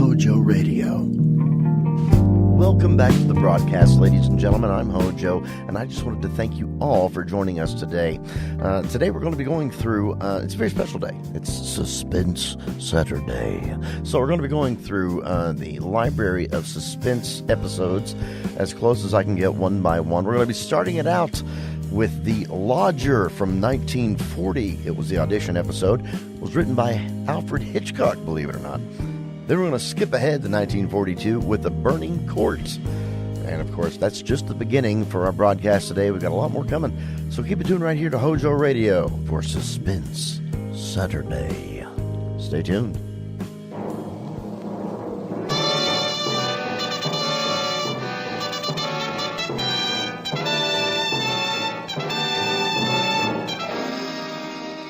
HOJO Radio. Welcome back to the broadcast, ladies and gentlemen. I'm HOJO, and I just wanted to thank you all for joining us today. Today we're going to be going through, it's a very special day. It's Suspense Saturday. So we're going to be going through the library of Suspense episodes as close as I can get one by one. We're going to be starting it out with The Lodger from 1940. It was the audition episode. It was written by Alfred Hitchcock, believe it or not. Then we're going to skip ahead to 1942 with The Burning Court. And, of course, that's just the beginning for our broadcast today. We've got a lot more coming. So keep it tuned right here to HOJO Radio for Suspense Saturday. Stay tuned.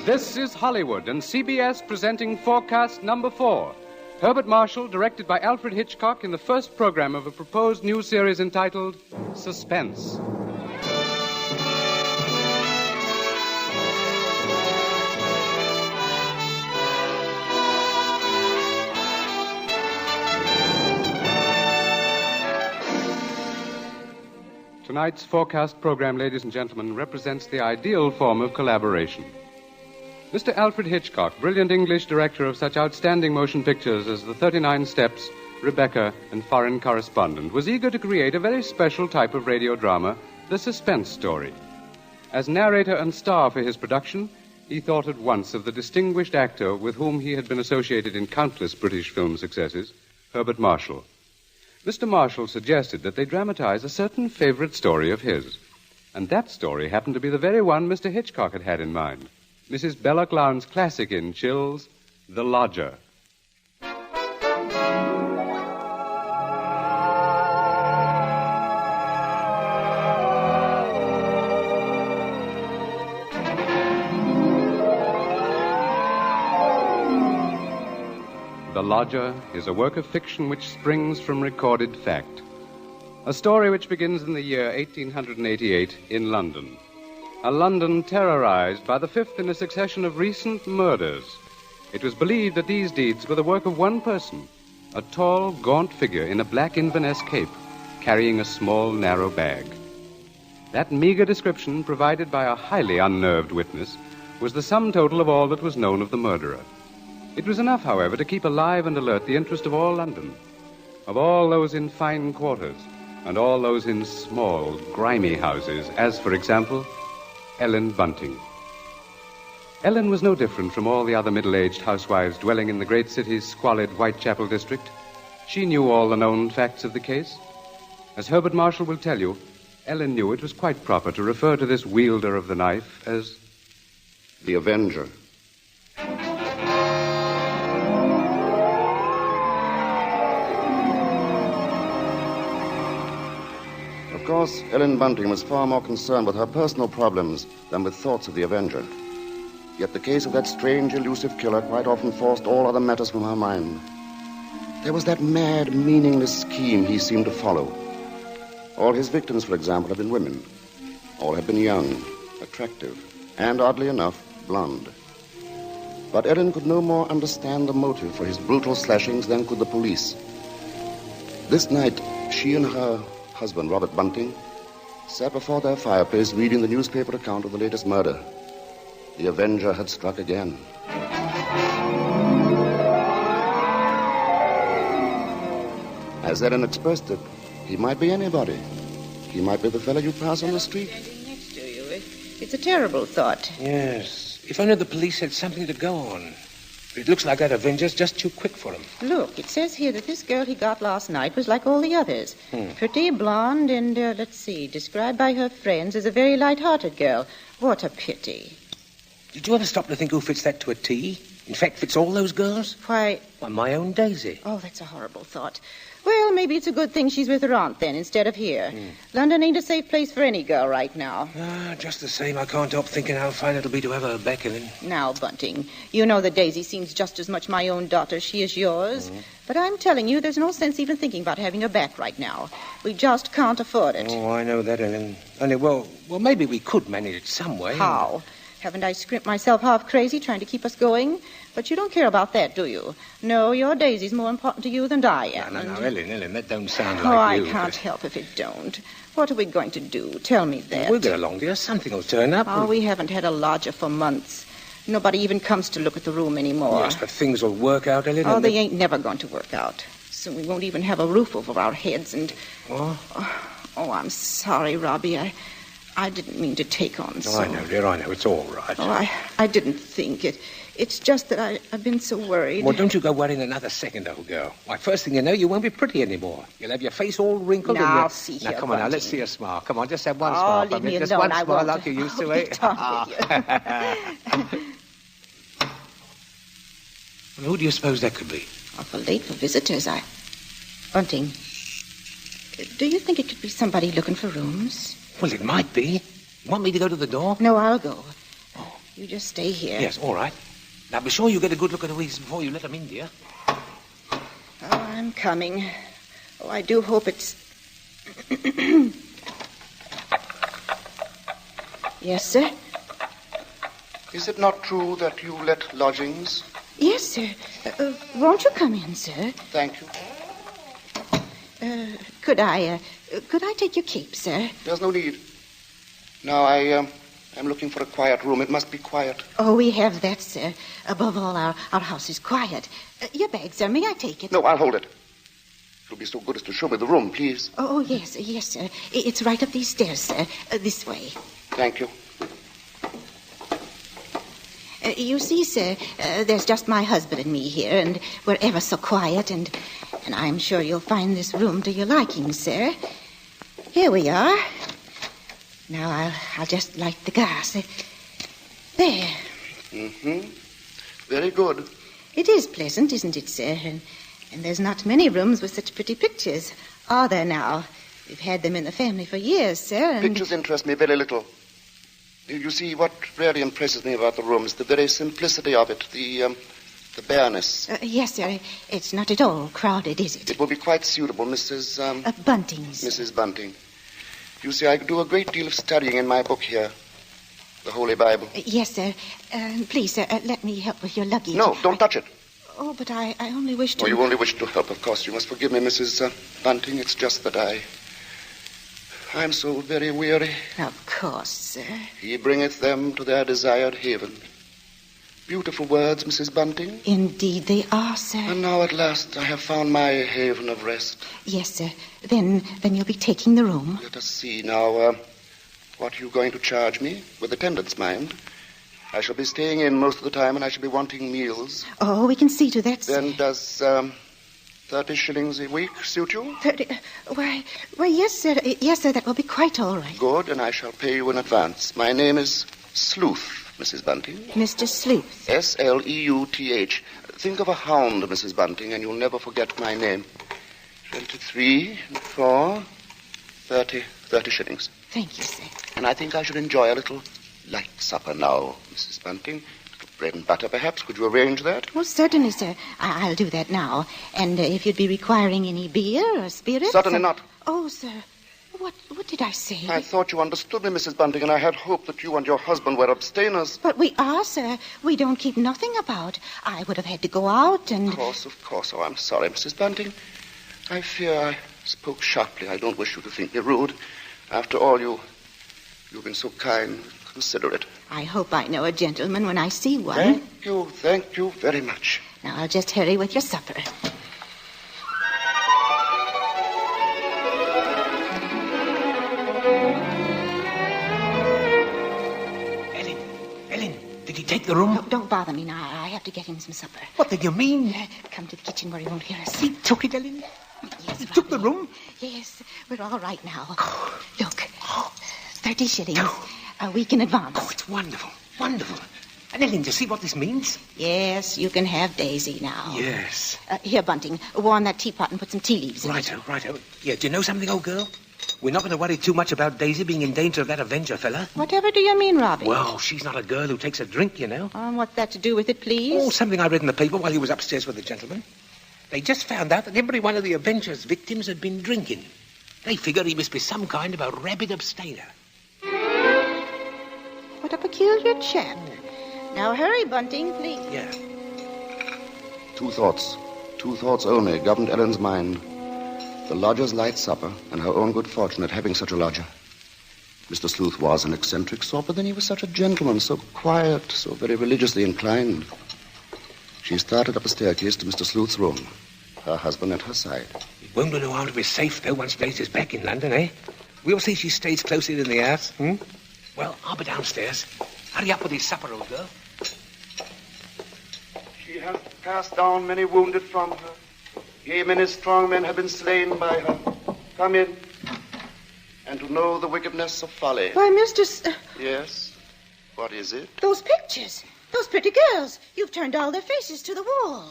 This is Hollywood and CBS presenting Forecast Number 4. Herbert Marshall, directed by Alfred Hitchcock in the first program of a proposed new series entitled Suspense. Tonight's Forecast program, ladies and gentlemen, represents the ideal form of collaboration. Mr. Alfred Hitchcock, brilliant English director of such outstanding motion pictures as The 39 Steps, Rebecca, and Foreign Correspondent, was eager to create a very special type of radio drama, the suspense story. As narrator and star for his production, he thought at once of the distinguished actor with whom he had been associated in countless British film successes, Herbert Marshall. Mr. Marshall suggested that they dramatize a certain favorite story of his, and that story happened to be the very one Mr. Hitchcock had had in mind. Mrs. Belloc Lowndes' classic in Chills, The Lodger. The Lodger is a work of fiction which springs from recorded fact. A story which begins in the year 1888 in London. A London terrorized by the fifth in a succession of recent murders. It was believed that these deeds were the work of one person, a tall, gaunt figure in a black Inverness cape, carrying a small, narrow bag. That meager description, provided by a highly unnerved witness, was the sum total of all that was known of the murderer. It was enough, however, to keep alive and alert the interest of all London, of all those in fine quarters, and all those in small, grimy houses, as, for example, Ellen Bunting. Ellen was no different from all the other middle-aged housewives dwelling in the great city's squalid Whitechapel district. She knew all the known facts of the case. As Herbert Marshall will tell you, Ellen knew it was quite proper to refer to this wielder of the knife as the Avenger. Of course, Ellen Bunting was far more concerned with her personal problems than with thoughts of the Avenger. Yet the case of that strange, elusive killer quite often forced all other matters from her mind. There was that mad, meaningless scheme he seemed to follow. All his victims, for example, had been women. All had been young, attractive, and, oddly enough, blonde. But Ellen could no more understand the motive for his brutal slashings than could the police. This night, she and her husband, Robert Bunting, sat before their fireplace reading the newspaper account of the latest murder. The Avenger had struck again. As Ellen expressed it, he might be anybody. He might be the fellow you pass on the street. Standing next to you. It's a terrible thought. Yes. If only the police had something to go on. It looks like that Avenger's just too quick for him. Look, it says here that this girl he got last night was like all the others. Pretty, blonde, and, described by her friends as a very light-hearted girl. What a pity. Did you ever stop to think who fits that to a T? In fact, fits all those girls? Why, my own Daisy. Oh, that's a horrible thought. Well, maybe it's a good thing she's with her aunt, then, instead of here. London ain't a safe place for any girl right now. Just the same, I can't help thinking how fine it'll be to have her back in. Now, Bunting, you know that Daisy seems just as much my own daughter as she is yours. But I'm telling you, there's no sense even thinking about having her back right now. We just can't afford it. Oh, I know that, Ellen. Only, well, maybe we could manage it some way. How? Haven't I scrimped myself half crazy trying to keep us going? But you don't care about that, do you? No, your Daisy's more important to you than I am. No, Ellen, that don't sound Oh, like you. I can't help if it don't. What are we going to do? Tell me that. We'll get along, dear. Something will turn up. Oh, we haven't had a lodger for months. Nobody even comes to look at the room anymore. Yes, but things will work out, Ellen. Oh, they ain't never going to work out. Soon we won't even have a roof over our heads and... What? Oh, I'm sorry, Robbie. I didn't mean to take on so... Oh, I know, dear, I know. It's all right. Oh, I didn't think it. It's just that I've been so worried. Well, don't you go worrying another second, old girl. Why, first thing you know, you won't be pretty anymore. You'll have your face all wrinkled. Now, and see now, here, come on, now, Bunting. let's see a smile. Come on, just have one smile. Leave me just alone. one smile like you used to, eh? Well, who do you suppose that could be? Awful late for visitors. Bunting, do you think it could be somebody looking for rooms? Well, it might be. You want me to go to the door? No, I'll go. You just stay here. Yes, all right. Now, be sure you get a good look at Louise before you let them in, dear. Oh, I'm coming. Oh, I do hope it's... Yes, sir? Is it not true that you let lodgings? Yes, sir. Won't you come in, sir? Thank you. Could I take your cape, sir? There's no need. Now, I'm looking for a quiet room. It must be quiet. Oh, we have that, sir. Above all, our house is quiet. Your bag, sir, may I take it? No, I'll hold it. You'll be so good as to show me the room, please. Oh, yes, sir. It's right up these stairs, sir. This way. Thank you. You see, sir, there's just my husband and me here, and we're ever so quiet, and I'm sure you'll find this room to your liking, sir. Here we are. Now, I'll just light the gas. There. Mm-hmm. Very good. It is pleasant, isn't it, sir? And there's not many rooms with such pretty pictures, are there now? We've had them in the family for years, sir, and... Pictures interest me very little. You see, what really impresses me about the room is the very simplicity of it, the bareness. Yes, sir. It's not at all crowded, is it? It will be quite suitable, Mrs. Bunting's. Mrs. Bunting. You see, I do a great deal of studying in my book here, the Holy Bible. Yes, sir. Please, sir, let me help with your luggage. No, don't touch it. Oh, but I only wish to... Oh, you only wish to help, of course. You must forgive me, Mrs. Bunting. It's just that I'm so very weary. Of course, sir. He bringeth them to their desired haven. Beautiful words, Mrs. Bunting. Indeed they are, sir. And now at last I have found my haven of rest. Yes, sir. Then you'll be taking the room. Let us see now. What are you going to charge me? With attendance, mind. I shall be staying in most of the time, and I shall be wanting meals. Oh, we can see to that, sir. Then does 30 shillings a week suit you? 30... Why, yes, sir. Yes, sir, that will be quite all right. Good, and I shall pay you in advance. My name is Sleuth, Mrs. Bunting. Mr. Sleuth. Sleuth. Think of a hound, Mrs. Bunting, and you'll never forget my name. 23, 4, 30 shillings. Thank you, sir. And I think I should enjoy a little light supper now, Mrs. Bunting. Bread and butter, perhaps. Could you arrange that? Well, certainly, sir. I'll do that now. And if you'd be requiring any beer or spirits... Certainly not. Oh, sir. What did I say? I thought you understood me, Mrs. Bunting, and I had hoped that you and your husband were abstainers. But we are, sir. We don't keep nothing about. I would have had to go out and... Of course. Oh, I'm sorry, Mrs. Bunting. I fear I spoke sharply. I don't wish you to think me rude. After all, you've been so kind, considerate. I hope I know a gentleman when I see one. Thank you very much. Now, I'll just hurry with your supper. Ellen, did he take the room? No, don't bother me now. I have to get him some supper. What did you mean? Come to the kitchen where he won't hear us. He took it, Ellen? Yes, He took the room? Yes, we're all right now. Look, 30 shillings. A week in advance. Oh, it's wonderful. Wonderful. And Ellen, do you see what this means? Yes, you can have Daisy now. Yes. Here, Bunting, warm that teapot and put some tea leaves in it. Righto. Yeah, do you know something, old girl? We're not going to worry too much about Daisy being in danger of that Avenger fella. Whatever do you mean, Robbie? Well, she's not a girl who takes a drink, you know. What's that to do with it, please? Oh, something I read in the paper while he was upstairs with the gentleman. They just found out that every one of the Avenger's victims had been drinking. They figured he must be some kind of a rabid abstainer. What up peculiar chap. Now hurry, Bunting, please. Yeah. Two thoughts only governed Ellen's mind. The lodger's light supper and her own good fortune at having such a lodger. Mr. Sleuth was an eccentric sort, but then he was such a gentleman, so quiet, so very religiously inclined. She started up the staircase to Mr. Sleuth's room, her husband at her side. It won't do no harm to be safe, though, once Blaze is back in London, eh? We'll see she stays closer in the house, Well, I'll be downstairs. Hurry up with his supper, old girl. She has cast down many wounded from her. Yea, many strong men have been slain by her. Come in. And to know the wickedness of folly. Why, Mr. Yes? What is it? Those pictures. Those pretty girls. You've turned all their faces to the wall.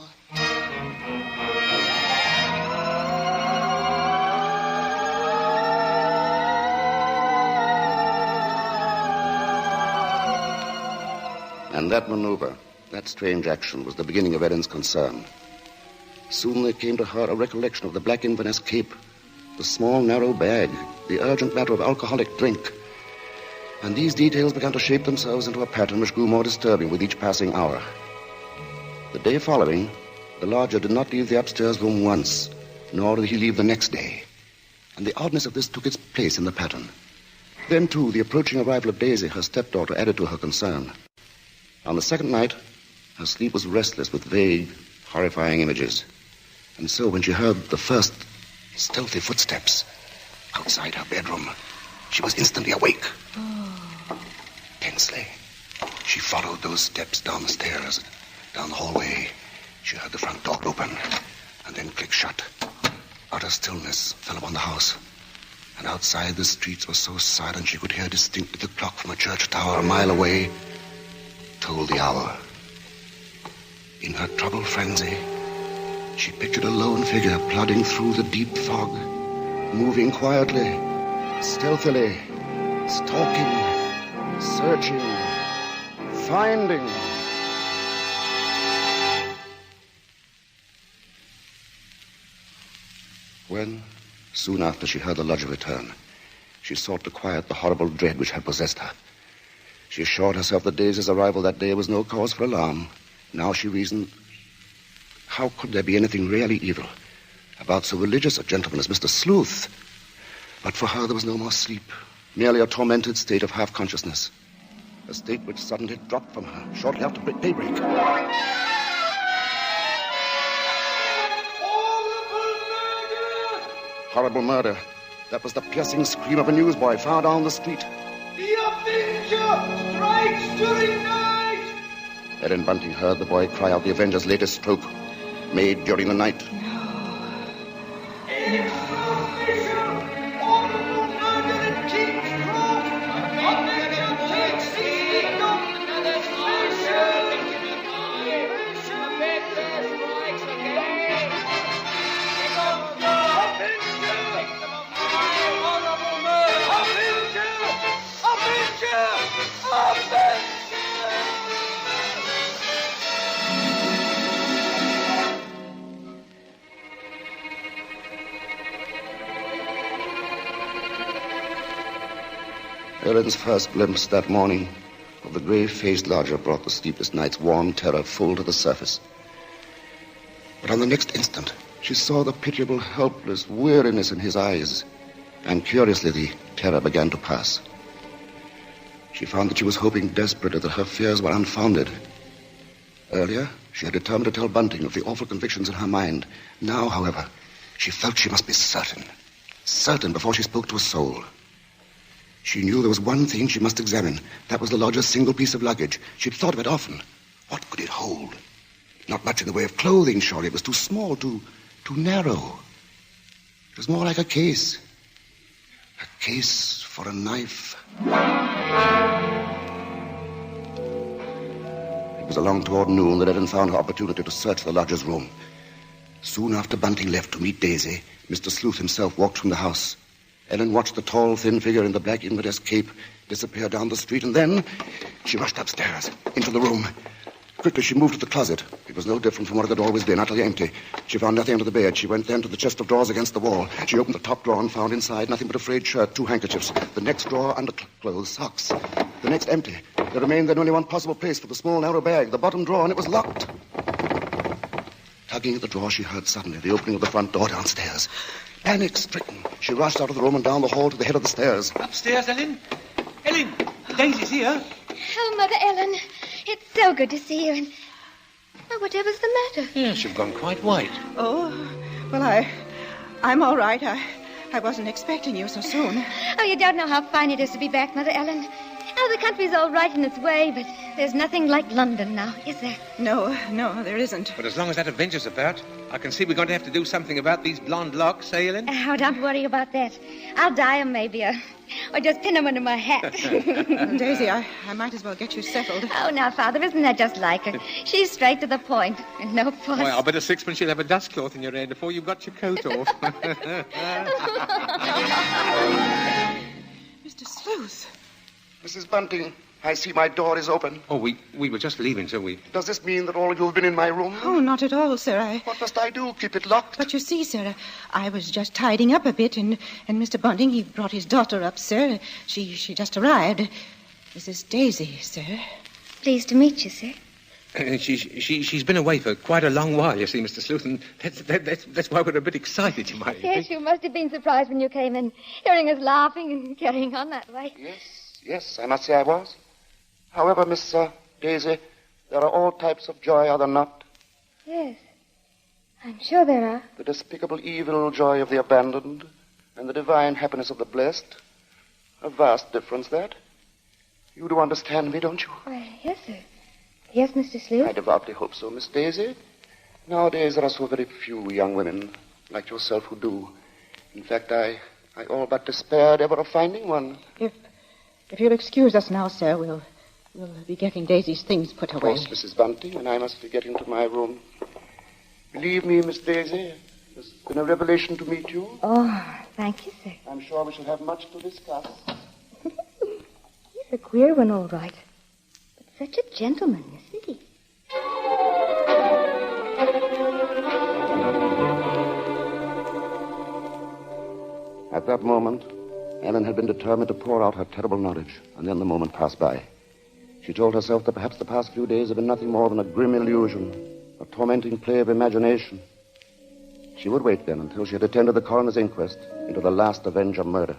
And that maneuver, that strange action, was the beginning of Ellen's concern. Soon there came to her a recollection of the black Inverness cape, the small, narrow bag, the urgent matter of alcoholic drink. And these details began to shape themselves into a pattern which grew more disturbing with each passing hour. The day following, the lodger did not leave the upstairs room once, nor did he leave the next day. And the oddness of this took its place in the pattern. Then, too, the approaching arrival of Daisy, her stepdaughter, added to her concern. On the second night, her sleep was restless with vague, horrifying images. And so when she heard the first stealthy footsteps outside her bedroom, she was instantly awake. Tensely, she followed those steps down the stairs, down the hallway. She heard the front door open and then click shut. Utter stillness fell upon the house. And outside, the streets were so silent she could hear distinctly the clock from a church tower a mile away told the hour. In her troubled frenzy, she pictured a lone figure plodding through the deep fog, moving quietly, stealthily, stalking, searching, finding. When, soon after she heard the lodger return, she sought to quiet the horrible dread which had possessed her. She assured herself that Daisy's arrival that day was no cause for alarm. Now she reasoned, how could there be anything really evil about so religious a gentleman as Mr. Sleuth? But for her there was no more sleep, merely a tormented state of half-consciousness, a state which suddenly dropped from her shortly after daybreak. Horrible murder. That was the piercing scream of a newsboy far down the street. The Avenger strikes during night! Ellen Bunting heard the boy cry out the Avenger's latest stroke, made during the night. Ellen's first glimpse that morning of the grave-faced lodger brought the sleepless night's warm terror full to the surface. But on the next instant, she saw the pitiable, helpless weariness in his eyes, and curiously the terror began to pass. She found that she was hoping desperately that her fears were unfounded. Earlier, she had determined to tell Bunting of the awful convictions in her mind. Now, however, she felt she must be certain before she spoke to a soul. She knew there was one thing she must examine. That was the lodger's single piece of luggage. She'd thought of it often. What could it hold? Not much in the way of clothing, surely. It was too small, too narrow. It was more like a case. A case for a knife. It was along toward noon that Ellen found her opportunity to search the lodger's room. Soon after Bunting left to meet Daisy, Mr. Sleuth himself walked from the house. Ellen watched the tall, thin figure in the black Inverness cape disappear down the street, and then she rushed upstairs, into the room. Quickly, she moved to the closet. It was no different from what it had always been, utterly empty. She found nothing under the bed. She went then to the chest of drawers against the wall. She opened the top drawer and found inside nothing but a frayed shirt, 2 handkerchiefs. The next drawer, underclothes, socks. The next empty. There remained then only one possible place for the small, narrow bag, the bottom drawer, and it was locked. Tugging at the drawer, she heard suddenly the opening of the front door downstairs. Panic-stricken, she rushed out of the room and down the hall to the head of the stairs. Upstairs, Ellen? Ellen, Daisy's here. Oh, Mother Ellen, it's so good to see you. And whatever's the matter? Yes, you've gone quite white. Oh, well, I'm all right. I wasn't expecting you so soon. Oh, you don't know how fine it is to be back, Mother Ellen. Oh, the country's all right in its way, but there's nothing like London now, is there? No, there isn't. But as long as that Avenger's about, I can see we're going to have to do something about these blonde locks, eh, Ellen? Oh, don't worry about that. I'll dye them maybe, or just pin them under my hat. Daisy, I might as well get you settled. Oh, now, Father, isn't that just like her? She's straight to the point, and no fuss. Well, I'll bet a sixpence you'll have a dust cloth in your hair before you've got your coat off. Mr. Sleuth. Mrs. Bunting, I see my door is open. Oh, we were just leaving, so we... Does this mean that all of you have been in my room? Oh, not at all, sir. What must I do? Keep it locked? But you see, sir, I was just tidying up a bit, and Mr. Bunting, he brought his daughter up, sir. She just arrived. This is Daisy, sir. Pleased to meet you, sir. She's been away for quite a long while, you see, Mr. Sleuth, and that's why we're a bit excited, you might Yes, think. you must have been surprised when you came in, hearing us laughing and carrying on that way. Yes, I must say I was. However, Miss Daisy, there are all types of joy, are there not? Yes, I'm sure there are. The despicable evil joy of the abandoned and the divine happiness of the blessed. A vast difference, that. You do understand me, don't you? Why, yes, sir. Yes, Mr. Sleuth. I devoutly hope so, Miss Daisy. Nowadays, there are so very few young women like yourself who do. In fact, I all but despaired ever of finding one. If you'll excuse us now, sir, we'll be getting Daisy's things put away. Of course, Mrs. Bunting, and I must be getting to my room. Believe me, Miss Daisy, it's been a revelation to meet you. Oh, thank you, sir. I'm sure we shall have much to discuss. He's a queer one, all right. But such a gentleman, isn't he? At that moment, Ellen had been determined to pour out her terrible knowledge, and then the moment passed by. She told herself that perhaps the past few days had been nothing more than a grim illusion, a tormenting play of imagination. She would wait then until she had attended the coroner's inquest into the last Avenger murder.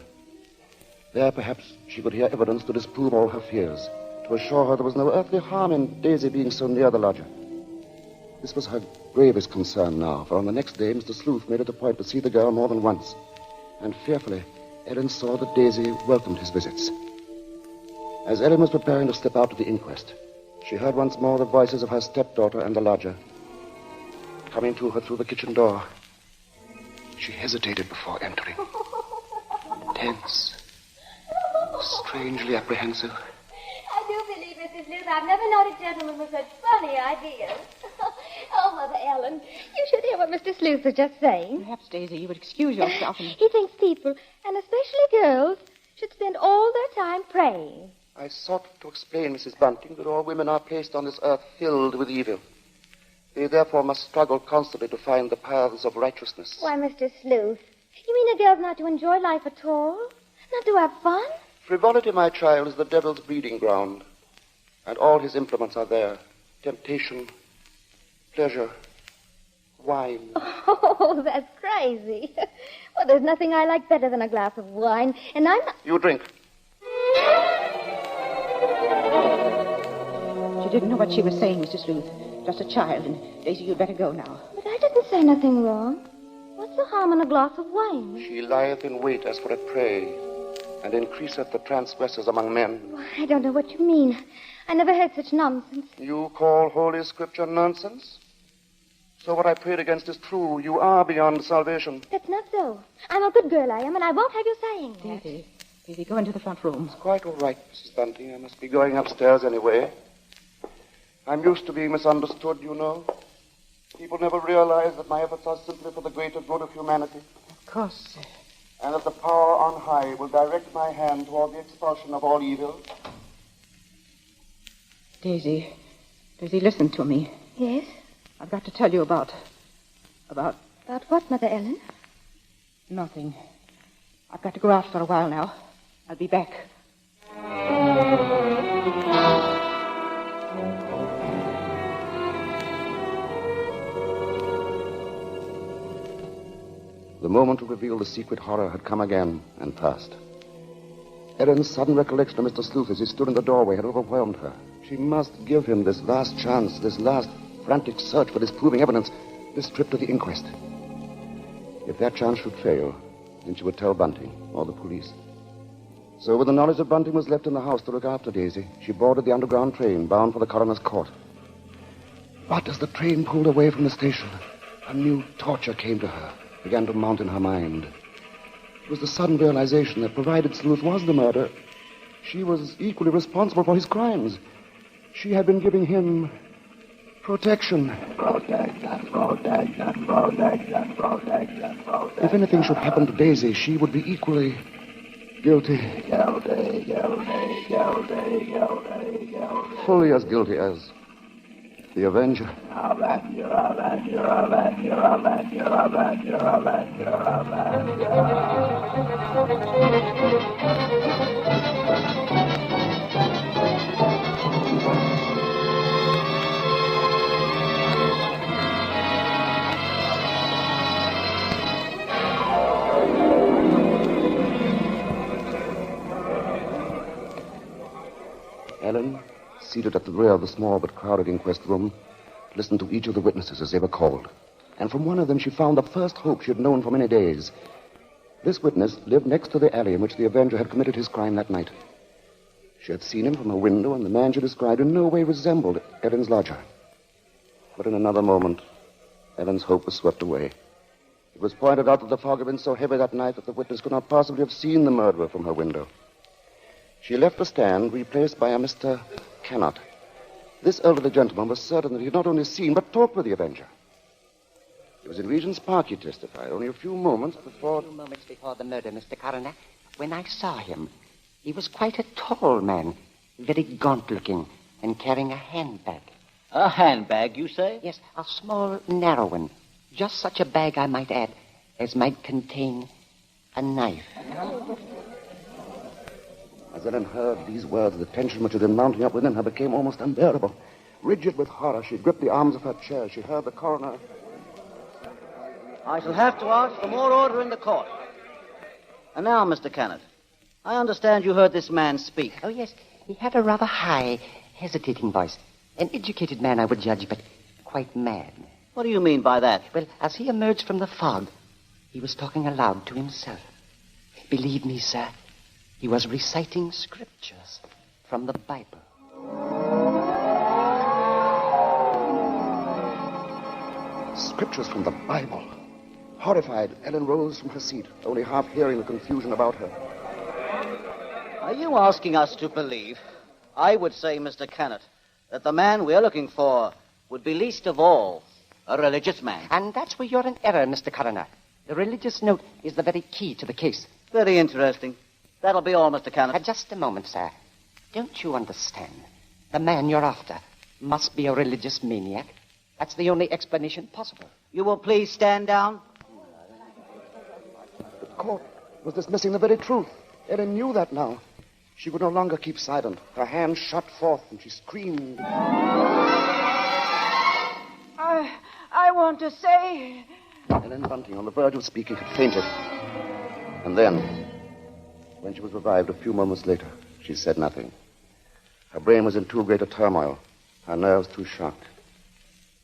There, perhaps, she could hear evidence to disprove all her fears, to assure her there was no earthly harm in Daisy being so near the lodger. This was her gravest concern now, for on the next day, Mr. Sleuth made it a point to see the girl more than once. And fearfully, Ellen saw that Daisy welcomed his visits. As Ellen was preparing to step out to the inquest, she heard once more the voices of her stepdaughter and the lodger coming to her through the kitchen door. She hesitated before entering. Tense. Strangely apprehensive. I do believe, Mrs. Sleuth, I've never known a gentleman with such funny ideas. Oh, Mother Ellen, you should hear what Mr. Sleuth was just saying. Perhaps, Daisy, you would excuse yourself and... He thinks people, and especially girls, should spend all their time praying. I sought to explain, Mrs. Bunting, that all women are placed on this earth filled with evil. They therefore must struggle constantly to find the paths of righteousness. Why, Mr. Sleuth, you mean a girl's not to enjoy life at all? Not to have fun? Frivolity, my child, is the devil's breeding ground, and all his implements are there. Temptation, pleasure, wine. Oh, that's crazy. Well, there's nothing I like better than a glass of wine, and I'm not... You drink. She didn't know what she was saying, Mr. Sleuth. Just a child, and Daisy, you'd better go now. But I didn't say nothing wrong. What's the harm in a glass of wine? She lieth in wait as for a prey, and increaseth the transgressors among men. Well, I don't know what you mean. I never heard such nonsense. You call Holy Scripture nonsense? So what I prayed against is true. You are beyond salvation. That's not so. I'm a good girl, I am, and I won't have you saying that. Daisy, go into the front room. It's quite all right, Mrs. Bunting. I must be going upstairs anyway. I'm used to being misunderstood, you know. People never realize that my efforts are simply for the greater good of humanity. Of course, sir. And that the power on high will direct my hand toward the expulsion of all evil. Daisy, listen to me. Yes? I've got to tell you about... About what, Mother Ellen? Nothing. I've got to go out for a while now. I'll be back. The moment to reveal the secret horror had come again and passed. Ellen's sudden recollection of Mr. Sleuth as he stood in the doorway had overwhelmed her. She must give him this last chance, this last frantic search for disproving evidence, this trip to the inquest. If that chance should fail, then she would tell Bunting or the police. So with the knowledge that Bunting was left in the house to look after Daisy, she boarded the underground train bound for the coroner's court. But as the train pulled away from the station, a new torture came to her, began to mount in her mind. It was the sudden realization that provided Sleuth was the murderer, she was equally responsible for his crimes. She had been giving him protection. If anything should happen to Daisy, she would be equally guilty. Fully as guilty as the Avenger. Ellen, seated at the rear of the small but crowded inquest room, listened to each of the witnesses as they were called. And from one of them she found the first hope she had known for many days. This witness lived next to the alley in which the Avenger had committed his crime that night. She had seen him from her window, and the man she described in no way resembled Ellen's lodger. But in another moment, Ellen's hope was swept away. It was pointed out that the fog had been so heavy that night that the witness could not possibly have seen the murderer from her window. She left the stand, replaced by a Mr. Cannot. This elderly gentleman was certain that he had not only seen, but talked with the Avenger. It was in Regent's Park, he testified, only a few moments before... A few moments before the murder, Mr. Coroner, when I saw him. He was quite a tall man, very gaunt-looking, and carrying a handbag. A handbag, you say? Yes, a small, narrow one. Just such a bag, I might add, as might contain a knife. As Ellen heard these words, the tension which had been mounting up within her became almost unbearable. Rigid with horror, she gripped the arms of her chair. She heard the coroner... I shall have to ask for more order in the court. And now, Mr. Cannot, I understand you heard this man speak. Oh, yes. He had a rather high, hesitating voice. An educated man, I would judge, but quite mad. What do you mean by that? Well, as he emerged from the fog, he was talking aloud to himself. Believe me, sir, he was reciting scriptures from the Bible. Scriptures from the Bible. Horrified, Ellen rose from her seat, only half hearing the confusion about her. Are you asking us to believe? I would say, Mr. Cannot, that the man we're looking for would be least of all a religious man. And that's where you're in error, Mr. Coroner. The religious note is the very key to the case. Very interesting. That'll be all, Mr. Cannot. Just a moment, sir. Don't you understand? The man you're after must be a religious maniac. That's the only explanation possible. You will please stand down. The court was dismissing the very truth. Ellen knew that now. She could no longer keep silent. Her hands shot forth, and she screamed. I want to say... Ellen Bunting, on the verge of speaking, had fainted. And then, when she was revived a few moments later, she said nothing. Her brain was in too great a turmoil, her nerves too shocked.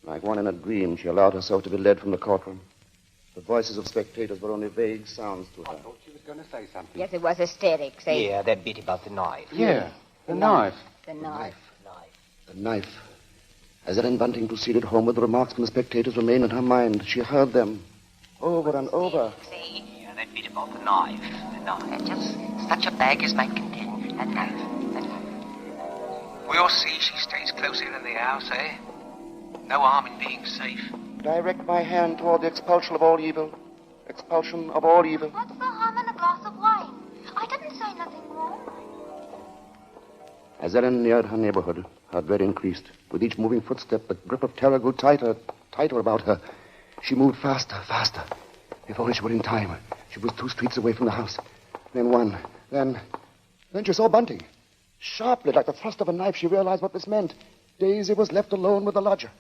Like one in a dream, she allowed herself to be led from the courtroom. The voices of spectators were only vague sounds to her. I thought she was going to say something. Yes, it was hysterics, eh? Yeah, that bit about the knife. Yeah, the knife. The knife. The knife. As Ellen Bunting proceeded homeward, the remarks from the spectators remained in her mind. She heard them over and over. Yeah, that bit about the knife. The knife. Just such a bag as might contain a knife. We'll see she stays close in the house, eh? No harm in being safe. Direct my hand toward the expulsion of all evil. Expulsion of all evil. What's the harm in a glass of wine? I didn't say nothing wrong. As Ellen neared her neighborhood, her dread increased. With each moving footstep, the grip of terror grew tighter, tighter about her. She moved faster, faster. If only she were in time. She was 2 streets away from the house. Then one. Then she saw Bunting. Sharply, like the thrust of a knife, she realized what this meant. Daisy was left alone with the lodger.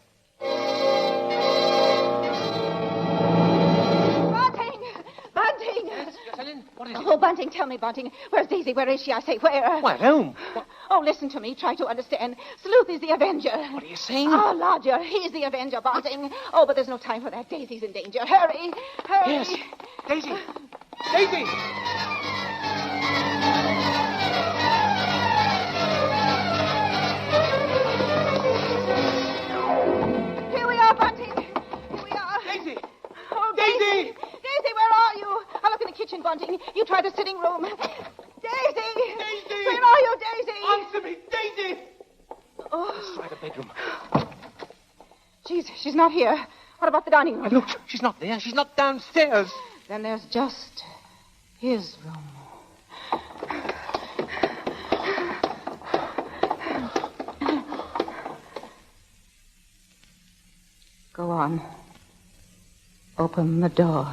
Bunting! Oh, Bunting, tell me, Bunting. Where's Daisy? Where is she? I say, where? What, home? What? Oh, listen to me. Try to understand. Sleuth is the Avenger. What are you saying? Oh, Lodger, he's the Avenger, Bunting. Oh, but there's no time for that. Daisy's in danger. Hurry, hurry. Yes. Daisy! Daisy! Here we are, Bunting. Here we are. Daisy! Oh, Daisy! Daisy, where are you? I'll look in the kitchen, Bunting. You try the sitting room. Daisy! Daisy! Where are you, Daisy? Answer me, Daisy! Oh, Let's try the bedroom. she's not here. What about the dining room? Look, she's not there. She's not downstairs. Then there's just his room. Go on. Open the door.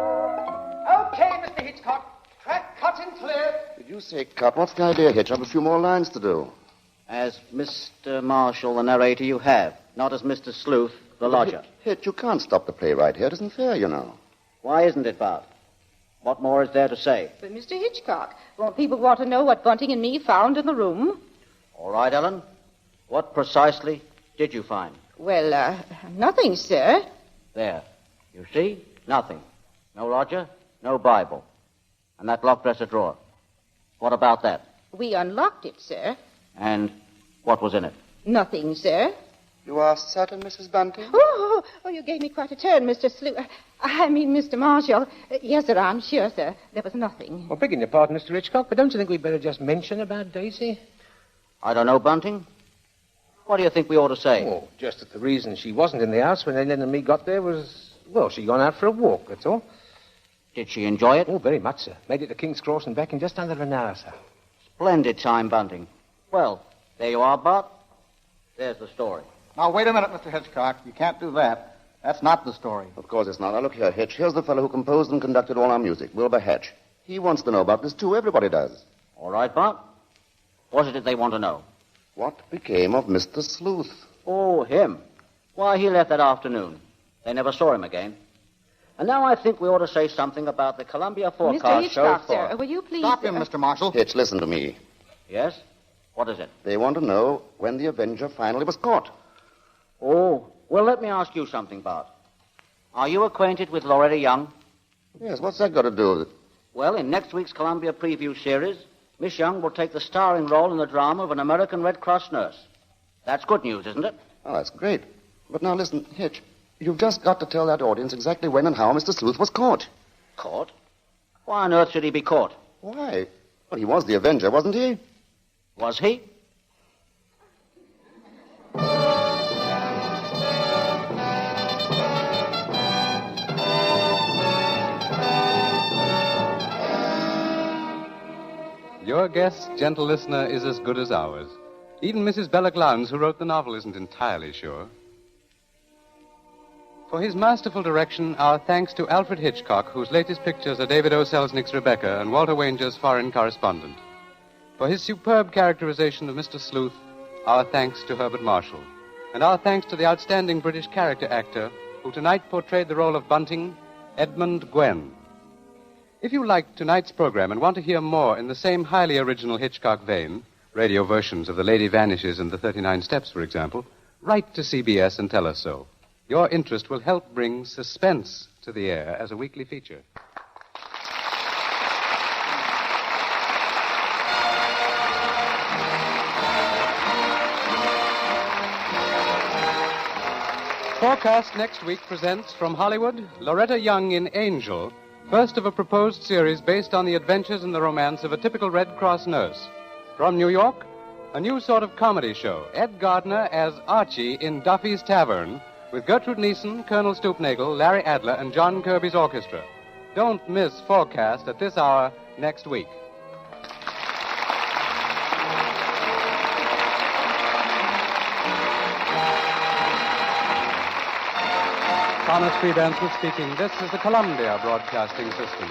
Okay, Mr. Hitchcock. Track cut and clear. Did you say cut? What's the idea, Hitch? I have a few more lines to do. As Mr. Marshall, the narrator, you have. Not as Mr. Sleuth, the lodger. Hitch, you can't stop the play right here. It isn't fair, you know. Why isn't it, Bart? What more is there to say? But, Mr. Hitchcock, won't people want to know what Bunting and me found in the room? All right, Ellen. What precisely did you find? Well, nothing, sir. There. You see? Nothing. No lodger, no Bible. And that locked dresser drawer. What about that? We unlocked it, sir. And what was in it? Nothing, sir. You are certain, Mrs. Bunting? Oh, you gave me quite a turn, Mr. Mr. Marshall. Yes, sir, I'm sure, sir. There was nothing. Well, begging your pardon, Mr. Hitchcock, but don't you think we'd better just mention about Daisy? I don't know, Bunting. What do you think we ought to say? Oh, just that the reason she wasn't in the house when Ellen and me got there was, well, she'd gone out for a walk, that's all. Did she enjoy it? Oh, very much, sir. Made it to King's Cross and back in just under an hour, sir. Splendid time, Bunting. Well, there you are, Bart. There's the story. Now, wait a minute, Mr. Hitchcock. You can't do that. That's not the story. Of course it's not. Now, look here, Hitch. Here's the fellow who composed and conducted all our music, Wilbur Hatch. He wants to know about this, too. Everybody does. All right, Bart. What is it they want to know? What became of Mr. Sleuth? Oh, him. Why, he left that afternoon. They never saw him again. And now I think we ought to say something about the Columbia forecast Mr. Hitchcock, show for... sir, will you please... Stop him, Mr. Marshall. Hitch, listen to me. Yes? What is it? They want to know when the Avenger finally was caught. Oh, well, let me ask you something, Bart. Are you acquainted with Loretta Young? Yes, what's that got to do with it? Well, in next week's Columbia preview series, Miss Young will take the starring role in the drama of an American Red Cross nurse. That's good news, isn't it? Oh, that's great. But now listen, Hitch, you've just got to tell that audience exactly when and how Mr. Sleuth was caught. Caught? Why on earth should he be caught? Why? Well, he was the Avenger, wasn't he? Was he? Your guess, gentle listener, is as good as ours. Even Mrs. Bella Glounds, who wrote the novel, isn't entirely sure. For his masterful direction, our thanks to Alfred Hitchcock, whose latest pictures are David O. Selznick's Rebecca and Walter Wanger's Foreign Correspondent. For his superb characterization of Mr. Sleuth, our thanks to Herbert Marshall. And our thanks to the outstanding British character actor who tonight portrayed the role of Bunting, Edmund Gwen. If you liked tonight's program and want to hear more in the same highly original Hitchcock vein, radio versions of The Lady Vanishes and The 39 Steps, for example, write to CBS and tell us so. Your interest will help bring Suspense to the air as a weekly feature. Forecast next week presents from Hollywood, Loretta Young in Angel, first of a proposed series based on the adventures and the romance of a typical Red Cross nurse. From New York, a new sort of comedy show, Ed Gardner as Archie in Duffy's Tavern, with Gertrude Neeson, Colonel Stoopnagle, Larry Adler, and John Kirby's orchestra. Don't miss Forecast at this hour next week. Thomas P. Benson speaking. This is the Columbia Broadcasting System.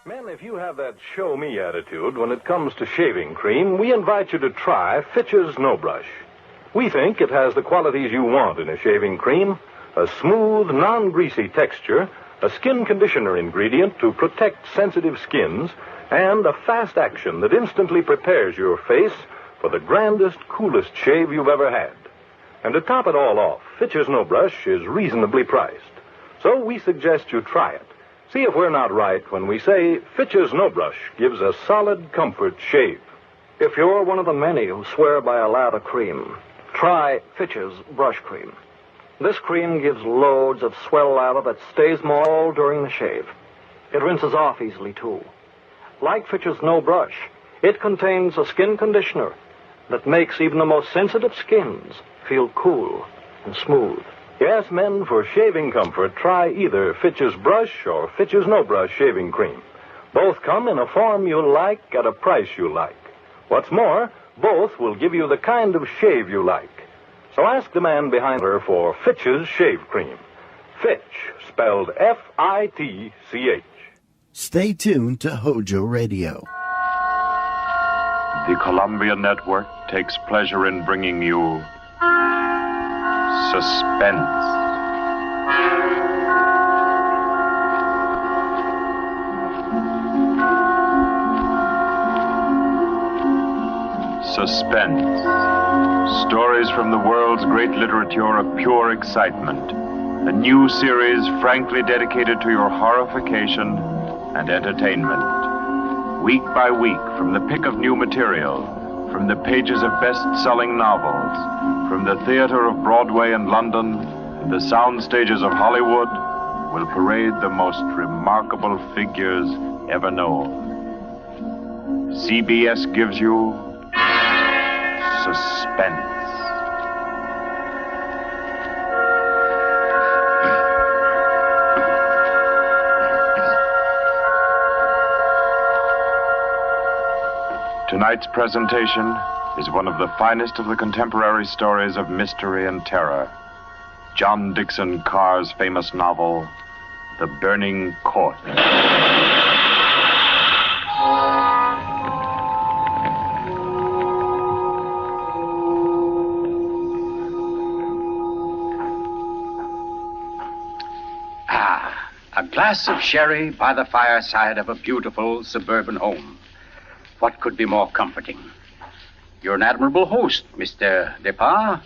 Men, if you have that show-me attitude when it comes to shaving cream, we invite you to try Fitch's No Brush. We think it has the qualities you want in a shaving cream: a smooth, non-greasy texture, a skin conditioner ingredient to protect sensitive skins, and a fast action that instantly prepares your face for the grandest, coolest shave you've ever had. And to top it all off, Fitch's No Brush is reasonably priced. So we suggest you try it. See if we're not right when we say Fitch's No Brush gives a solid comfort shave. If you're one of the many who swear by a lather cream, try Fitch's Brush Cream. This cream gives loads of swell lather that stays moist all during the shave. It rinses off easily, too. Like Fitch's No Brush, it contains a skin conditioner that makes even the most sensitive skins feel cool and smooth. Yes, men, for shaving comfort, try either Fitch's Brush or Fitch's No Brush shaving cream. Both come in a form you like at a price you like. What's more, both will give you the kind of shave you like. So ask the man behind her for Fitch's Shave Cream. Fitch, spelled F-I-T-C-H. Stay tuned to HOJO Radio. The Columbia Network takes pleasure in bringing you Suspense. Suspense. Stories from the world's great literature of pure excitement. A new series frankly dedicated to your horrification and entertainment. Week by week, from the pick of new material, from the pages of best-selling novels, from the theater of Broadway and London, the sound stages of Hollywood, will parade the most remarkable figures ever known. CBS gives you Suspense. Tonight's presentation is one of the finest of the contemporary stories of mystery and terror. John Dixon Carr's famous novel, The Burning Court. A glass of sherry by the fireside of a beautiful suburban home. What could be more comforting? You're an admirable host, Mr. Depard,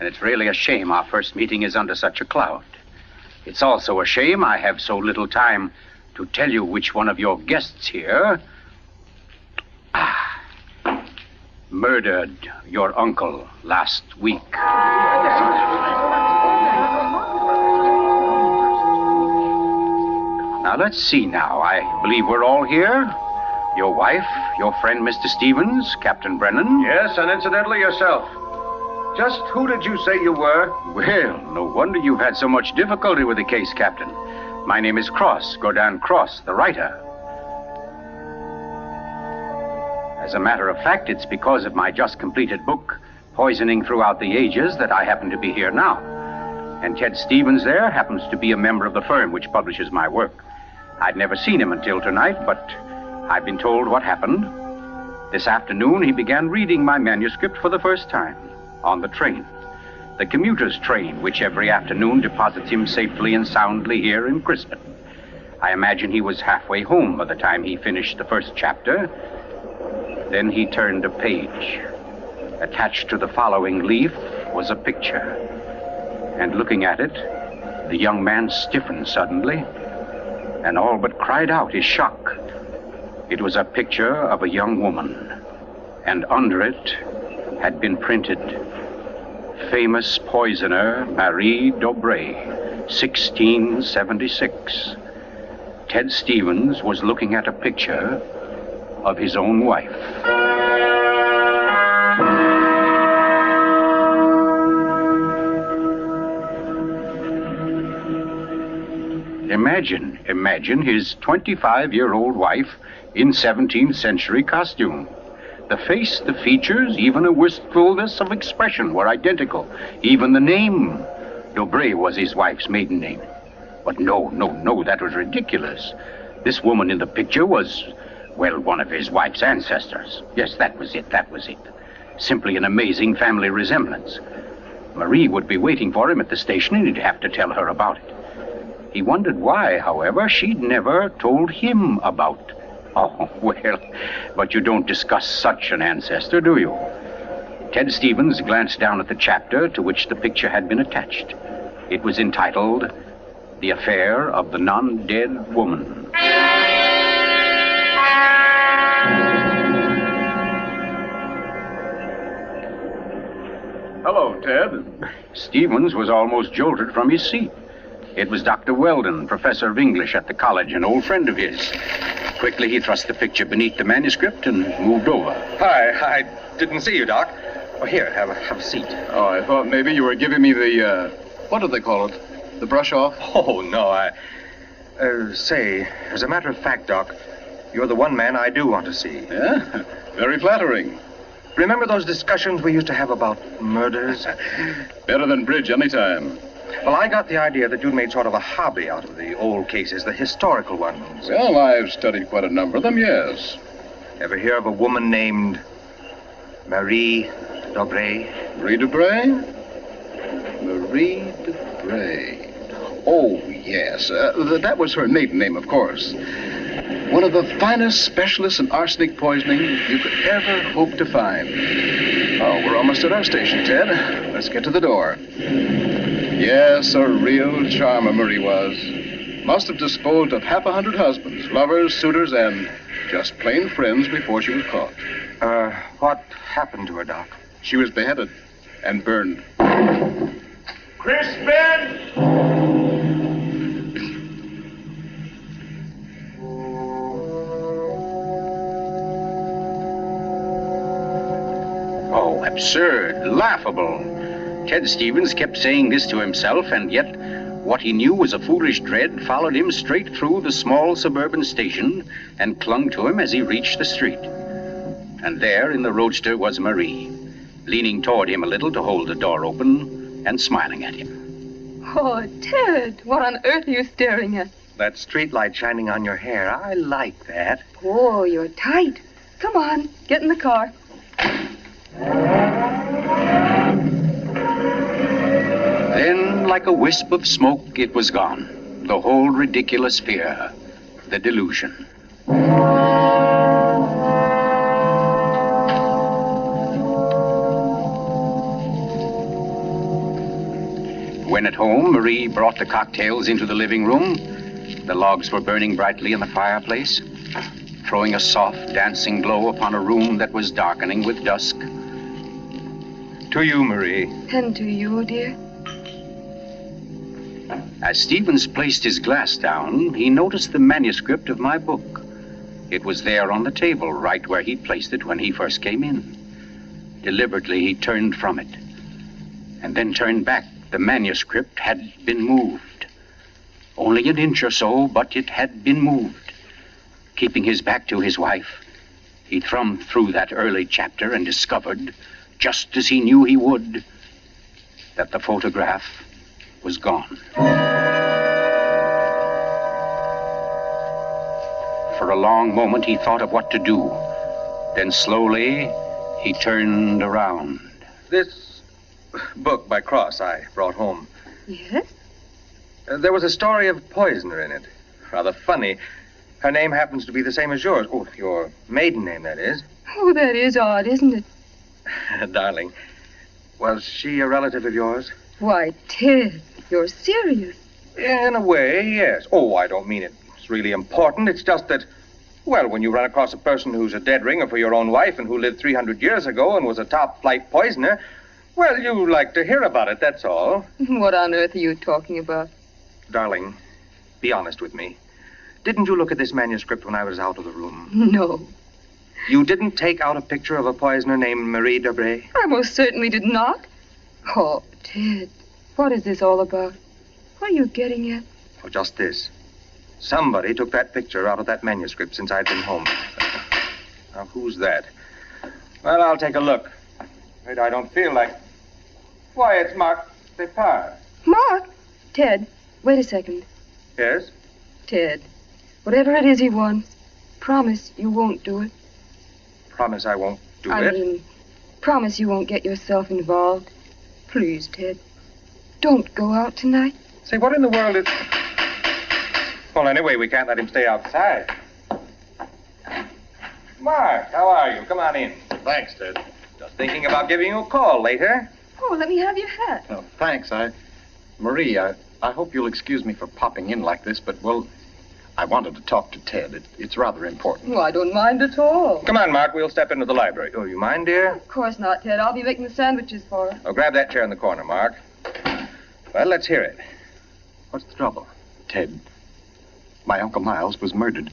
and it's really a shame our first meeting is under such a cloud. It's also a shame I have so little time to tell you which one of your guests here murdered your uncle last week. Now, let's see now. I believe we're all here. Your wife, your friend, Mr. Stevens, Captain Brennan. Yes, and incidentally yourself. Just who did you say you were? Well, no wonder you've had so much difficulty with the case, Captain. My name is Cross, Godin Cross, the writer. As a matter of fact, it's because of my just completed book, Poisoning Throughout the Ages, that I happen to be here now. And Ted Stevens there happens to be a member of the firm which publishes my work. I'd never seen him until tonight, but I've been told what happened. This afternoon, he began reading my manuscript for the first time on the train. The commuter's train, which every afternoon deposits him safely and soundly here in Crispin. I imagine he was halfway home by the time he finished the first chapter. Then he turned a page. Attached to the following leaf was a picture. And looking at it, the young man stiffened suddenly and all but cried out his shock. It was a picture of a young woman, and under it had been printed, famous poisoner Marie Dobré, 1676. Ted Stevens was looking at a picture of his own wife. Imagine his 25-year-old wife in 17th century costume. The face, the features, even a wistfulness of expression were identical. Even the name. Dobré was his wife's maiden name. But no, that was ridiculous. This woman in the picture was, well, one of his wife's ancestors. Yes, that was it. Simply an amazing family resemblance. Marie would be waiting for him at the station, and he'd have to tell her about it. He wondered why, however, she'd never told him about. Oh, well, but you don't discuss such an ancestor, do you? Ted Stevens glanced down at the chapter to which the picture had been attached. It was entitled, The Affair of the Non-Dead Woman. Hello, Ted. Stevens was almost jolted from his seat. It was Dr. Weldon, professor of English at the college, an old friend of his. Quickly, he thrust the picture beneath the manuscript and moved over. Hi, I didn't see you, Doc. Oh, here, have a seat. Oh, I thought maybe you were giving me the, what do they call it? The brush off? Oh, no, say, as a matter of fact, Doc, you're the one man I do want to see. Yeah? Very flattering. Remember those discussions we used to have about murders? Better than bridge anytime. Well, I got the idea that you'd made sort of a hobby out of the old cases, the historical ones. Well, I've studied quite a number of them, yes. Ever hear of a woman named Marie Dobré? Marie Dobré? Marie Dobré. Oh, yes. That was her maiden name, of course. One of the finest specialists in arsenic poisoning you could ever hope to find. Oh, we're almost at our station, Ted. Let's get to the door. Yes, a real charmer Marie was. Must have disposed of 100 husbands, lovers, suitors, and just plain friends before she was caught. What happened to her, Doc? She was beheaded and burned. Crispin! Oh, absurd, laughable. Ted Stevens kept saying this to himself, and yet what he knew was a foolish dread followed him straight through the small suburban station and clung to him as he reached the street. And there in the roadster was Marie, leaning toward him a little to hold the door open and smiling at him. Oh, Ted, what on earth are you staring at? That streetlight shining on your hair, I like that. Oh, you're tight. Come on, get in the car. Then, like a wisp of smoke, it was gone. The whole ridiculous fear, the delusion. When at home, Marie brought the cocktails into the living room. The logs were burning brightly in the fireplace, throwing a soft, dancing glow upon a room that was darkening with dusk. To you, Marie. And to you, dear. As Stevens placed his glass down, he noticed the manuscript of my book. It was there on the table, right where he'd placed it when he first came in. Deliberately, he turned from it, and then turned back. The manuscript had been moved. Only an inch or so, but it had been moved. Keeping his back to his wife, he thumbed through that early chapter and discovered, just as he knew he would, that the photograph was gone. For a long moment, he thought of what to do. Then slowly, he turned around. This book by Cross I brought home. Yes? There was a story of a poisoner in it. Rather funny. Her name happens to be the same as yours. Oh, your maiden name, that is. Oh, that is odd, isn't it? Darling, was she a relative of yours? Why, Ted, you're serious. In a way, yes. Oh, I don't mean it's really important. It's just that, well, when you run across a person who's a dead ringer for your own wife and who lived 300 years ago and was a top-flight poisoner, well, you like to hear about it, that's all. What on earth are you talking about? Darling, be honest with me. Didn't you look at this manuscript when I was out of the room? No. You didn't take out a picture of a poisoner named Marie Dobré? I most certainly did not. Oh, Ted, what is this all about? What are you getting at? Oh, just this. Somebody took that picture out of that manuscript since I'd been home. Now, who's that? Well, I'll take a look. Wait, I don't feel like... Why, it's Mark Depart. Mark? Ted, wait a second. Yes? Ted, whatever it is he wants, promise you won't do it. Promise I won't do it? I mean, promise you won't get yourself involved. Please, Ted, don't go out tonight. Say, what in the world is... Well, anyway, we can't let him stay outside. Mark, how are you? Come on in. Thanks, Ted. Just thinking about giving you a call later. Oh, let me have your hat. Oh, thanks. Marie, I hope you'll excuse me for popping in like this, but, well, I wanted to talk to Ted. It's rather important. Well, I don't mind at all. Come on, Mark. We'll step into the library. Oh, you mind, dear? Of course not, Ted. I'll be making the sandwiches for her. Oh, grab that chair in the corner, Mark. Well, let's hear it. What's the trouble? Ted, my Uncle Miles was murdered.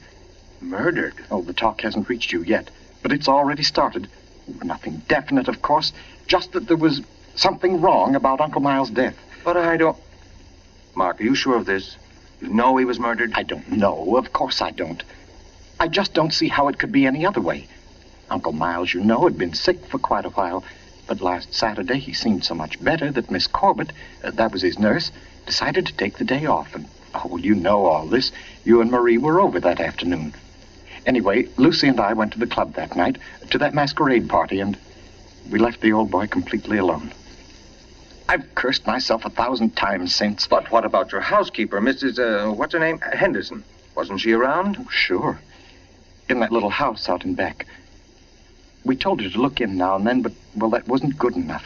Murdered? Oh, the talk hasn't reached you yet, but it's already started. Nothing definite, of course, just that there was something wrong about Uncle Miles' death. But I don't... Mark, are you sure of this? You know he was murdered? I don't know. Of course I don't. I just don't see how it could be any other way. Uncle Miles, you know, had been sick for quite a while, but last Saturday he seemed so much better that Miss Corbett, that was his nurse, decided to take the day off. And, oh, you know all this. You and Marie were over that afternoon. Anyway, Lucy and I went to the club that night, to that masquerade party, and we left the old boy completely alone. I've cursed myself 1,000 times since. But what about your housekeeper, Mrs., what's her name? Henderson. Wasn't she around? Oh, sure. In that little house out in back. We told her to look in now and then, but, well, that wasn't good enough.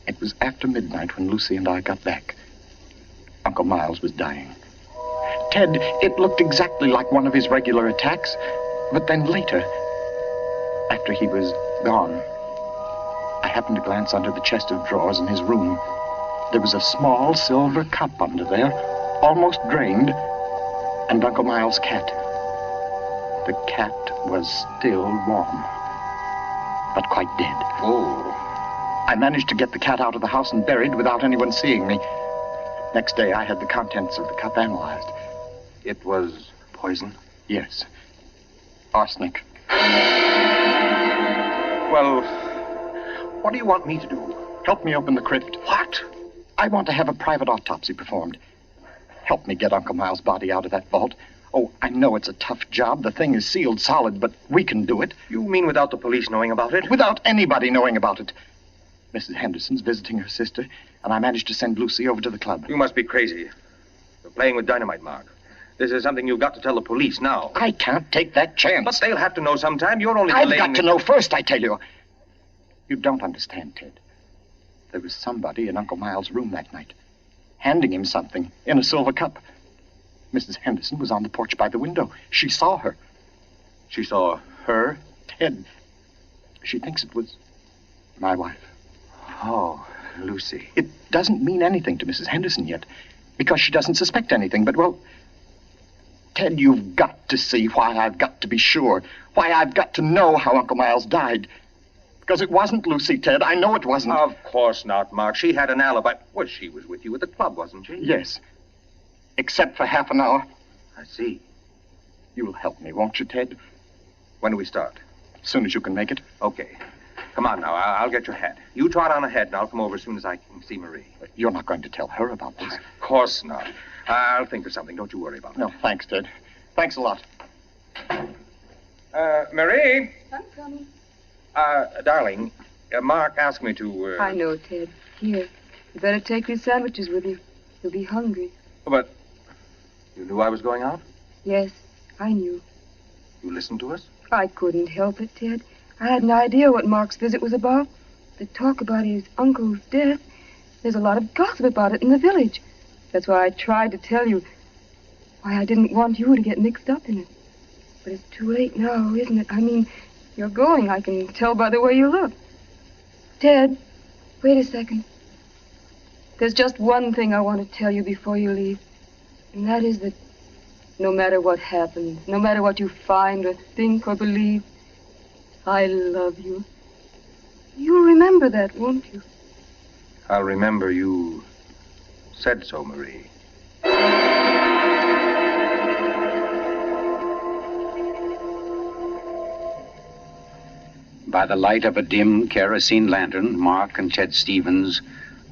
It was after midnight when Lucy and I got back. Uncle Miles was dying. Ted, it looked exactly like one of his regular attacks. But then later, after he was gone, I happened to glance under the chest of drawers in his room. There was a small silver cup under there, almost drained, and Uncle Miles' cat. The cat was still warm, but quite dead. Oh. I managed to get the cat out of the house and buried without anyone seeing me. Next day, I had the contents of the cup analyzed. It was poison? Yes. Arsenic. Well, what do you want me to do? Help me open the crypt. What? I want to have a private autopsy performed. Help me get Uncle Miles' body out of that vault. Oh, I know it's a tough job. The thing is sealed solid, but we can do it. You mean without the police knowing about it? Without anybody knowing about it. Mrs. Henderson's visiting her sister, and I managed to send Lucy over to the club. You must be crazy. You're playing with dynamite, Mark. This is something you've got to tell the police now. I can't take that chance. But they'll have to know sometime. You're only I've delaying... got to know first, I tell you. You don't understand, Ted. There was somebody in Uncle Miles' room that night, handing him something in a silver cup. Mrs. Henderson was on the porch by the window. She saw her. She saw her? Ted. She thinks it was my wife. Oh, Lucy. It doesn't mean anything to Mrs. Henderson yet, because she doesn't suspect anything, but, well, Ted, you've got to see why I've got to be sure, why I've got to know how Uncle Miles died. Because it wasn't Lucy, Ted. I know it wasn't. Of course not, Mark. She had an alibi. Well, she was with you at the club, wasn't she? Yes. Except for half an hour. I see. You'll help me, won't you, Ted? When do we start? As soon as you can make it. Okay. Come on now. I'll get your hat. You trot on ahead, and I'll come over as soon as I can see Marie. But you're not going to tell her about this. Of course not. I'll think of something. Don't you worry about it. No, thanks, Ted. Thanks a lot. Marie? I'm coming. Darling, Mark asked me to... I know, Ted. Here, you better take these sandwiches with you. You'll be hungry. But you knew I was going out? Yes, I knew. You listened to us? I couldn't help it, Ted. I had an idea what Mark's visit was about. The talk about his uncle's death. There's a lot of gossip about it in the village. That's why I tried to tell you. Why I didn't want you to get mixed up in it. But it's too late now, isn't it? I mean, you're going. I can tell by the way you look. Ted, wait a second. There's just one thing I want to tell you before you leave. And that is that no matter what happens, no matter what you find or think or believe, I love you. You'll remember that, won't you? I'll remember you said so, Marie. By the light of a dim kerosene lantern, Mark and Ted Stevens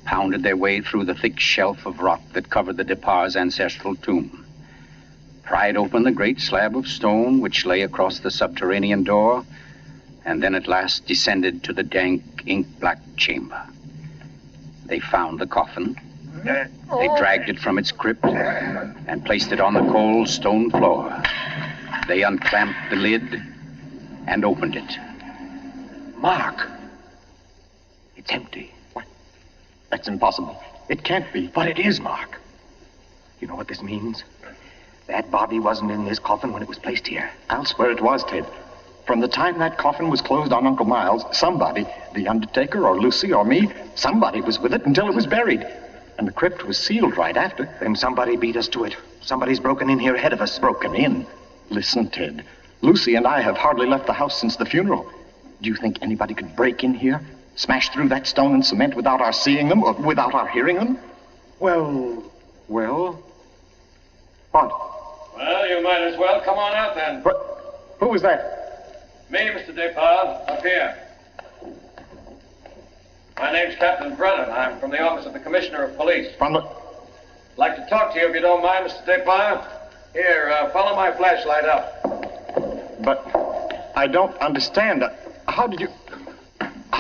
pounded their way through the thick shelf of rock that covered the Depar's ancestral tomb, pried open the great slab of stone which lay across the subterranean door, and then at last descended to the dank, ink-black chamber. They found the coffin. They dragged it from its crypt and placed it on the cold stone floor. They unclamped the lid and opened it. Mark! It's empty. What? That's impossible. It can't be. But it is, Mark. You know what this means? That body wasn't in this coffin when it was placed here. I'll swear it was, Ted. From the time that coffin was closed on Uncle Miles, somebody, the undertaker or Lucy or me, somebody was with it until it was buried. And the crypt was sealed right after. Then somebody beat us to it. Somebody's broken in here ahead of us. Broken in? Listen, Ted. Lucy and I have hardly left the house since the funeral. Do you think anybody could break in here, smash through that stone and cement without our seeing them or without our hearing them? Well... What? Well, you might as well come on out then. What? Who was that? Me, Mr. Depard, up here. My name's Captain Brennan. I'm from the office of the Commissioner of Police. From the... Like to talk to you if you don't mind, Mr. Depard. Here, follow my flashlight up. But I don't understand. How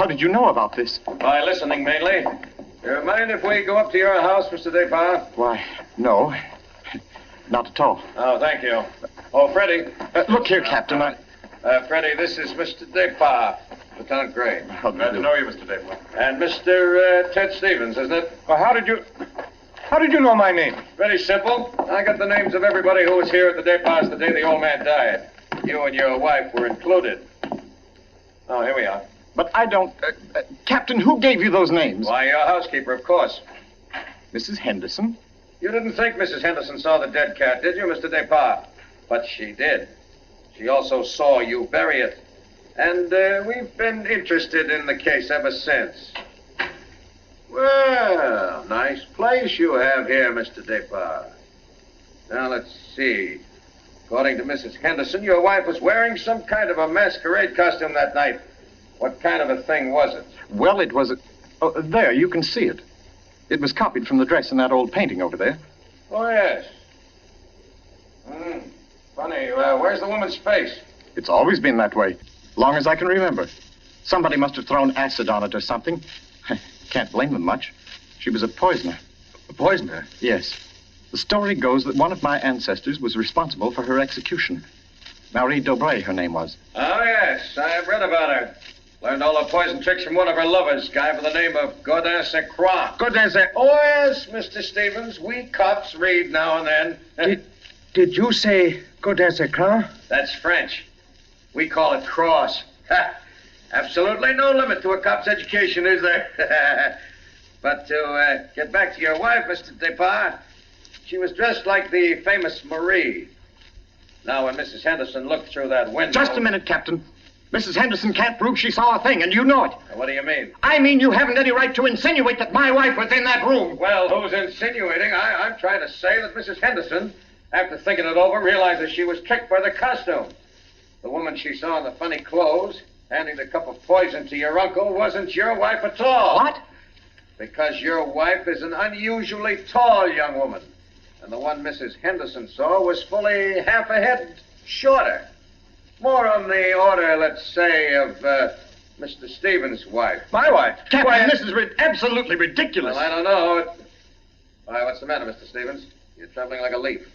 did you know about this? By listening, mainly. You mind if we go up to your house, Mr. Depard? Why, no. Not at all. Oh, thank you. Oh, Freddie. Look here, Captain, Freddie, this is Mr. Depard, Lieutenant Gray. Glad to know you, Mr. Depard. And Mr. Ted Stevens, isn't it? Well, how did you know my name? Very simple. I got the names of everybody who was here at the Departs the day the old man died. You and your wife were included. Oh, here we are. But I don't... Captain, who gave you those names? Why, your housekeeper, of course. Mrs. Henderson? You didn't think Mrs. Henderson saw the dead cat, did you, Mr. Depart? But she did. She also saw you bury it. And we've been interested in the case ever since. Well, nice place you have here, Mr. Depart. Now, let's see. According to Mrs. Henderson, your wife was wearing some kind of a masquerade costume that night. What kind of a thing was it? Well, it was a... Oh, there, you can see it. It was copied from the dress in that old painting over there. Oh, yes. Funny, where's the woman's face? It's always been that way, long as I can remember. Somebody must have thrown acid on it or something. Can't blame them much. She was a poisoner. A poisoner? Yes. The story goes that one of my ancestors was responsible for her execution. Marie Dobré, her name was. Oh, yes, I've read about her. Learned all her poison tricks from one of her lovers, guy by the name of Godin Croix. Godin Oh, yes, Mr. Stevens. We cops read now and then. Did you say Godin Croix? That's French. We call it cross. Absolutely no limit to a cop's education, is there? But to get back to your wife, Mr. Depart, she was dressed like the famous Marie. Now, when Mrs. Henderson looked through that window... Just a minute, Captain. Mrs. Henderson can't prove she saw a thing, and you know it. What do you mean? I mean you haven't any right to insinuate that my wife was in that room. Well, who's insinuating? I'm trying to say that Mrs. Henderson, after thinking it over, realizes she was tricked by the costume. The woman she saw in the funny clothes, handing the cup of poison to your uncle, wasn't your wife at all. What? Because your wife is an unusually tall young woman. And the one Mrs. Henderson saw was fully half a head shorter. More on the order, let's say, of Mr. Stevens' wife. My wife? Captain, this is absolutely ridiculous. Well, I don't know. Why, what's the matter, Mr. Stevens? You're trembling like a leaf.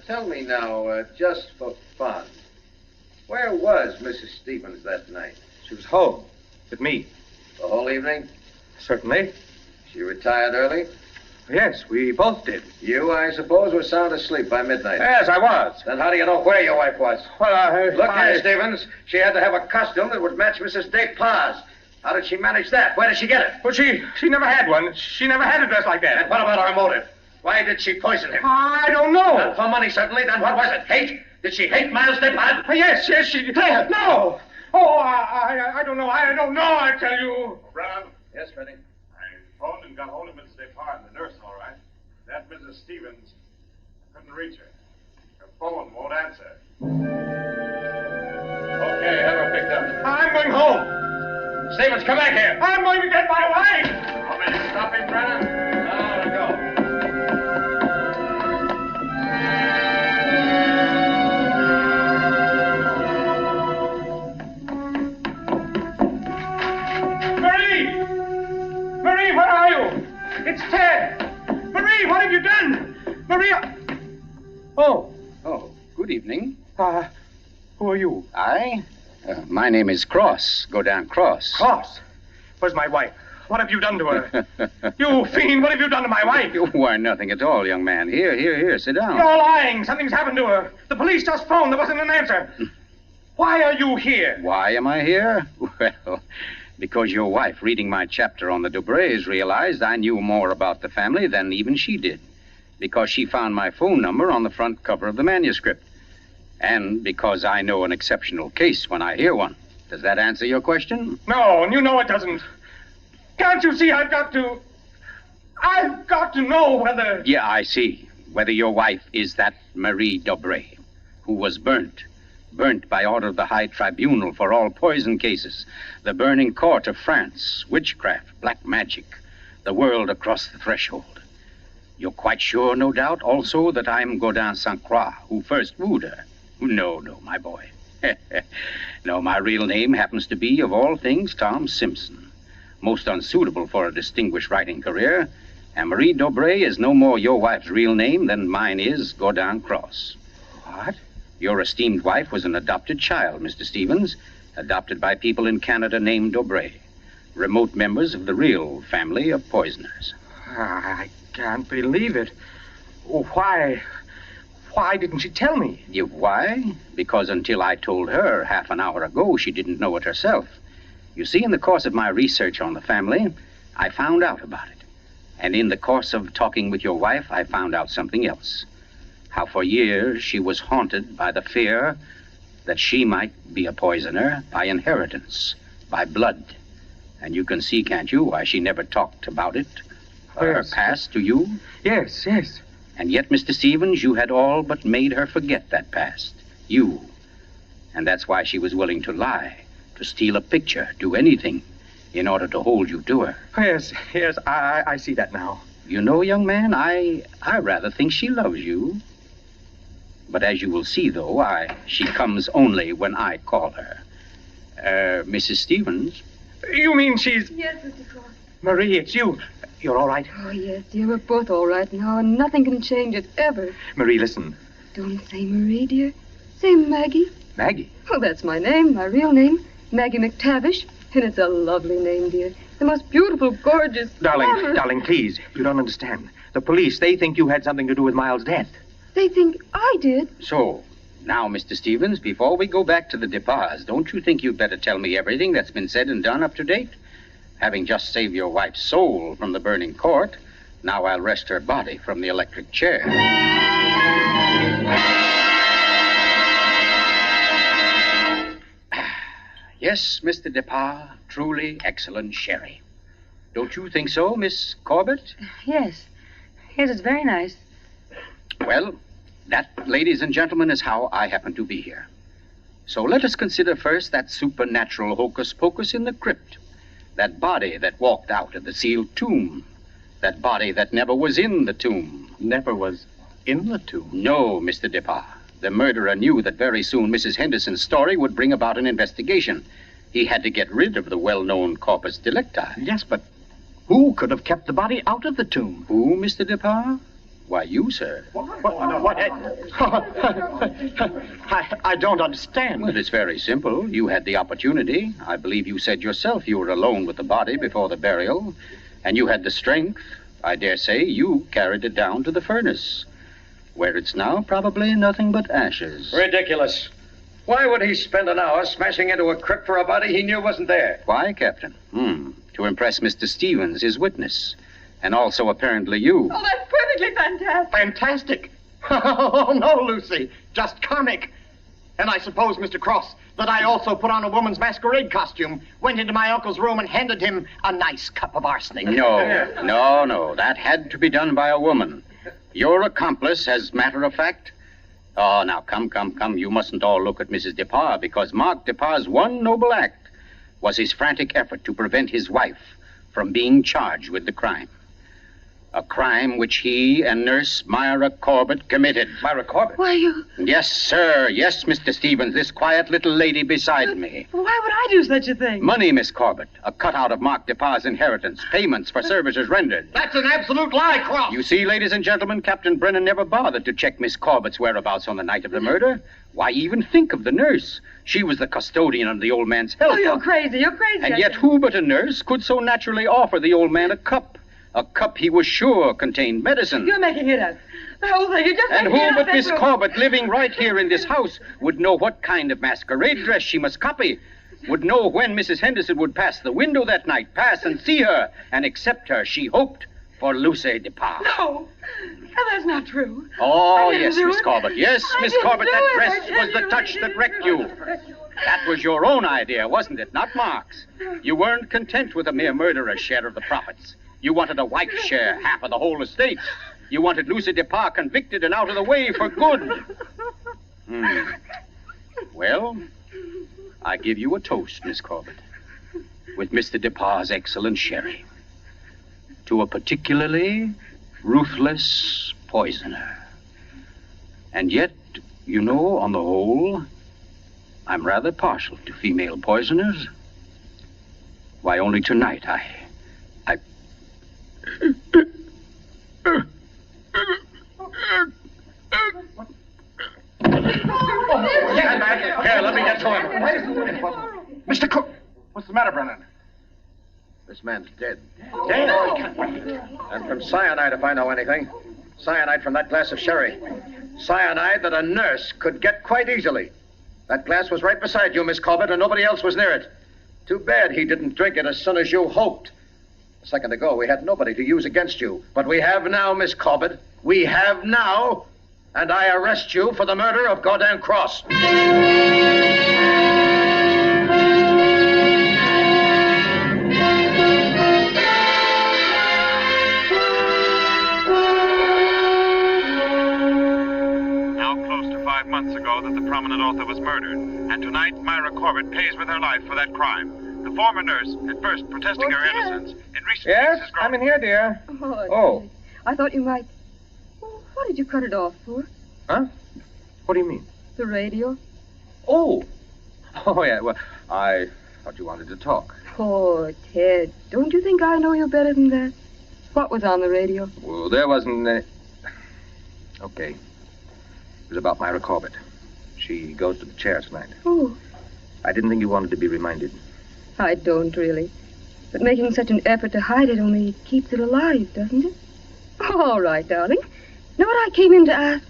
Tell me now, just for fun, where was Mrs. Stevens that night? She was home with me. The whole evening? Certainly. She retired early? Yes, we both did. You, I suppose, were sound asleep by midnight. Yes, I was. Then how do you know where your wife was? Well, Look here, Stevens. She had to have a costume that would match Mrs. Depar's. How did she manage that? Where did she get it? Well, she never had one. She never had a dress like that. And what about her motive? Why did she poison him? I don't know. Not for money, certainly. Then what was it? Hate? Did she hate Miles Depart? Yes, she did. No. Oh, I don't know. I don't know, I tell you. Brown? Yes, Freddie? I phoned and got hold of Mrs. Depart and the nurse, all right. That Mrs. Stevens, I couldn't reach her. Her phone won't answer. Okay, have her victim. I'm going home. Stevens, come back here. I'm going to get my wife. Want me to stop him, Brennan? No, let go. Marie! Marie, where are you? It's Ted. Marie, what have you done? Marie... Oh, good evening. Who are you? My name is Cross. Go down Cross. Cross? Where's my wife? What have you done to her? You fiend, what have you done to my wife? Why, nothing at all, young man. Here, sit down. You're lying. Something's happened to her. The police just phoned. There wasn't an answer. Why are you here? Why am I here? Well, because your wife, reading my chapter on the Dobrays, realized I knew more about the family than even she did. Because she found my phone number on the front cover of the manuscript. And because I know an exceptional case when I hear one. Does that answer your question? No, and you know it doesn't. Can't you see I've got to know whether... Yeah, I see. Whether your wife is that Marie Dobray, who was burnt by order of the High Tribunal for all poison cases, the burning court of France, witchcraft, black magic, the world across the threshold. You're quite sure, no doubt, also, that I'm Gaudin St. Croix, who first wooed her. No, my boy. No, my real name happens to be, of all things, Tom Simpson. Most unsuitable for a distinguished writing career. And Marie Dobray is no more your wife's real name than mine is Gaudin Cross. What? Your esteemed wife was an adopted child, Mr. Stevens. Adopted by people in Canada named Dobray. Remote members of the real family of poisoners. I can't believe it. Why didn't she tell me? Why? Because until I told her half an hour ago, she didn't know it herself. You see, in the course of my research on the family, I found out about it. And in the course of talking with your wife, I found out something else. How for years she was haunted by the fear that she might be a poisoner by inheritance, by blood. And you can see, can't you, why she never talked about it? Her past to you? Yes. And yet, Mr. Stevens, you had all but made her forget that past. You. And that's why she was willing to lie, to steal a picture, do anything, in order to hold you to her. Yes, I see that now. You know, young man, I rather think she loves you. But as you will see, though, she comes only when I call her. Mrs. Stevens? You mean she's... Yes, Mr. Cross. Marie, it's you. You're all right? Oh, yes, dear. We're both all right now, and nothing can change it, ever. Marie, listen. Don't say Marie, dear. Say Maggie. Maggie? Oh, that's my name, my real name. Maggie McTavish. And it's a lovely name, dear. The most beautiful, gorgeous... Darling, please. You don't understand. The police, they think you had something to do with Miles' death. They think I did. So, now, Mr. Stevens, before we go back to the Depars, don't you think you'd better tell me everything that's been said and done up to date? Having just saved your wife's soul from the burning court, now I'll wrest her body from the electric chair. Yes, Mr. Depars, truly excellent sherry. Don't you think so, Miss Corbett? Yes, it's very nice. Well, that, ladies and gentlemen, is how I happen to be here. So let us consider first that supernatural hocus-pocus in the crypt. That body that walked out of the sealed tomb. That body that never was in the tomb. Never was in the tomb? No, Mr. Depars. The murderer knew that very soon Mrs. Henderson's story would bring about an investigation. He had to get rid of the well-known corpus delicti. Yes, but who could have kept the body out of the tomb? Who, Mr. Depars? Why, you, sir. What? I don't understand. Well, it's very simple. You had the opportunity. I believe you said yourself you were alone with the body before the burial. And you had the strength. I dare say you carried it down to the furnace, where it's now probably nothing but ashes. Ridiculous. Why would he spend an hour smashing into a crypt for a body he knew wasn't there? Why, Captain? To impress Mr. Stevens, his witness. And also, apparently, you. Oh, that's perfectly fantastic. Fantastic? Oh, no, Lucy. Just comic. And I suppose, Mr. Cross, that I also put on a woman's masquerade costume, went into my uncle's room and handed him a nice cup of arsenic. No. That had to be done by a woman. Your accomplice, as matter of fact, Oh, now, come. You mustn't all look at Mrs. DeParr, because Mark DeParr's one noble act was his frantic effort to prevent his wife from being charged with the crime. A crime which he and Nurse Myra Corbett committed. Myra Corbett? Why, you... Yes, sir. Yes, Mr. Stevens, this quiet little lady beside me. Why would I do such a thing? Money, Miss Corbett. A cutout of Mark DeParr's inheritance. Payments for services rendered. That's an absolute lie, Cross. You see, ladies and gentlemen, Captain Brennan never bothered to check Miss Corbett's whereabouts on the night of the murder. Why even think of the nurse? She was the custodian of the old man's health. Oh, you're crazy. And yet who but a nurse could so naturally offer the old man a cup? A cup he was sure contained medicine. You're making it up. The whole thing, you're just And making it who up. but Miss Corbett, living right here in this house, would know what kind of masquerade dress she must copy, would know when Mrs. Henderson would pass the window that night, pass and see her, and accept her, she hoped, for Lucy DeParr. No, that's not true. Oh, I didn't yes, do Miss it. Corbett. Yes, I Miss didn't Corbett, do that it. dress I was the didn't touch do that it. wrecked you. That was your own idea, wasn't it? Not Mark's. You weren't content with a mere murderer's share of the profits. You wanted a wife's share, half of the whole estate. You wanted Lucy DeParr convicted and out of the way for good. Well, I give you a toast, Miss Corbett, with Mr. DeParr's excellent sherry. To a particularly ruthless poisoner. And yet, you know, on the whole, I'm rather partial to female poisoners. Why, only tonight I... Here, let me get to him. Mr. Cook, what's the matter, Brennan? This man's dead. Dead? And from cyanide, if I know anything. Cyanide from that glass of sherry. Cyanide that a nurse could get quite easily. That glass was right beside you, Miss Corbett, and nobody else was near it. Too bad he didn't drink it as soon as you hoped. A second ago, we had nobody to use against you. But we have now, Miss Corbett. We have now. And I arrest you for the murder of Godin Cross. Now close to 5 months ago that the prominent author was murdered. And tonight, Myra Corbett pays with her life for that crime. The former nurse, at first protesting her innocence, in recent Yes, weeks has grown... I'm in here, dear. Oh. I thought you might... Oh, what did you cut it off for? Huh? What do you mean? The radio. Oh, yeah, well, I thought you wanted to talk. Oh, Ted, don't you think I know you better than that? What was on the radio? Well, there wasn't any... Okay. It was about Myra Corbett. She goes to the chair tonight. Oh, I didn't think you wanted to be reminded. I don't really. But making such an effort to hide it only keeps it alive, doesn't it? All right, darling. Know what I came in to ask?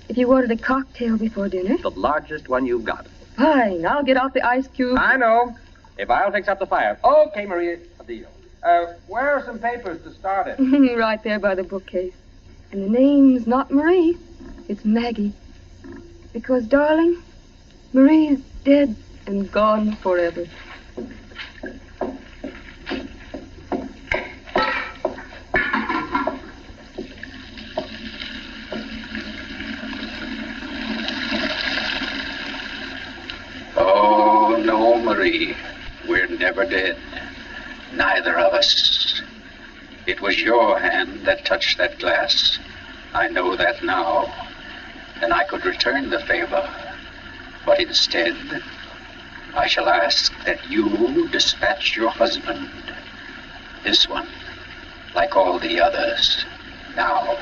If you wanted a cocktail before dinner? The largest one you've got. Fine. I'll get out the ice cube. I know. If I'll fix up the fire. Okay, Maria. A deal. Where are some papers to start it? Right there by the bookcase. And the name's not Marie. It's Maggie. Because, darling, Marie's dead and gone forever. Oh, no, Marie. We're never dead. Neither of us. It was your hand that touched that glass. I know that now. And I could return the favor. But instead, I shall ask that you dispatch your husband. This one, like all the others. Now,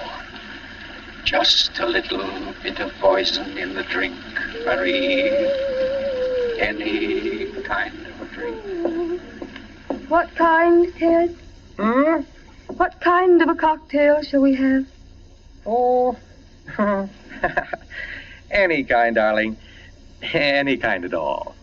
just a little bit of poison in the drink, Marie. Any kind of a drink. What kind, Ted? What kind of a cocktail shall we have? Oh, any kind, darling. Any kind at all.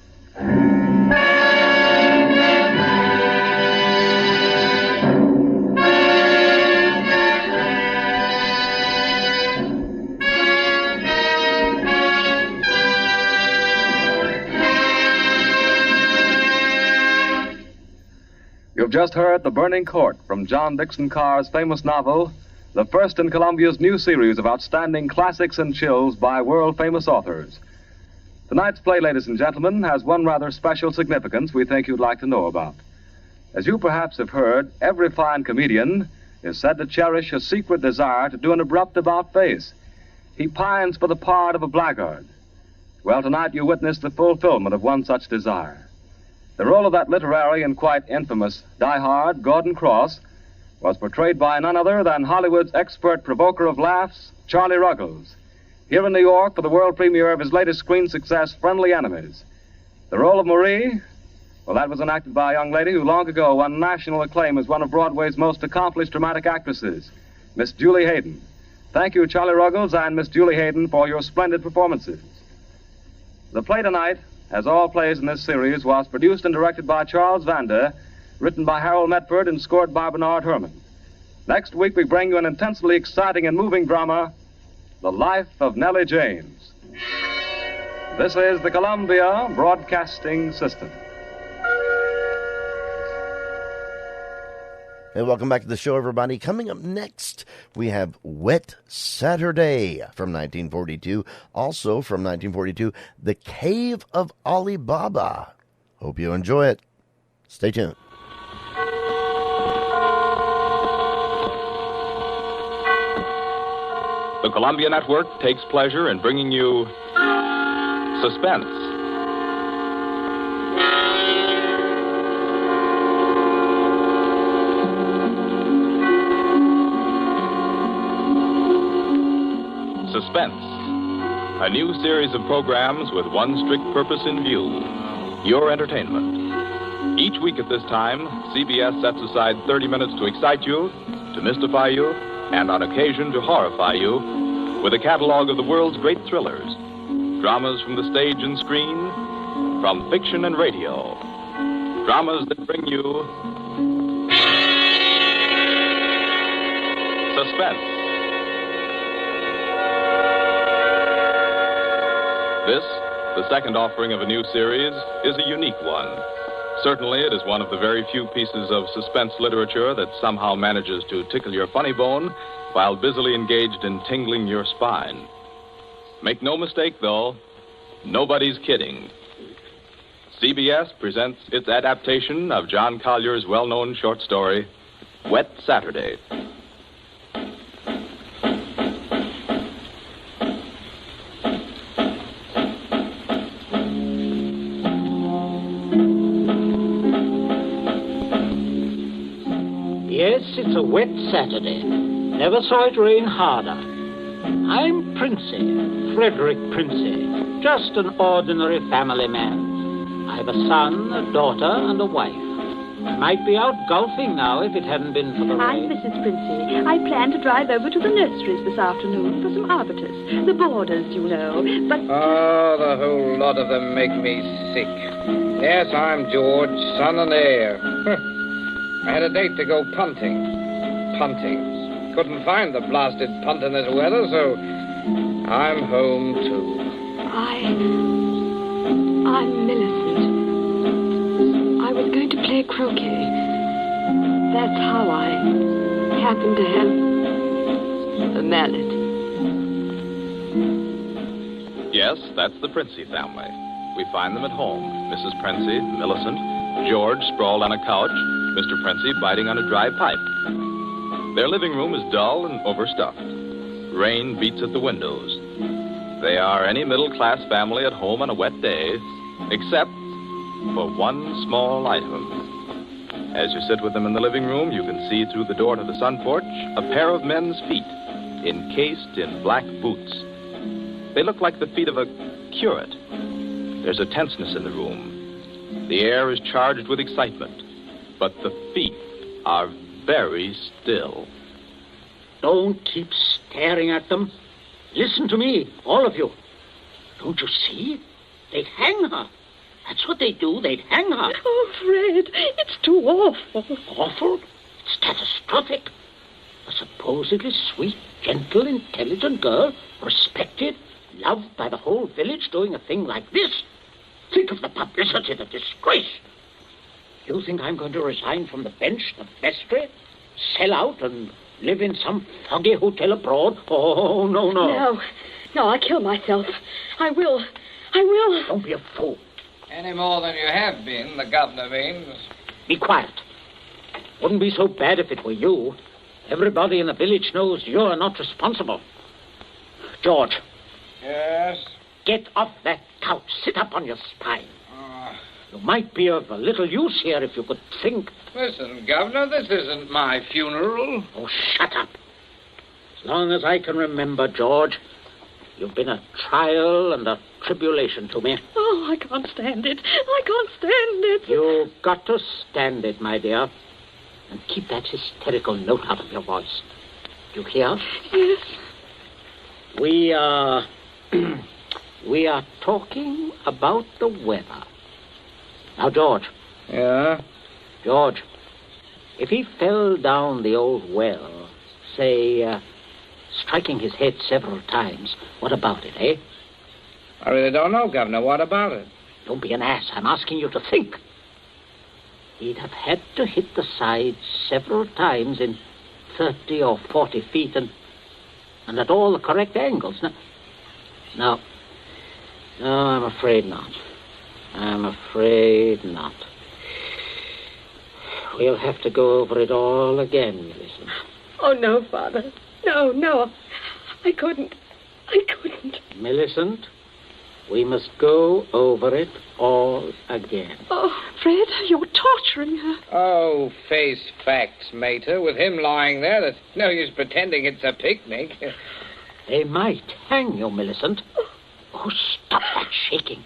You've just heard The Burning Court from John Dixon Carr's famous novel, the first in Columbia's new series of outstanding classics and chills by world-famous authors. Tonight's play, ladies and gentlemen, has one rather special significance we think you'd like to know about. As you perhaps have heard, every fine comedian is said to cherish a secret desire to do an abrupt about-face. He pines for the part of a blackguard. Well, tonight you witness the fulfillment of one such desire. The role of that literary and quite infamous diehard, Gordon Cross, was portrayed by none other than Hollywood's expert provoker of laughs, Charlie Ruggles, here in New York for the world premiere of his latest screen success, Friendly Enemies. The role of Marie, well, that was enacted by a young lady who long ago won national acclaim as one of Broadway's most accomplished dramatic actresses, Miss Julie Hayden. Thank you, Charlie Ruggles and Miss Julie Hayden, for your splendid performances. The play tonight, as all plays in this series, was produced and directed by Charles Vander, written by Harold Metford and scored by Bernard Herrmann. Next week, we bring you an intensely exciting and moving drama, The Life of Nellie James. This is the Columbia Broadcasting System. Hey, welcome back to the show, everybody. Coming up next, we have Wet Saturday from 1942. Also from 1942, The Cave of Ali Baba. Hope you enjoy it. Stay tuned. The Columbia Network takes pleasure in bringing you Suspense. Suspense, a new series of programs with one strict purpose in view, your entertainment. Each week at this time, CBS sets aside 30 minutes to excite you, to mystify you, and on occasion to horrify you with a catalog of the world's great thrillers, dramas from the stage and screen, from fiction and radio, dramas that bring you suspense. This, the second offering of a new series, is a unique one. Certainly, it is one of the very few pieces of suspense literature that somehow manages to tickle your funny bone while busily engaged in tingling your spine. Make no mistake, though, nobody's kidding. CBS presents its adaptation of John Collier's well-known short story, Wet Saturday. Yes, it's a wet Saturday. Never saw it rain harder. I'm Princey, Frederick Princey, just an ordinary family man. I've a son, a daughter, and a wife. I might be out golfing now if it hadn't been for the I'm rain. Mrs. Princey. I plan to drive over to the nurseries this afternoon for some arbutus. The borders, you know. But... Oh, the whole lot of them make me sick. Yes, I'm George, son and heir. I had a date to go punting. Couldn't find the blasted punt in this weather, so I'm home, too. I'm Millicent. I was going to play croquet. That's how I happened to have a mallet. Yes, that's the Princey family. We find them at home. Mrs. Princey, Millicent, George sprawled on a couch, Mr. Princey biting on a dry pipe. Their living room is dull and overstuffed. Rain beats at the windows. They are any middle-class family at home on a wet day, except for one small item. As you sit with them in the living room, you can see through the door to the sun porch a pair of men's feet, encased in black boots. They look like the feet of a curate. There's a tenseness in the room. The air is charged with excitement, but the feet are very still. Don't keep staring at them. Listen to me, all of you. Don't you see? They'd hang her. That's what they do. They'd hang her. Oh, Fred, it's too awful. Awful? It's catastrophic. A supposedly sweet, gentle, intelligent girl, respected, loved by the whole village, doing a thing like this. Think of the publicity, the disgrace. You think I'm going to resign from the bench, the vestry, sell out and Live in some foggy hotel abroad? Oh, no. No, I'll kill myself. I will. Don't be a fool. Any more than you have been, the governor means. Be quiet. Wouldn't be so bad if it were you. Everybody in the village knows you're not responsible. George. Yes? Get off that couch. Sit up on your spine. You might be of a little use here if you could think. Listen, Governor, this isn't my funeral. Oh, shut up. As long as I can remember, George, you've been a trial and a tribulation to me. Oh, I can't stand it. I can't stand it. You've got to stand it, my dear. And keep that hysterical note out of your voice. Do you hear? Yes. We are talking about the weather. Now, George. Yeah? George, if he fell down the old well, say, striking his head several times, what about it, eh? I really don't know, Governor. What about it? Don't be an ass. I'm asking you to think. He'd have had to hit the sides several times in 30 or 40 feet and at all the correct angles. No, I'm afraid not. I'm afraid not. We'll have to go over it all again, Millicent. Oh, no, Father. No. I couldn't. Millicent, we must go over it all again. Oh, Fred, you're torturing her. Oh, face facts, Mater. With him lying there, there's no use pretending it's a picnic. They might hang you, Millicent. Oh, stop that shaking.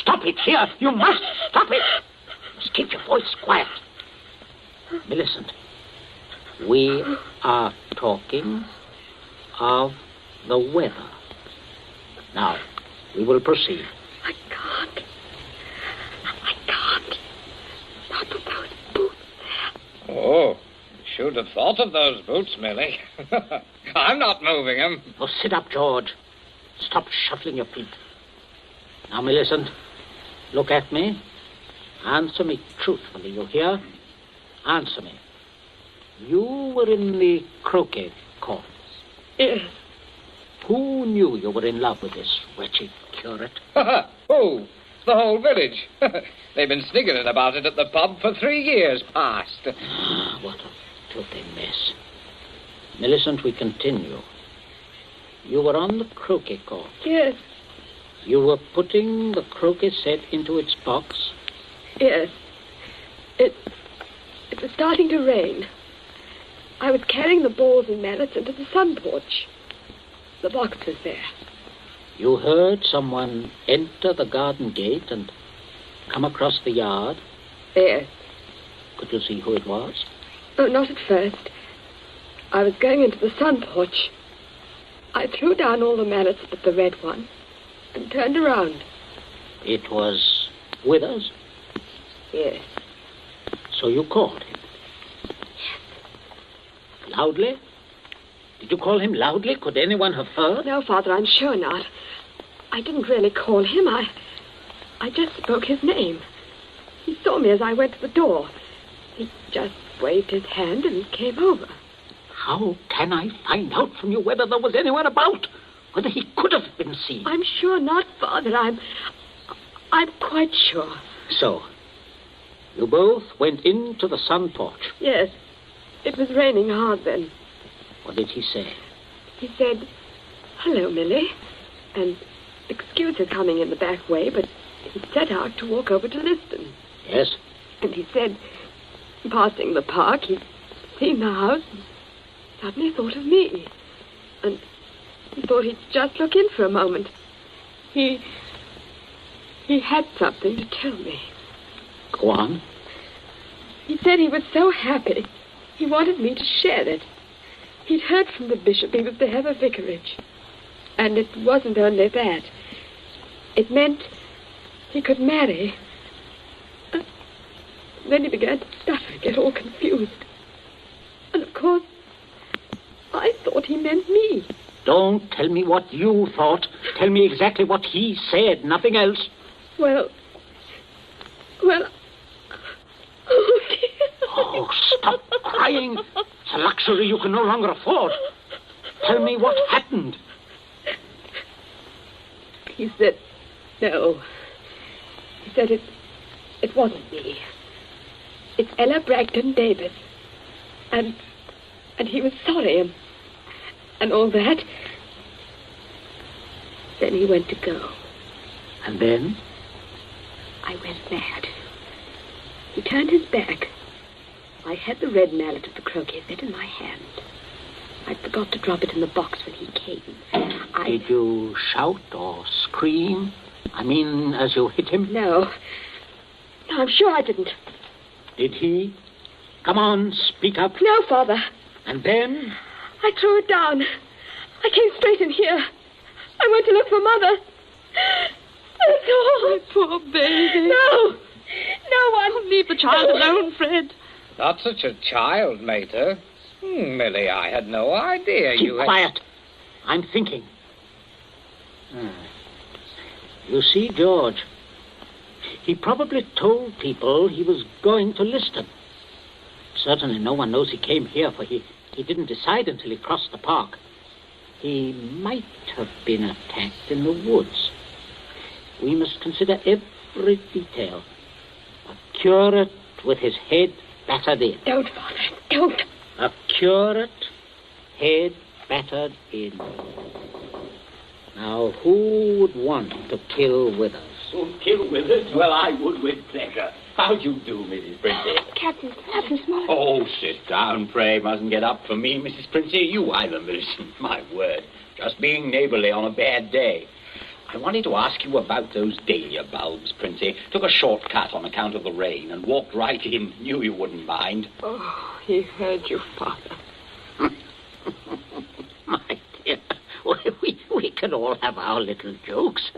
Stop it here. You must stop it. Just keep your voice quiet. Millicent, we are talking of the weather. Now, we will proceed. I can't. Not with those boots there. Oh, should have thought of those boots, Millie. I'm not moving them. Oh, sit up, George. Stop shuffling your feet. Now, Millicent, look at me. Answer me truthfully, you hear? Answer me. You were in the croquet courts. Yes. Who knew you were in love with this wretched curate? Oh, the whole village. They've been sniggering about it at the pub for 3 years past. What a filthy mess. Millicent, we continue. You were on the croquet court. Yes. You were putting the croquet set into its box? Yes. It was starting to rain. I was carrying the balls and mallets into the sun porch. The box was there. You heard someone enter the garden gate and come across the yard? Yes. Could you see who it was? Oh, not at first. I was going into the sun porch. I threw down all the mallets but the red one and turned around. It was Withers? Yes. So you called him? Yes. Loudly? Did you call him loudly? Could anyone have heard? No, Father, I'm sure not. I didn't really call him. I just spoke his name. He saw me as I went to the door. He just waved his hand and came over. How can I find out from you whether there was anyone about? Whether he could have been seen? I'm sure not, Father. I'm quite sure. So, you both went into the sun porch? Yes. It was raining hard then. What did he say? He said, "Hello, Millie," and excuse his coming in the back way, but he set out to walk over to Liston. Yes? And he said, passing the park, he'd seen the house and suddenly thought of me. And he thought he'd just look in for a moment. He had something to tell me. Go on. He said he was so happy. He wanted me to share it. He'd heard from the bishop he was to have a vicarage. And it wasn't only that. It meant he could marry. Then he began to stutter and get all confused. And of course, I thought he meant me. Don't tell me what you thought. Tell me exactly what he said, nothing else. Well... Oh, dear. Oh, stop crying. It's a luxury luxury you can no longer afford. Tell me what happened. He said, no. He said it wasn't me. It's Ella Bragdon Davis. And he was sorry and all that. Then he went to go. And then? I went mad. He turned his back. I had the red mallet of the croquet set in my hand. I forgot to drop it in the box when he came. Did you shout or scream? I mean, as you hit him? No, I'm sure I didn't. Did he? Come on, speak up. No, Father. And then? I threw it down. I came straight in here. I went to look for Mother. That's all. My poor baby. No one. Leave the child alone, Fred. Not such a child, Mater. Millie, I had no idea Keep you had... quiet. I'm thinking. You see, George, he probably told people he was going to Liston. Certainly no one knows he came here, for he didn't decide until he crossed the park. He might have been attacked in the woods. We must consider every detail. A curate with his head battered in. Don't, Father, don't. A curate, head battered in. Now, who would want to kill Withers? Kill Withers? Well, I would with pleasure. How do you do, Mrs. Princey? Captain Smollett. Oh, sit down, pray. Mustn't get up for me, Mrs. Princey. You either, Millicent. My word. Just being neighbourly on a bad day. I wanted to ask you about those dahlia bulbs, Princey. Took a shortcut on account of the rain and walked right in. Knew you wouldn't mind. Oh, he heard you, Father. My dear, we can all have our little jokes.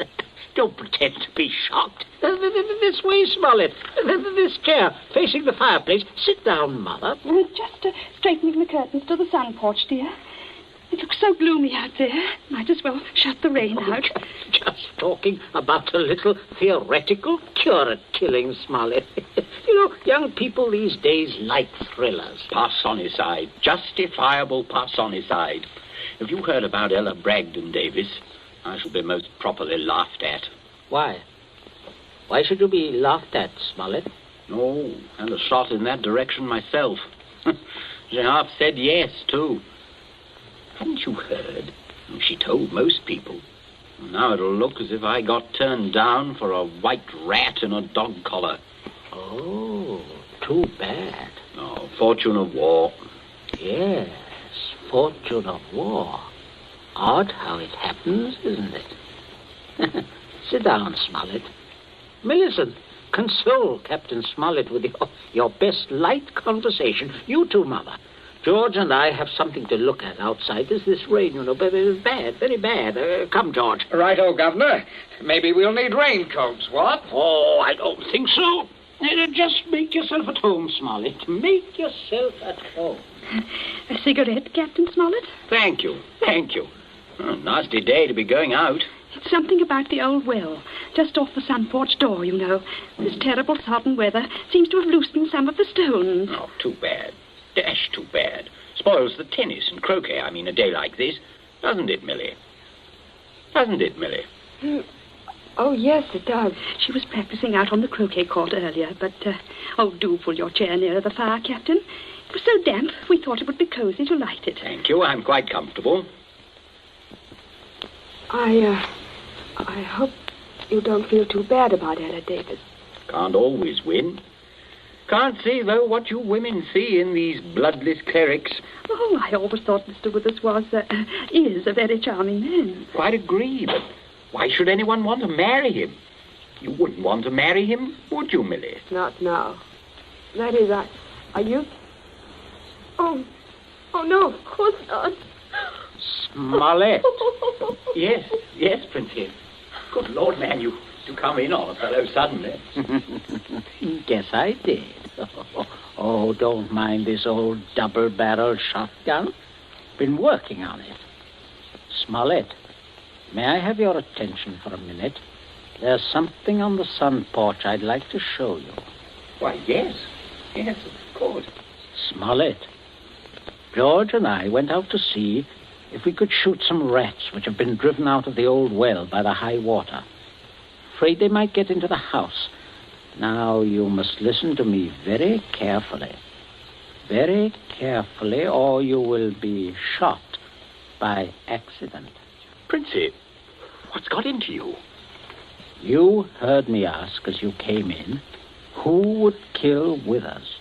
Don't pretend to be shocked. This way, Smollett. This chair, facing the fireplace. Sit down, Mother. Just straightening the curtains to the sun porch, dear. It looks so gloomy out there. Might as well shut the rain out. Just talking about a little theoretical curate killing, Smollett. You know, young people these days like thrillers. Parsonicide. Justifiable parsonicide. Have you heard about Ella Bragdon Davis? I shall be most properly laughed at. Why? Why should you be laughed at, Smollett? No, and a shot in that direction myself. She half said yes, too. Hadn't you heard? She told most people. Now it'll look as if I got turned down for a white rat in a dog collar. Oh, too bad. Oh, fortune of war. Yes, fortune of war. Odd how it happens, isn't it? Sit down, Smollett. Millicent, console Captain Smollett with your best light conversation. You too, Mother. George and I have something to look at outside. There's this rain, you know, very bad, very bad. Come, George. Righto, Governor. Maybe we'll need raincoats, what? Oh, I don't think so. Just make yourself at home, Smollett. Make yourself at home. A cigarette, Captain Smollett? Thank you. Nasty day to be going out. It's something about the old well, just off the sun porch door, you know. This terrible sodden weather seems to have loosened some of the stones. Oh, too bad. Dash too bad. Spoils the tennis and croquet, a day like this. Doesn't it, Millie? Oh, yes, it does. She was practicing out on the croquet court earlier, but, do pull your chair nearer the fire, Captain. It was so damp, we thought it would be cozy to light it. Thank you, I'm quite comfortable. I hope you don't feel too bad about Ella Davis. Can't always win. Can't see, though, what you women see in these bloodless clerics. Oh, I always thought Mr. Withers is a very charming man. Quite agree, but why should anyone want to marry him? You wouldn't want to marry him, would you, Millie? Not now. That is, are you? Oh, no, of course not. Smollett. Yes, Princess. Good Lord, man, you come in on a fellow suddenly. Guess I did. Oh, don't mind this old double-barrel shotgun. Been working on it. Smollett, may I have your attention for a minute? There's something on the sun porch I'd like to show you. Why, yes, of course. Smollett, George and I went out to see if we could shoot some rats which have been driven out of the old well by the high water. Afraid they might get into the house. Now, you must listen to me very carefully. Very carefully, or you will be shot by accident. Princey, what's got into you? You heard me ask as you came in, who would kill Withers?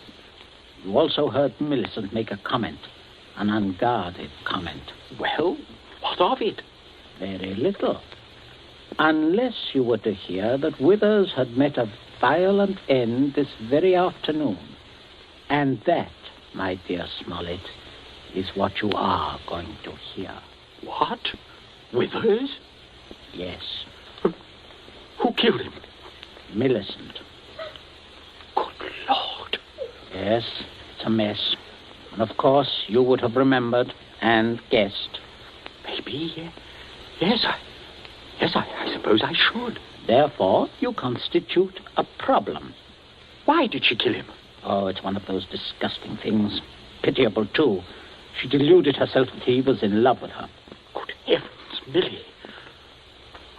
You also heard Millicent make a comment, an unguarded comment. Well, what of it? Very little. Unless you were to hear that Withers had met a violent end this very afternoon. And that, my dear Smollett, is what you are going to hear. What? Withers? Yes. Who killed him? Millicent. Good Lord. Yes, it's a mess. And of course, you would have remembered and guessed. Maybe, yes, I suppose I should. Therefore, you constitute a problem. Why did she kill him? Oh, it's one of those disgusting things. Pitiable, too. She deluded herself that he was in love with her. Good heavens, Millie.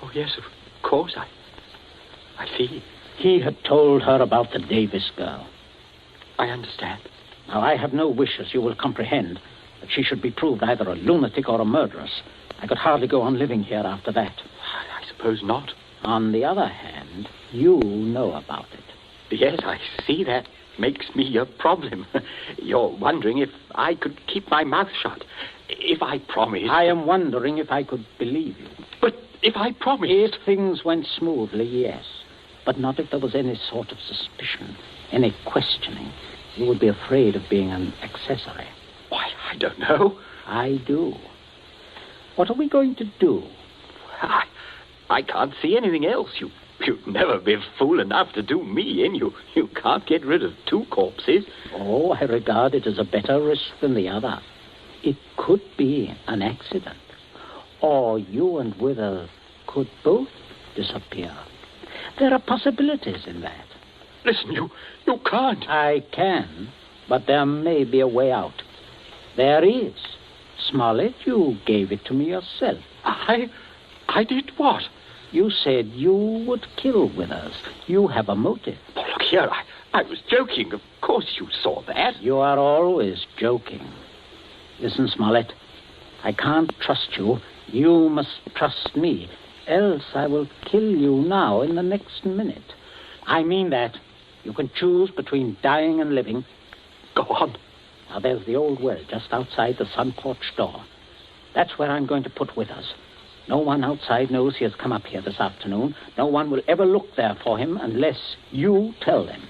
Oh, yes, of course, I see. He had told her about the Davis girl. I understand. Now, I have no wish, as you will comprehend, that she should be proved either a lunatic or a murderess. I could hardly go on living here after that. I suppose not. On the other hand, you know about it. Yes, I see that makes me a problem. You're wondering if I could keep my mouth shut. If I promised... I am wondering if I could believe you. But if I promised... If things went smoothly, yes. But not if there was any sort of suspicion, any questioning. You would be afraid of being an accessory. Why, I don't know. I do. What are we going to do? I can't see anything else. You'd never be fool enough to do me in. You can't get rid of two corpses. Oh, I regard it as a better risk than the other. It could be an accident. Or you and Withers could both disappear. There are possibilities in that. Listen, you can't. I can, but there may be a way out. There is. Smollett, you gave it to me yourself. I did what? You said you would kill Withers. You have a motive. Oh, look here, I was joking. Of course you saw that. You are always joking. Listen, Smollett, I can't trust you. You must trust me. Else I will kill you now in the next minute. I mean that. You can choose between dying and living. Go on. Now, there's the old well just outside the sun porch door. That's where I'm going to put Withers. No one outside knows he has come up here this afternoon. No one will ever look there for him unless you tell them.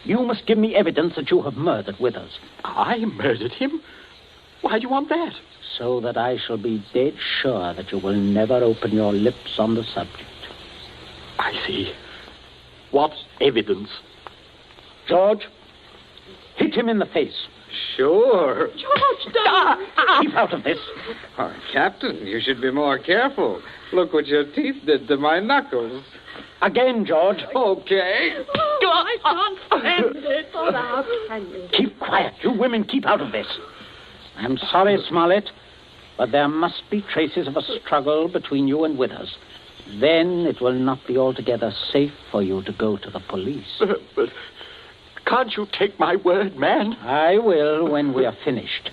You must give me evidence that you have murdered Withers. I murdered him? Why do you want that? So that I shall be dead sure that you will never open your lips on the subject. I see. What evidence? George, hit him in the face. Sure. George, don't. Keep out of this. Oh, Captain, you should be more careful. Look what your teeth did to my knuckles. Again, George. Okay. Oh, I can't stand it. Oh, how can you? Keep quiet. You women keep out of this. I'm sorry, Smollett, but there must be traces of a struggle between you and Withers. Then it will not be altogether safe for you to go to the police. But can't you take my word, man? I will when we are finished.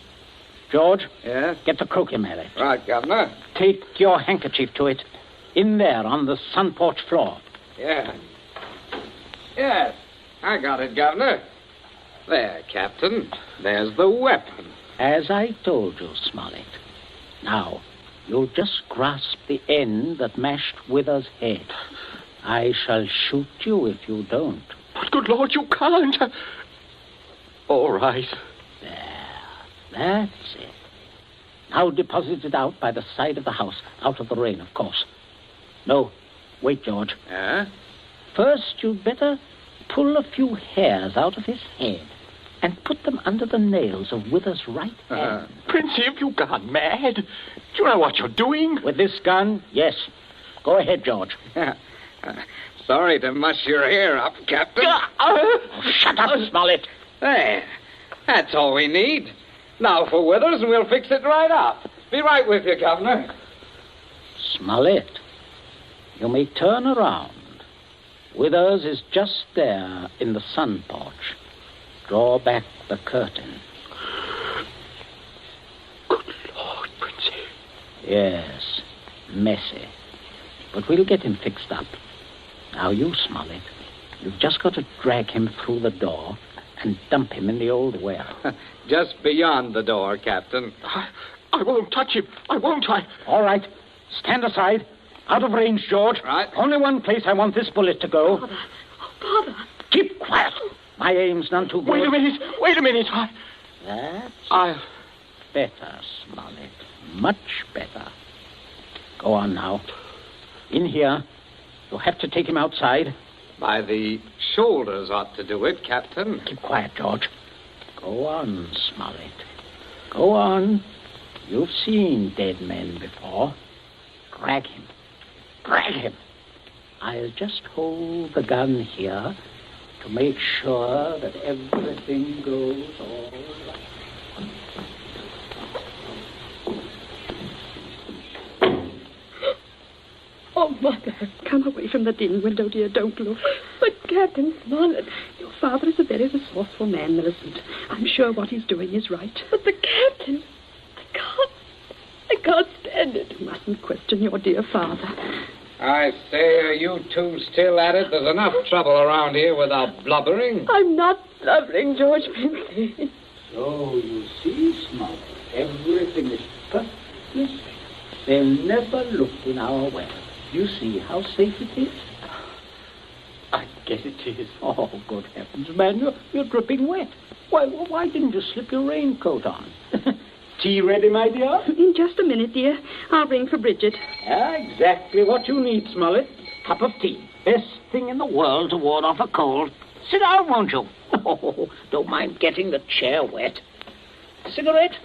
George? Yes? Get the croquet mallet. Right, Governor. Take your handkerchief to it. In there on the sun porch floor. Yeah. Yes, I got it, Governor. There, Captain. There's the weapon. As I told you, Smollett. Now, you'll just grasp the end that mashed Withers' head. I shall shoot you if you don't. But, good Lord, you can't. All right. There. That's it. Now deposit it out by the side of the house. Out of the rain, of course. No. Wait, George. First, you'd better pull a few hairs out of his head and put them under the nails of Withers' right hand. Princey, have you gone mad? Do you know what you're doing? With this gun, yes. Go ahead, George. Sorry to muss your hair up, Captain. Oh, shut up, Smollett. There. That's all we need. Now for Withers, and we'll fix it right up. Be right with you, Governor. Smollett, you may turn around. Withers is just there in the sun porch. Draw back the curtain. Good Lord, Princey. Yes, messy. But we'll get him fixed up. Now you, Smollett, you've just got to drag him through the door and dump him in the old well. Just beyond the door, Captain. I won't touch him. I won't. All right. Stand aside. Out of range, George. Right. Only one place I want this bullet to go. Father. Oh, Father. Keep quiet. My aim's none too good. Wait a minute. That's better, Smollett. Much better. Go on now. In here. You'll have to take him outside. By the shoulders ought to do it, Captain. Keep quiet, George. Go on, Smollett. Go on. You've seen dead men before. Drag him. Drag him. I'll just hold the gun here to make sure that everything goes all right. Oh, Mother, come away from the dim window, dear. Don't look. But, Captain Smollett, your father is a very resourceful man, Millicent. I'm sure what he's doing is right. But the Captain, I can't stand it. You mustn't question your dear father. I say, are you two still at it? There's enough trouble around here without blubbering. I'm not blubbering, George Princey. So, you see, Smollett, everything is perfectly safe. They'll never look in our well. You see how safe it is? I guess it is. Oh, good heavens, man, you're dripping wet. Why didn't you slip your raincoat on? Tea ready, my dear? In just a minute, dear. I'll ring for Bridget. Exactly what you need, Smollett. Cup of tea. Best thing in the world to ward off a cold. Sit down, won't you? Oh, don't mind getting the chair wet. Cigarette?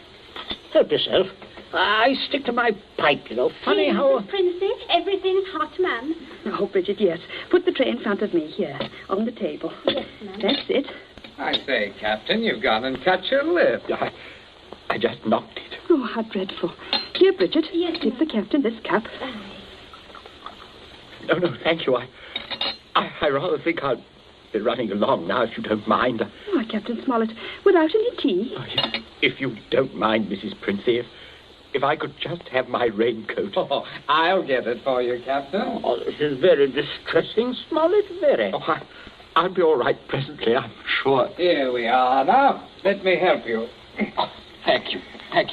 Help yourself. I stick to my pipe, you know. Funny how... Princey, everything's hot, ma'am. Oh, Bridget, yes. Put the tray in front of me here, on the table. Yes, ma'am. That's it. I say, Captain, you've gone and cut your lip. I just knocked it. Oh, how dreadful. Here, Bridget, give the captain this cup. No, thank you. I rather think I'll be running along now, if you don't mind. Oh, Captain Smollett, without any tea? Oh, if you don't mind, Mrs. Princey, if I could just have my raincoat. Oh, I'll get it for you, Captain. Oh, this is very distressing, Smollett, very. Oh, I'll be all right presently, I'm sure. Here we are now. Let me help you. Oh, thank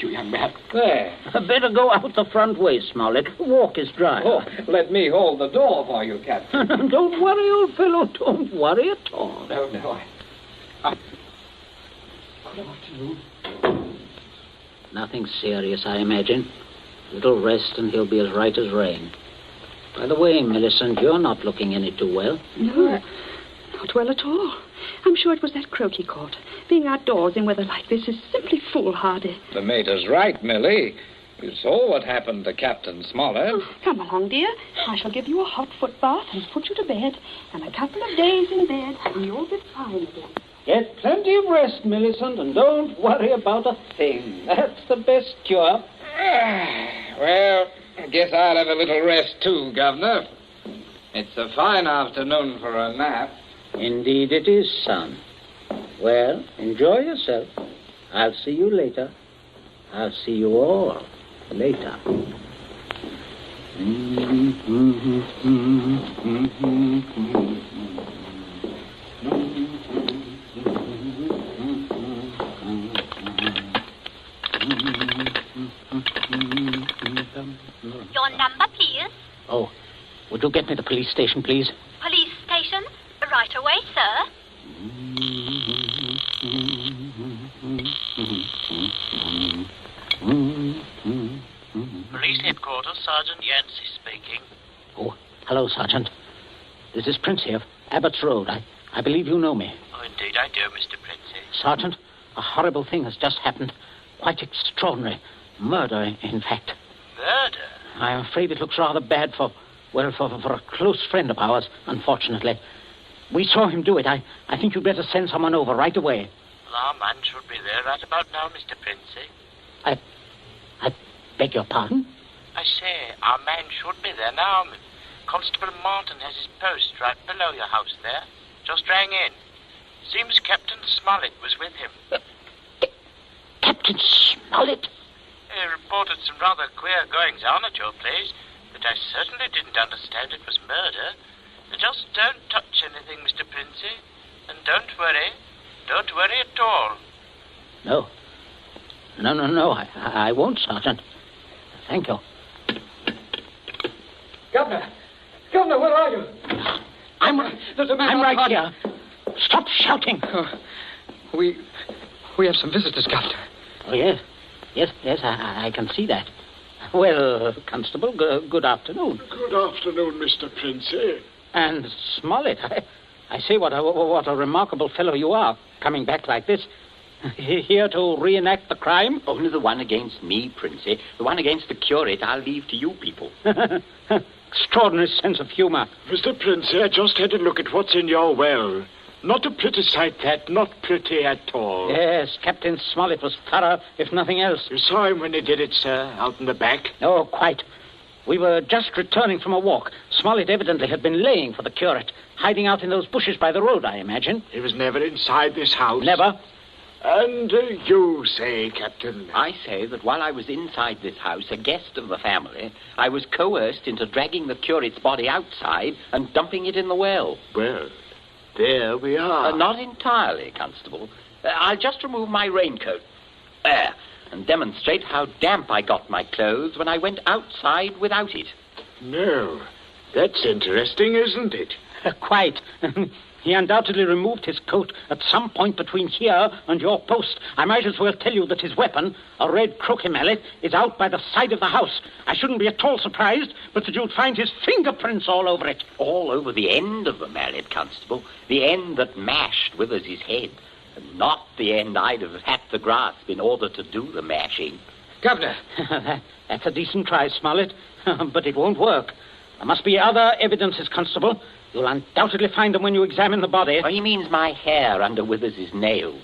you, young man. There. Better go out the front way, Smollett. The walk is dry. Oh, let me hold the door for you, Captain. Don't worry, old fellow. Don't worry at all. No, Good afternoon. Nothing serious, I imagine. A little rest and he'll be as right as rain. By the way, Millicent, you're not looking any too well. No, not well at all. I'm sure it was that croquet court. Being outdoors in weather like this is simply foolhardy. The mater's right, Millie. You saw what happened to Captain Smollett. Oh, come along, dear. I shall give you a hot foot bath and put you to bed. And a couple of days in bed, and you'll be fine again. Get plenty of rest, Millicent, and don't worry about a thing. That's the best cure. Well, I guess I'll have a little rest too, Governor. It's a fine afternoon for a nap. Indeed it is, son. Well, enjoy yourself. I'll see you later. I'll see you all later. Your number, please. Oh, would you get me the police station, please? Police station? Right away, sir. Police headquarters, Sergeant Yancey speaking. Oh, hello, Sergeant. This is Princey of Abbott's Road. I believe you know me. Oh, indeed I do, Mr. Princey. Sergeant, a horrible thing has just happened. Quite extraordinary. Murder, in fact. Murder? I'm afraid it looks rather bad for a close friend of ours, unfortunately. We saw him do it. I think you'd better send someone over right away. Well, our man should be there right about now, Mr. Princey. I beg your pardon? I say, our man should be there now. Constable Martin has his post right below your house there. Just rang in. Seems Captain Smollett was with him. Captain Smollett? He reported some rather queer goings-on at your place, but I certainly didn't understand it was murder. Just don't touch anything, Mr. Princey. And don't worry. Don't worry at all. No. No. I won't, Sergeant. Thank you. Governor, where are you? There's a man I'm right outside. here. Stop shouting. We have some visitors, Governor. Oh, yes. Yes, I can see that. Well, Constable, good afternoon. Good afternoon, Mr. Princey. And Smollett, I say what a remarkable fellow you are, coming back like this. Here to reenact the crime? Only the one against me, Princey. The one against the curate I'll leave to you people. Extraordinary sense of humor. Mr. Princey, I just had a look at what's in your well. Not a pretty sight, that. Not pretty at all. Yes, Captain Smollett was thorough, if nothing else. You saw him when he did it, sir, out in the back? Oh, quite. We were just returning from a walk. Smollett evidently had been laying for the curate, hiding out in those bushes by the road, I imagine. He was never inside this house? Never. And you say, Captain? I say that while I was inside this house, a guest of the family, I was coerced into dragging the curate's body outside and dumping it in the well. Well, there we are. Not entirely, Constable. I'll just remove my raincoat. There. And demonstrate how damp I got my clothes when I went outside without it. No. That's interesting, isn't it? Quite. He undoubtedly removed his coat at some point between here and your post. I might as well tell you that his weapon, a red croquet mallet, is out by the side of the house. I shouldn't be at all surprised, but that you'd find his fingerprints all over it. All over the end of the mallet, Constable. The end that mashed Withers' head. And not the end I'd have had to grasp in order to do the mashing. Governor! That's a decent try, Smollett, but it won't work. There must be other evidences, Constable. You'll undoubtedly find them when you examine the body. Oh, he means my hair under Withers' nails.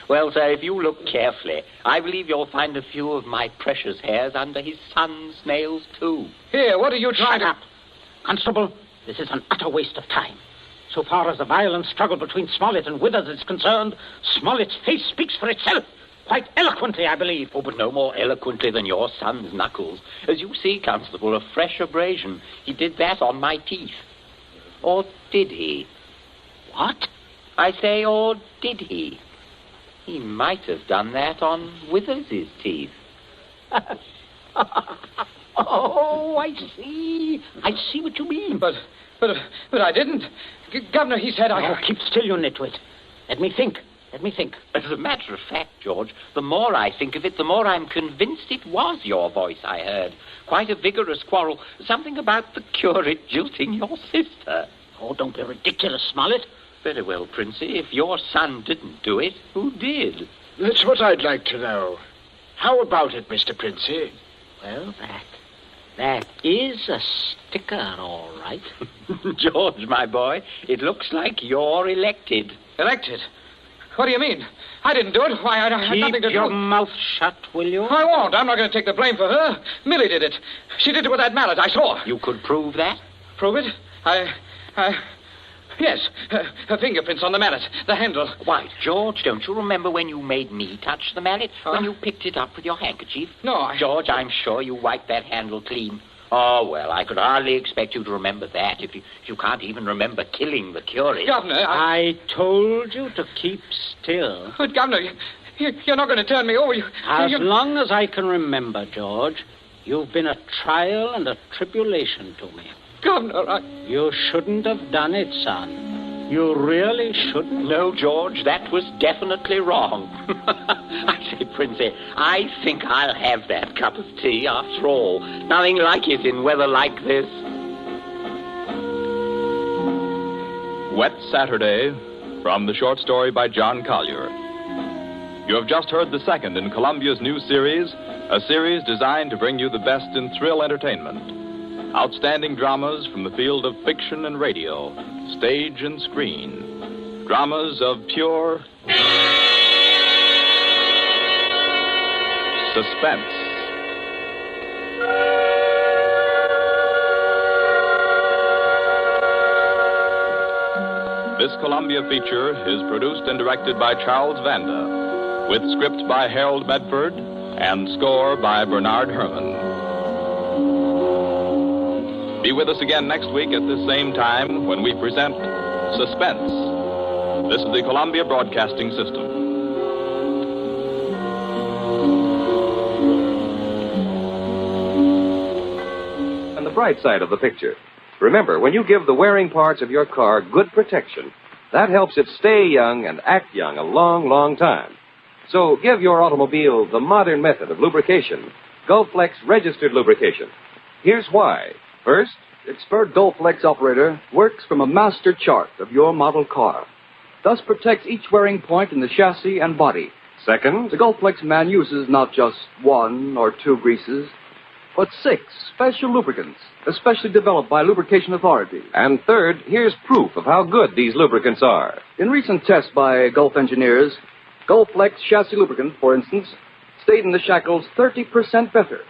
Well, sir, if you look carefully, I believe you'll find a few of my precious hairs under his son's nails, too. Here, what are you trying Shut up. Constable, this is an utter waste of time. So far as the violent struggle between Smollett and Withers is concerned, Smollett's face speaks for itself. Quite eloquently, I believe. Oh, but no more eloquently than your son's knuckles. As you see, Constable, a fresh abrasion. He did that on my teeth. Or did he? What? I say, or did he? He might have done that on Withers' teeth. Oh, I see. I see what you mean. But I didn't. Governor, he said I... Oh, keep still, you nitwit. Let me think. As a matter of fact, George, the more I think of it, the more I'm convinced it was your voice I heard. Quite a vigorous quarrel. Something about the curate jilting your sister. Oh, don't be ridiculous, Smollett. Very well, Princey. If your son didn't do it, who did? That's what I'd like to know. How about it, Mr. Princey? Well, that is a sticker, all right. George, my boy, it looks like you're elected. Elected? What do you mean? I didn't do it. Why, I had nothing to do. Keep your mouth shut, will you? I won't. I'm not going to take the blame for her. Millie did it. She did it with that mallet. I saw her. You could prove that? Prove it? Yes. Her fingerprints on the mallet. The handle. Why, George, don't you remember when you made me touch the mallet? When you picked it up with your handkerchief? No, George, I'm sure you wiped that handle clean. Oh, well, I could hardly expect you to remember that if you can't even remember killing the curate. Governor, I told you to keep still. But, Governor, you're not going to turn me over. As long as I can remember, George, you've been a trial and a tribulation to me. Governor, You shouldn't have done it, son. You really shouldn't. No, George, that was definitely wrong. I say, Princey, I think I'll have that cup of tea after all. Nothing like it in weather like this. Wet Saturday, from the short story by John Collier. You have just heard the second in Columbia's new series, a series designed to bring you the best in thrill entertainment. Outstanding dramas from the field of fiction and radio, stage and screen. Dramas of pure Suspense. This Columbia feature is produced and directed by Charles Vanda, with script by Harold Medford and score by Bernard Herrmann. Be with us again next week at this same time when we present Suspense. This is the Columbia Broadcasting System. And the bright side of the picture. Remember, when you give the wearing parts of your car good protection, that helps it stay young and act young a long, long time. So give your automobile the modern method of lubrication, Gulflex registered lubrication. Here's why. First, expert Gulflex operator works from a master chart of your model car, thus protects each wearing point in the chassis and body. Second, the Gulflex man uses not just 1 or 2 greases, but 6 special lubricants, especially developed by lubrication authorities. And third, here's proof of how good these lubricants are. In recent tests by Gulf engineers, Gulflex chassis lubricant, for instance, stayed in the shackles 30% better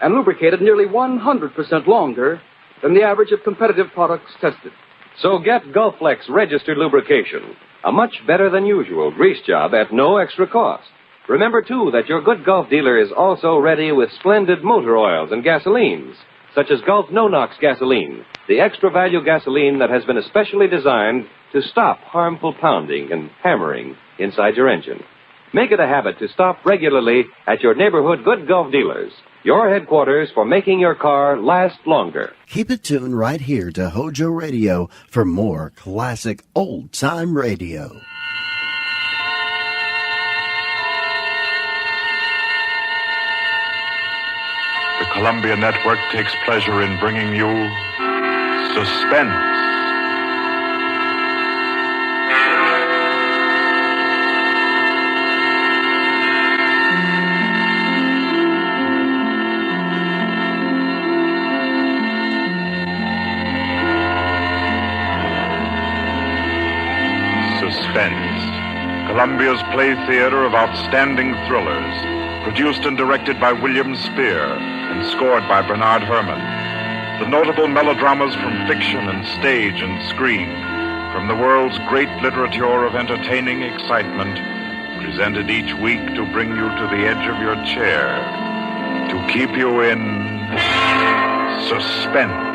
and lubricated nearly 100% longer than the average of competitive products tested. So get Gulflex registered lubrication, a much better than usual grease job at no extra cost. Remember, too, that your good Gulf dealer is also ready with splendid motor oils and gasolines, such as Gulf No-Nox gasoline, the extra value gasoline that has been especially designed to stop harmful pounding and hammering inside your engine. Make it a habit to stop regularly at your neighborhood good Gulf dealers, your headquarters for making your car last longer. Keep it tuned right here to HOJO Radio for more classic old-time radio. The Columbia Network takes pleasure in bringing you Suspense. Suspense, Columbia's play theater of outstanding thrillers, produced and directed by William Spear and scored by Bernard Herrmann. The notable melodramas from fiction and stage and screen, from the world's great literature of entertaining excitement, presented each week to bring you to the edge of your chair, to keep you in suspense.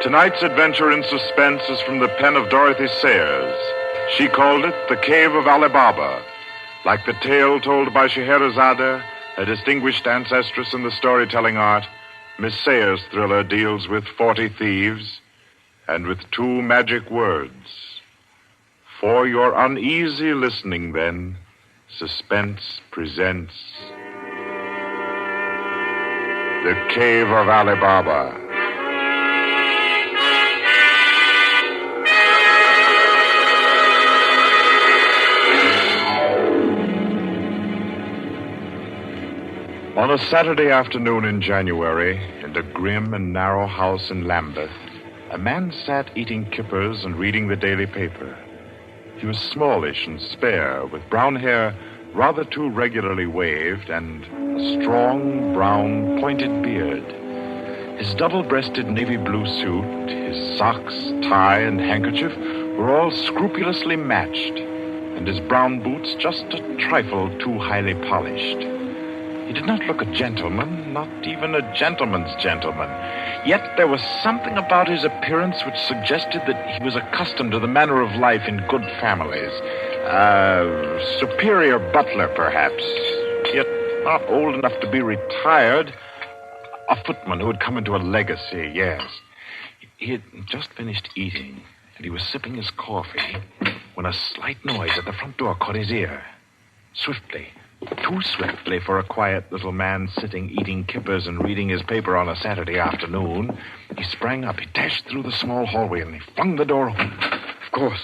Tonight's adventure in suspense is from the pen of Dorothy Sayers. She called it The Cave of Ali Baba. Like the tale told by Scheherazade, a distinguished ancestress in the storytelling art, Miss Sayers' thriller deals with 40 thieves and with 2 magic words. For your uneasy listening, then, Suspense presents The Cave of Ali Baba. On a Saturday afternoon in January, in the grim and narrow house in Lambeth, a man sat eating kippers and reading the daily paper. He was smallish and spare, with brown hair rather too regularly waved and a strong, brown, pointed beard. His double-breasted navy blue suit, his socks, tie, and handkerchief were all scrupulously matched, and his brown boots just a trifle too highly polished. He did not look a gentleman, not even a gentleman's gentleman. Yet there was something about his appearance which suggested that he was accustomed to the manner of life in good families. Superior butler, perhaps, yet not old enough to be retired. A footman who had come into a legacy, yes. He had just finished eating, and he was sipping his coffee when a slight noise at the front door caught his ear. Swiftly, too swiftly for a quiet little man sitting eating kippers and reading his paper on a Saturday afternoon, he sprang up. He dashed through the small hallway and he flung the door open. Of course,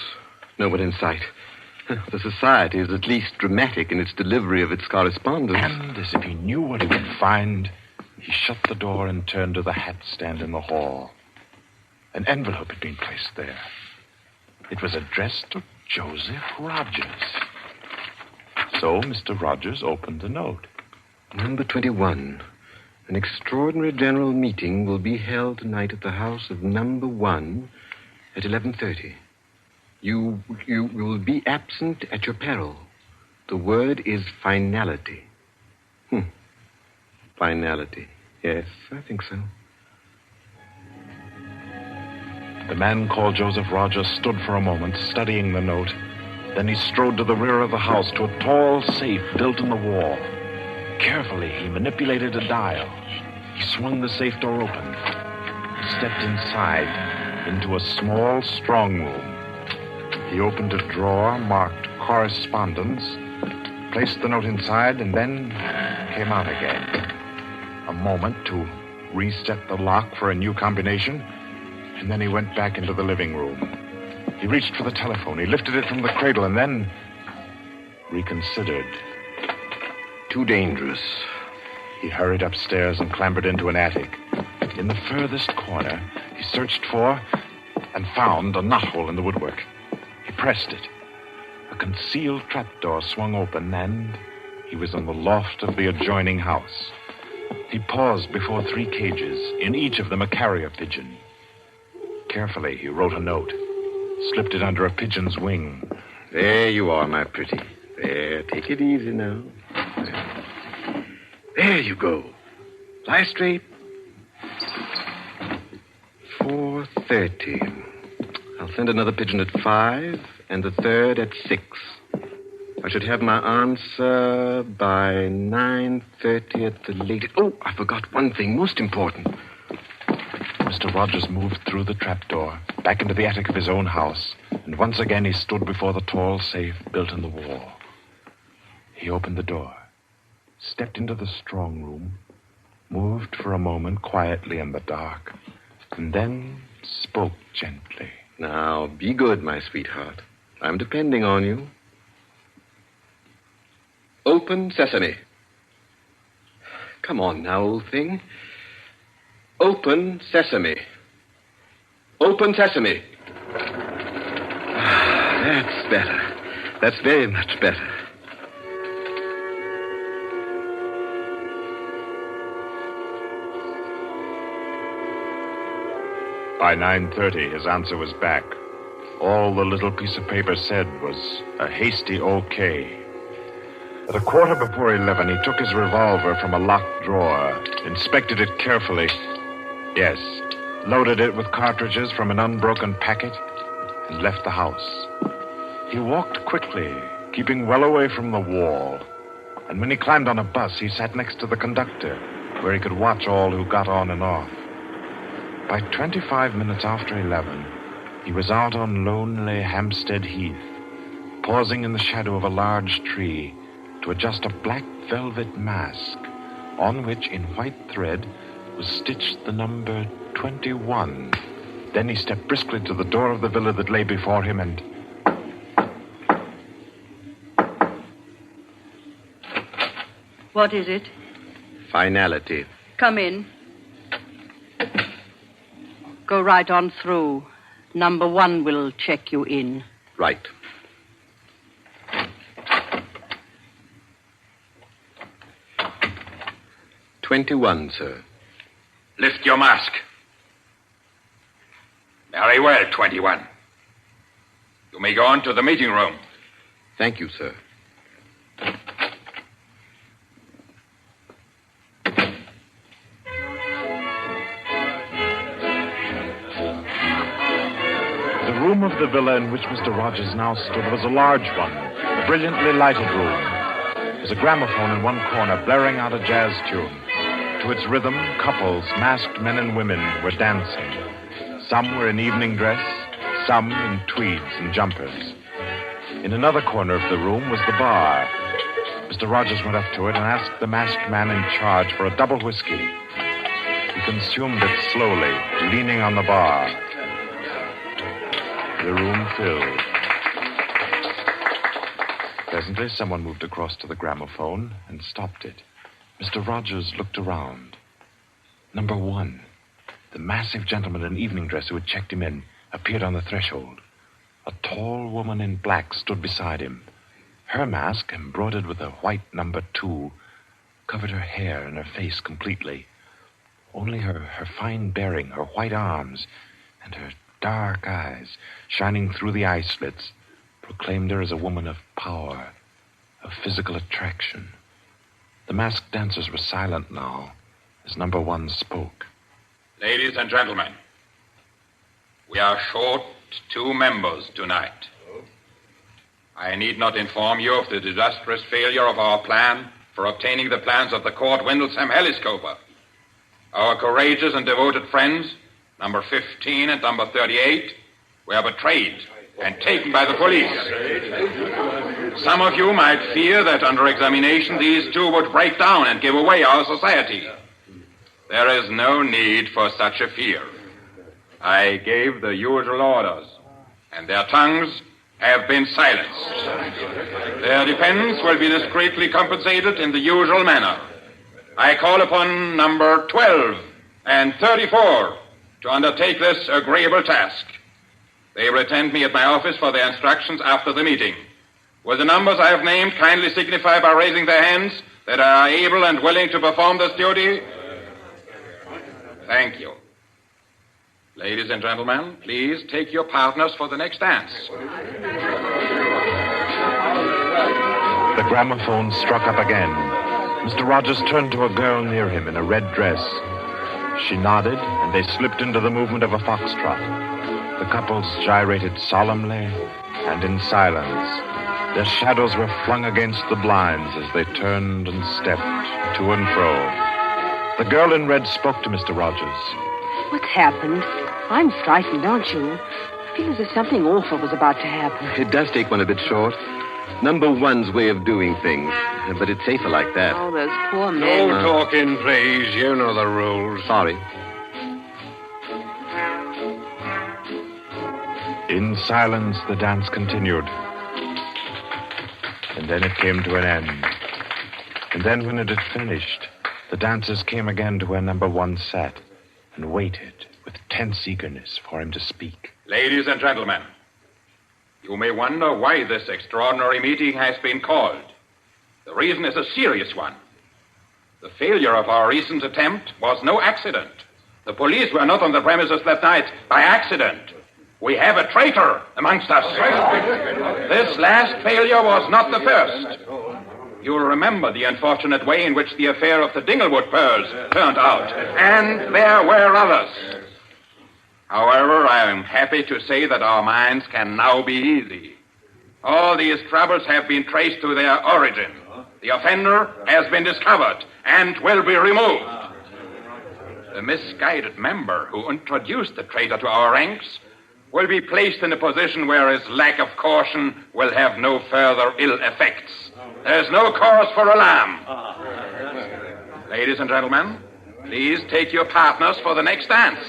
no one in sight. The Society is at least dramatic in its delivery of its correspondence. And as if he knew what he would find, he shut the door and turned to the hat stand in the hall. An envelope had been placed there. It was addressed to Joseph Rogers. So Mr. Rogers opened the note. Number 21. An extraordinary general meeting will be held tonight at the house of number 1 at 11:30. You will be absent at your peril. The word is finality. Finality. Yes, I think so. The man called Joseph Rogers stood for a moment, studying the note. Then he strode to the rear of the house, to a tall safe built in the wall. Carefully, he manipulated a dial. He swung the safe door open. He stepped inside into a small strong room. He opened a drawer marked correspondence, placed the note inside, and then came out again. A moment to reset the lock for a new combination, and then he went back into the living room. He reached for the telephone. He lifted it from the cradle and then reconsidered. Too dangerous. He hurried upstairs and clambered into an attic. In the furthest corner, he searched for and found a knothole in the woodwork. He pressed it. A concealed trapdoor swung open, and he was in the loft of the adjoining house. He paused before 3 cages, in each of them a carrier pigeon. Carefully, he wrote a note, slipped it under a pigeon's wing. There you are, my pretty. There, take it easy now. There you go. Lie straight. 4:30. I'll send another pigeon at 5 and the third at 6. I should have my answer by 9:30 at the latest. Oh, I forgot one thing, most important. Mr. Rogers moved through the trapdoor, back into the attic of his own house, and once again he stood before the tall safe built in the wall. He opened the door, stepped into the strong room, moved for a moment quietly in the dark, and then spoke gently. Now, be good, my sweetheart. I'm depending on you. Open sesame. Come on now, old thing. Open sesame. Open sesame. That's better. That's very much better. By 9:30, his answer was back. All the little piece of paper said was a hasty okay. At a quarter before 11, he took his revolver from a locked drawer, inspected it carefully. Yes, loaded it with cartridges from an unbroken packet, and left the house. He walked quickly, keeping well away from the wall. And when he climbed on a bus, he sat next to the conductor, where he could watch all who got on and off. By 25 minutes after 11, he was out on lonely Hampstead Heath, pausing in the shadow of a large tree to adjust a black velvet mask, on which, in white thread, was stitched the number 21. Then he stepped briskly to the door of the villa that lay before him and... What is it? Finality. Come in. Go right on through. Number 1 will check you in. Right. "21, sir. Lift your mask. Very well, 21. You may go on to the meeting room. Thank you, sir. The room of the villa in which Mr. Rogers now stood was a large one, a brilliantly lighted room. There was a gramophone in one corner, blaring out a jazz tune. To its rhythm, couples, masked men and women, were dancing. Some were in evening dress, some in tweeds and jumpers. In another corner of the room was the bar. Mr. Rogers went up to it and asked the masked man in charge for a double whiskey. He consumed it slowly, leaning on the bar. The room filled. Presently, someone moved across to the gramophone and stopped it. Mr. Rogers looked around. Number 1. The massive gentleman in evening dress who had checked him in appeared on the threshold. A tall woman in black stood beside him. Her mask, embroidered with a white number 2, covered her hair and her face completely. Only her fine bearing, her white arms, and her dark eyes, shining through the eye slits, proclaimed her as a woman of power, of physical attraction. The masked dancers were silent now as number 1 spoke. Ladies and gentlemen, we are short 2 members tonight. I need not inform you of the disastrous failure of our plan for obtaining the plans of the Court Windlesham Heliscoper. Our courageous and devoted friends, number 15 and number 38, were betrayed and taken by the police. Some of you might fear that under examination these 2 would break down and give away our society. There is no need for such a fear. I gave the usual orders, and their tongues have been silenced. Their defense will be discreetly compensated in the usual manner. I call upon number 12 and 34 to undertake this agreeable task. They will attend me at my office for their instructions after the meeting. Will the numbers I have named kindly signify by raising their hands that they are able and willing to perform this duty? Thank you. Ladies and gentlemen, please take your partners for the next dance. The gramophone struck up again. Mr. Rogers turned to a girl near him in a red dress. She nodded, and they slipped into the movement of a foxtrot. The couples gyrated solemnly and in silence. Their shadows were flung against the blinds as they turned and stepped to and fro. The girl in red spoke to Mr. Rogers. What's happened? I'm frightened, aren't you? I feel as if something awful was about to happen. It does take one a bit short. Number 1's way of doing things. But it's safer like that. Oh, those poor men. No talking, please. You know the rules. Sorry. In silence, the dance continued. And then it came to an end. And then when it had finished, the dancers came again to where number 1 sat and waited with tense eagerness for him to speak. Ladies and gentlemen, you may wonder why this extraordinary meeting has been called. The reason is a serious one. The failure of our recent attempt was no accident. The police were not on the premises that night by accident. We have a traitor amongst us. This last failure was not the first. You'll remember the unfortunate way in which the affair of the Dinglewood pearls turned out. And there were others. However, I am happy to say that our minds can now be easy. All these troubles have been traced to their origin. The offender has been discovered and will be removed. The misguided member who introduced the traitor to our ranks will be placed in a position where his lack of caution will have no further ill effects. There's no cause for alarm. Ladies and gentlemen, please take your partners for the next dance.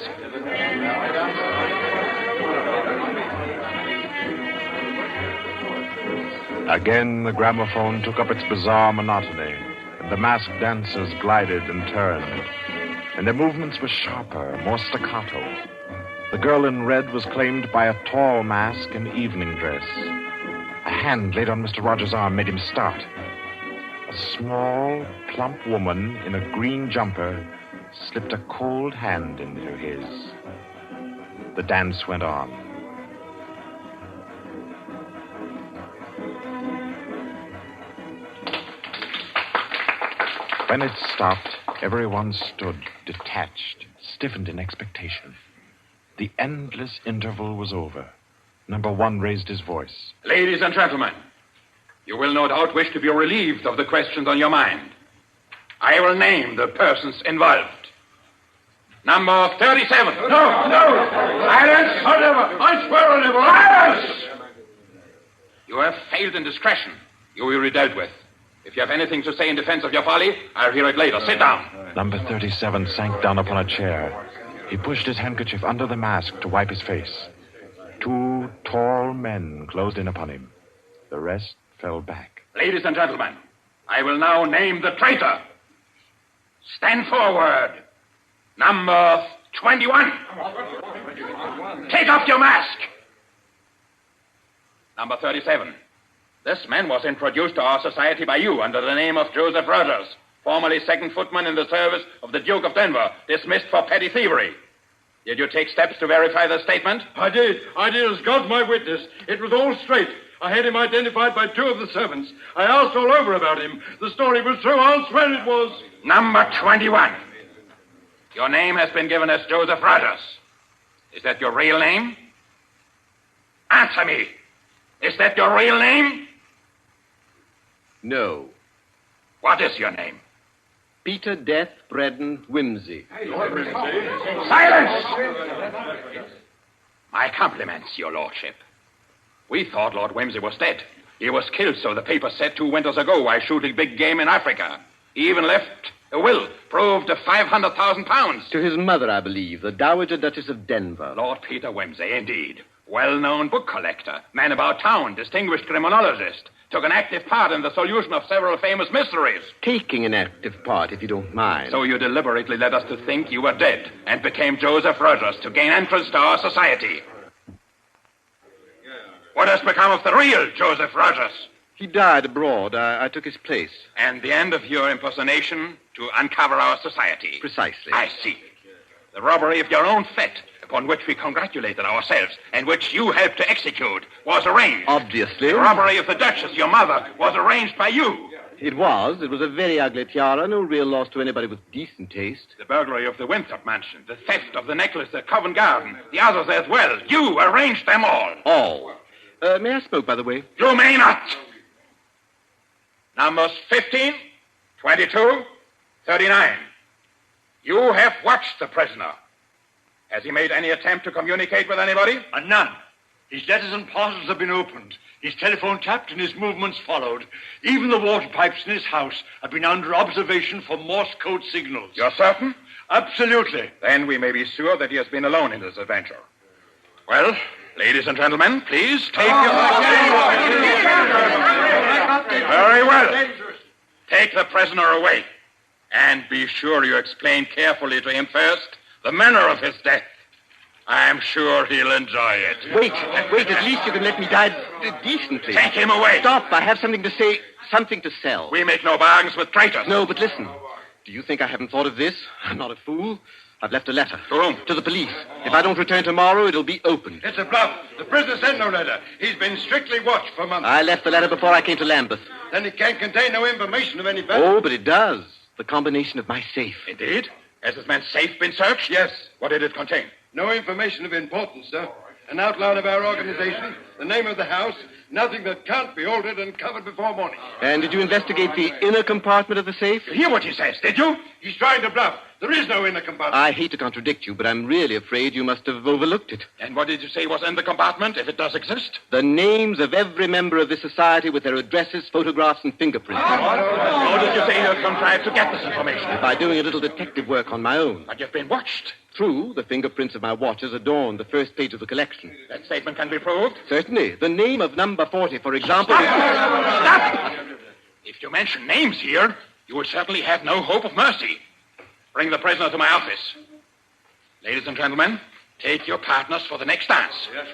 Again, the gramophone took up its bizarre monotony, and the masked dancers glided and turned. And their movements were sharper, more staccato. The girl in red was claimed by a tall mask in evening dress. A hand laid on Mr. Rogers' arm made him start. A small, plump woman in a green jumper slipped a cold hand into his. The dance went on. When it stopped, everyone stood detached, stiffened in expectation. The endless interval was over. Number 1 raised his voice. Ladies and gentlemen, you will no doubt wish to be relieved of the questions on your mind. I will name the persons involved. Number 37. No! Silence! I swear on it. Silence! You have failed in discretion. You will be dealt with. If you have anything to say in defense of your folly, I'll hear it later. Sit down. Number 37 sank down upon a chair. He pushed his handkerchief under the mask to wipe his face. 2 tall men closed in upon him. The rest fell back. Ladies and gentlemen, I will now name the traitor. Stand forward. Number 21. Take off your mask. Number 37. This man was introduced to our society by you under the name of Joseph Rogers, formerly second footman in the service of the Duke of Denver, dismissed for petty thievery. Did you take steps to verify the statement? I did as God's my witness. It was all straight. I had him identified by two of the servants. I asked all over about him. The story was true. I'll swear it was. Number 21. Your name has been given as Joseph Rogers. Is that your real name? Answer me. Is that your real name? No. What is your name? Peter Death Braddon Whimsy. Silence! My compliments, your lordship. We thought Lord Whimsy was dead. He was killed, so the paper said 2 winters ago, while shooting big game in Africa. He even left a will, proved of £500,000. To his mother, I believe, the Dowager Duchess of Denver. Lord Peter Whimsy, indeed. Well-known book collector, man about town, distinguished criminologist. Took an active part in the solution of several famous mysteries. Taking an active part, if you don't mind. So you deliberately led us to think you were dead and became Joseph Rogers to gain entrance to our society. What has become of the real Joseph Rogers? He died abroad. I took his place. And the end of your impersonation to uncover our society. Precisely. I see. The robbery of your own fete, upon which we congratulated ourselves, and which you helped to execute, was arranged. Obviously. The robbery of the Duchess, your mother, was arranged by you. It was. It was a very ugly tiara. No real loss to anybody with decent taste. The burglary of the Winthrop mansion, the theft of the necklace at Covent Garden, the others as well. You arranged them all. All. May I smoke, by the way? You may not. Numbers 15, 22, 39. You have watched the prisoner. Has he made any attempt to communicate with anybody? None. His letters and parcels have been opened. His telephone tapped and his movements followed. Even the water pipes in his house have been under observation for Morse code signals. You're certain? Absolutely. Then we may be sure that he has been alone in this adventure. Well, ladies and gentlemen, please take your... Very well. Take the prisoner away. And be sure you explain carefully to him first the manner of his death. I'm sure he'll enjoy it. Wait, at least you can let me die decently. Take him away. Stop, I have something to say, something to sell. We make no bargains with traitors. No, but listen. Do you think I haven't thought of this? I'm not a fool. I've left a letter. To whom? To the police. If I don't return tomorrow, it'll be opened. It's a bluff. The prisoner sent no letter. He's been strictly watched for months. I left the letter before I came to Lambeth. Then it can't contain no information of any value. Oh, but it does. The combination of my safe. Indeed? Has this man's safe been searched? Yes. What did it contain? No information of importance, sir. An outline of our organization, the name of the house, nothing that can't be altered and covered before morning. And did you investigate the inner compartment of the safe? You hear what he says, did you? He's trying to bluff. There is no inner compartment. I hate to contradict you, but I'm really afraid you must have overlooked it. And what did you say was in the compartment, if it does exist? The names of every member of this society with their addresses, photographs, and fingerprints. How did you say you contrived to get this information? By doing a little detective work on my own. But you've been watched. True, the fingerprints of my watches adorn the first page of the collection. That statement can be proved? Certainly. The name of number 40, for example... Stop! If you mention names here, you will certainly have no hope of mercy. Bring the prisoner to my office. Ladies and gentlemen, take your partners for the next dance. Yes.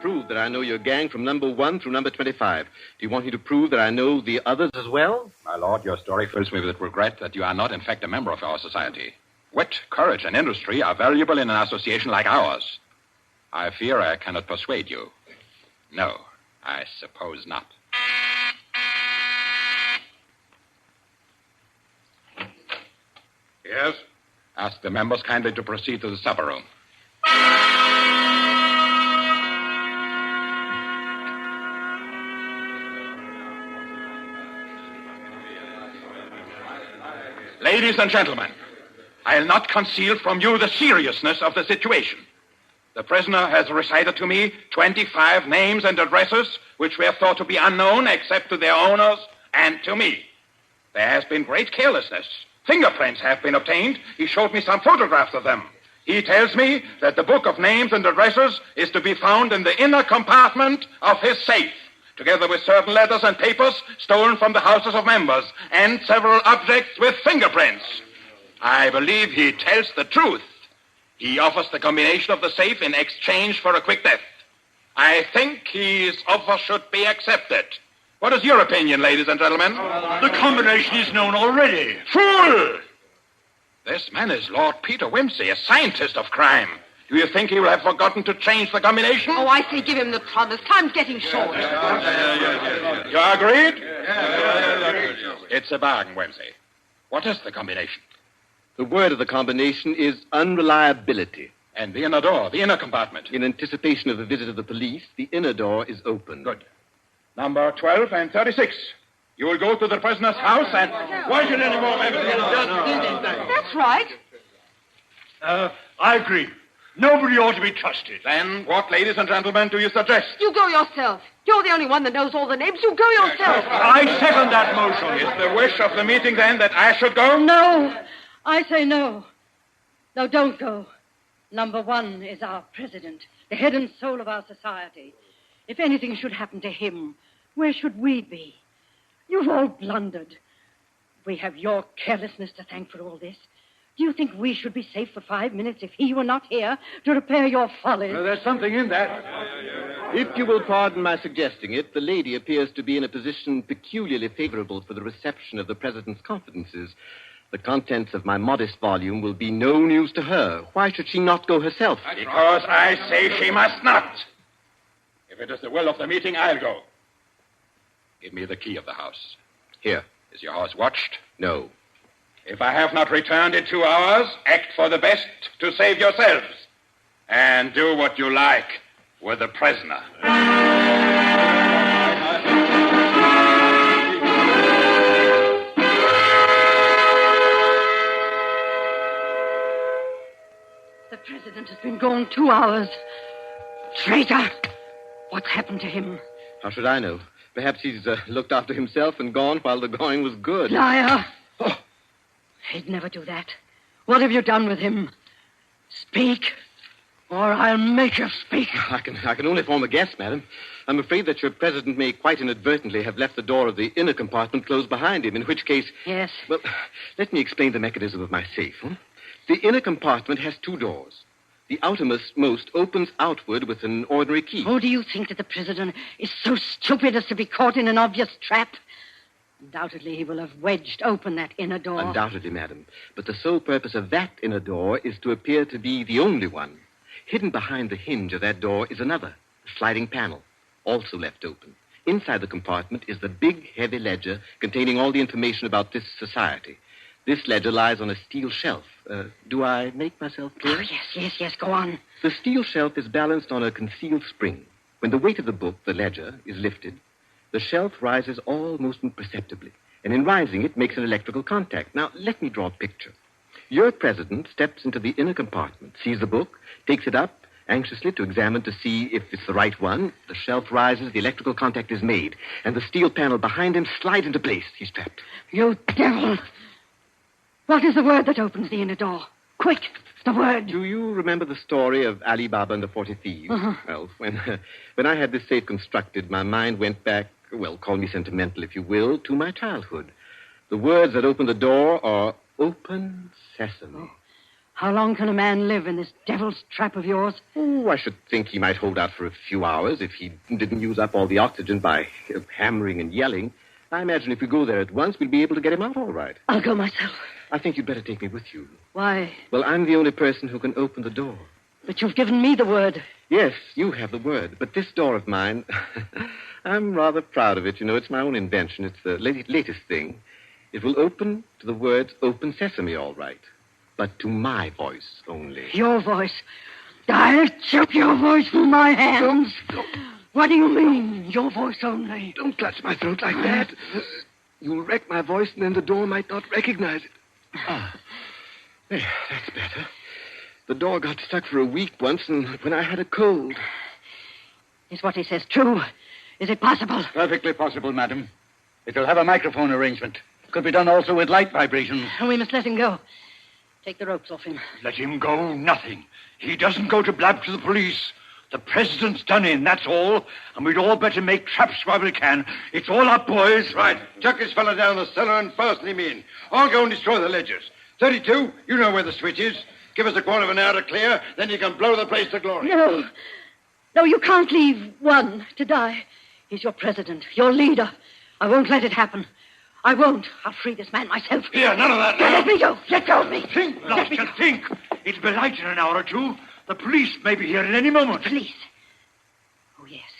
Prove that I know your gang from number 1 through number 25. Do you want me to prove that I know the others as well? My lord, your story fills me with regret that you are not, in fact, a member of our society. Wit, courage, and industry are valuable in an association like ours. I fear I cannot persuade you. No, I suppose not. Yes? Ask the members kindly to proceed to the supper room. Ladies and gentlemen, I'll not conceal from you the seriousness of the situation. The prisoner has recited to me 25 names and addresses which were thought to be unknown except to their owners and to me. There has been great carelessness. Fingerprints have been obtained. He showed me some photographs of them. He tells me that the book of names and addresses is to be found in the inner compartment of his safe, together with certain letters and papers stolen from the houses of members, and several objects with fingerprints. I believe he tells the truth. He offers the combination of the safe in exchange for a quick death. I think his offer should be accepted. What is your opinion, ladies and gentlemen? The combination is known already. Fool! This man is Lord Peter Wimsey, a scientist of crime. Do you think he will have forgotten to change the combination? Oh, I say give him the promise. Time's getting short. You agreed? It's a bargain, Wimsey. What is the combination? The word of the combination is unreliability. And the inner door, the inner compartment? In anticipation of the visit of the police, the inner door is open. Good. Number 12 and 36. You will go to the prisoner's house and... Why should any more members... That's right. I agree. Nobody ought to be trusted. Then what, ladies and gentlemen, do you suggest? You go yourself. You're the only one that knows all the names. You go yourself. I second that motion. Is the wish of the meeting, then, that I should go? No. I say no. No, don't go. Number 1 is our president, the head and soul of our society. If anything should happen to him, where should we be? You've all blundered. We have your carelessness to thank for all this. Do you think we should be safe for 5 minutes if he were not here to repair your follies? Well, there's something in that. If you will pardon my suggesting it, the lady appears to be in a position peculiarly favorable for the reception of the president's confidences. The contents of my modest volume will be no news to her. Why should she not go herself? Because I say she must not. If it is the will of the meeting, I'll go. Give me the key of the house. Here. Is your house watched? No. If I have not returned in 2 hours, act for the best to save yourselves. And do what you like with the prisoner. The president has been gone 2 hours. Traitor! What's happened to him? How should I know? Perhaps he's looked after himself and gone while the going was good. Liar! Oh. He'd never do that. What have you done with him? Speak, or I'll make you speak. I can only form a guess, madam. I'm afraid that your president may quite inadvertently have left the door of the inner compartment closed behind him, in which case... Yes? Well, let me explain the mechanism of my safe. The inner compartment has 2 doors. The outermost opens outward with an ordinary key. Oh, do you think that the president is so stupid as to be caught in an obvious trap? Undoubtedly, he will have wedged open that inner door. Undoubtedly, madam. But the sole purpose of that inner door is to appear to be the only one. Hidden behind the hinge of that door is another, a sliding panel, also left open. Inside the compartment is the big, heavy ledger containing all the information about this society. This ledger lies on a steel shelf. Do I make myself clear? Oh, yes, go on. The steel shelf is balanced on a concealed spring. When the weight of the book, the ledger, is lifted, the shelf rises almost imperceptibly, and in rising it makes an electrical contact. Now, let me draw a picture. Your president steps into the inner compartment, sees the book, takes it up anxiously to examine to see if it's the right one. The shelf rises, the electrical contact is made, and the steel panel behind him slides into place. He's trapped. You devil! What is the word that opens the inner door? Quick, the word. Do you remember the story of Ali Baba and the 40 Thieves? Uh-huh. Well, when I had this safe constructed, my mind went back, well, call me sentimental if you will, to my childhood. The words that open the door are open sesame. Oh. How long can a man live in this devil's trap of yours? Oh, I should think he might hold out for a few hours if he didn't use up all the oxygen by hammering and yelling. I imagine if we go there at once, we'll be able to get him out all right. I'll go myself. I think you'd better take me with you. Why? Well, I'm the only person who can open the door. But you've given me the word. Yes, you have the word. But this door of mine, I'm rather proud of it. You know, it's my own invention. It's the latest thing. It will open to the words open sesame, all right. But to my voice only. Your voice? I'll choke your voice from my hands. Don't. What do you mean, your voice only? Don't clutch my throat like that. You'll wreck my voice, and then the door might not recognize it. Ah, there, that's better. The door got stuck for a week once, and when I had a cold. Is what he says true? Is it possible? Perfectly possible, madam. It will have a microphone arrangement. Could be done also with light vibrations. We must let him go. Take the ropes off him. Let him go, nothing. He doesn't go to blab to the police. The president's done in, that's all. And we'd all better make traps while we can. It's all up, boys. Right. Chuck this fella down the cellar and fasten him in. I'll go and destroy the ledgers. 32, you know where the switch is. Give us a quarter of an hour to clear, then you can blow the place to glory. No. No, you can't leave one to die. He's your president, your leader. I won't let it happen. I won't. I'll free this man myself. Here, none of that now. Let me go. Let go of me. Think, Blaster, think. It'll be light in an hour or two. The police may be here at any moment. Police? Oh, yes.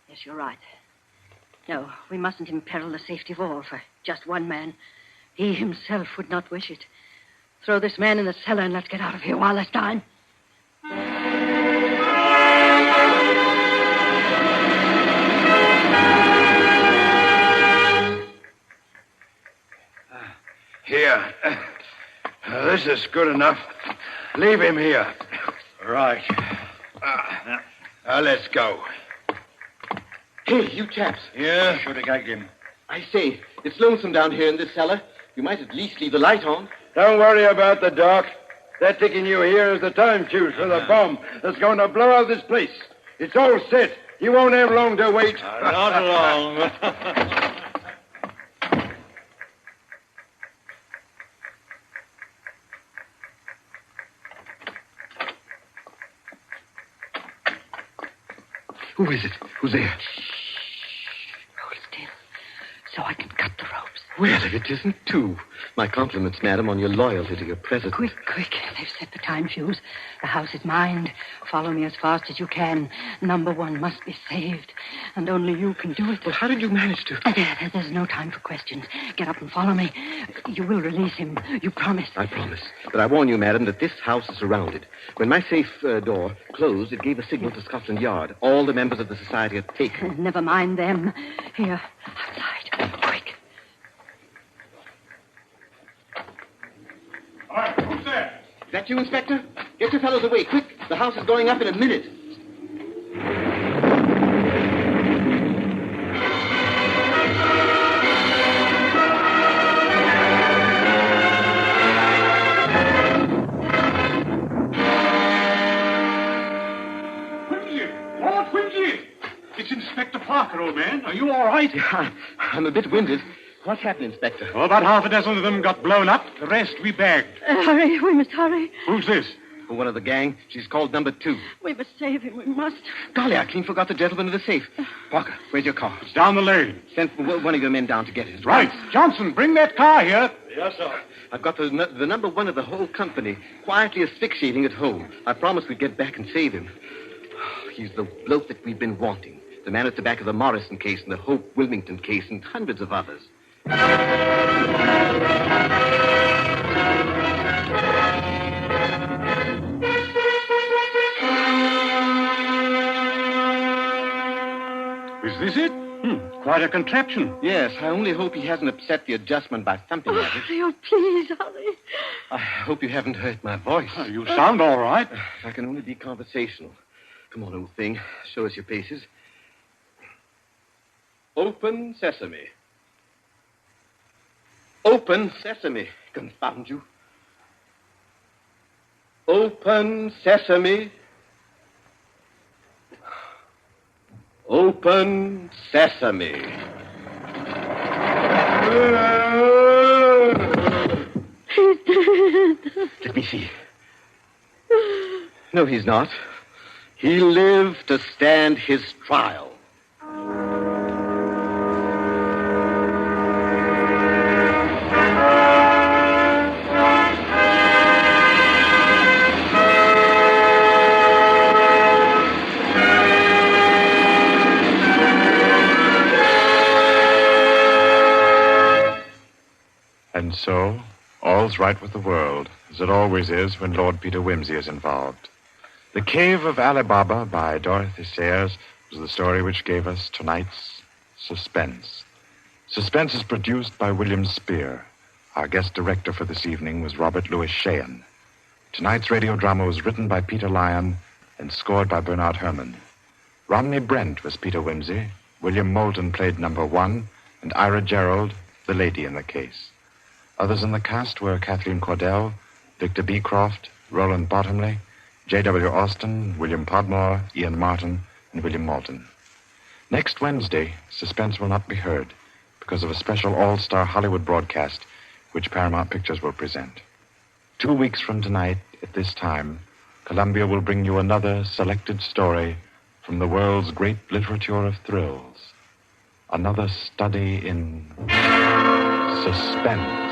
Yes, you're right. No, we mustn't imperil the safety of all for just one man. He himself would not wish it. Throw this man in the cellar and let's get out of here while there's time. Here. This is good enough. Leave him here. Right. Let's go. Hey, you chaps. Yeah? Should have gagged him. I say, it's lonesome down here in this cellar. You might at least leave the light on. Don't worry about the dark. They're taking you here as the time fuse for the bomb that's going to blow out this place. It's all set. You won't have long to wait. Not long. Who is it? Who's there? Hold still, so I can cut the ropes. Well, if it isn't two. My compliments, madam, on your loyalty to your president. Quick. They've set the time fuse. The house is mine. Follow me as fast as you can. Number one must be saved. And only you can do it. Well, how did you manage to? There's no time for questions. Get up and follow me. You will release him. You promise. I promise. But I warn you, madam, that this house is surrounded. When my safe door closed, it gave a signal to Scotland Yard. All the members of the society are taken. Never mind them. Here, outside. Quick. All right, who's there? Is that you, Inspector? Get your fellows away, quick. The house is going up in a minute. Quincy! It's Inspector Parker, old man. Are you all right? I'm a bit winded. What's happened, Inspector? Well, about half a dozen of them got blown up. The rest we bagged. Hurry, we must hurry. Who's this? One of the gang. She's called number 2. We must save him, we must. Golly, I clean forgot the gentleman in the safe. Parker, where's your car? It's down the lane. Send one of your men down to get it. Right. Johnson, bring that car here. Yes, sir. I've got the number 1 of the whole company quietly asphyxiating at home. I promised we'd get back and save him. He's the bloke that we've been wanting. The man at the back of the Morrison case and the Hope Wilmington case and hundreds of others. Is this it? Quite a contraption. Yes, I only hope he hasn't upset the adjustment by thumping at it. Oh, please, hurry. I hope you haven't hurt my voice. You sound all right. I can only be conversational. Come on, old thing. Show us your paces. Open sesame. Open sesame. Confound you. Open sesame. Open sesame. He's dead. Let me see. No, he's not. He lived to stand his trial. And so, all's right with the world, as it always is when Lord Peter Wimsey is involved. The Cave of Ali Baba by Dorothy Sayers was the story which gave us tonight's Suspense. Suspense is produced by William Spear. Our guest director for this evening was Robert Louis Sheehan. Tonight's radio drama was written by Peter Lyon and scored by Bernard Herrmann. Romney Brent was Peter Wimsey, William Moulton played number 1, and Ira Gerald, the lady in the case. Others in the cast were Kathleen Cordell, Victor Beecroft, Roland Bottomley, J.W. Austin, William Podmore, Ian Martin, and William Malton. Next Wednesday, Suspense will not be heard because of a special all-star Hollywood broadcast which Paramount Pictures will present. 2 weeks from tonight, at this time, Columbia will bring you another selected story from the world's great literature of thrills. Another study in suspense.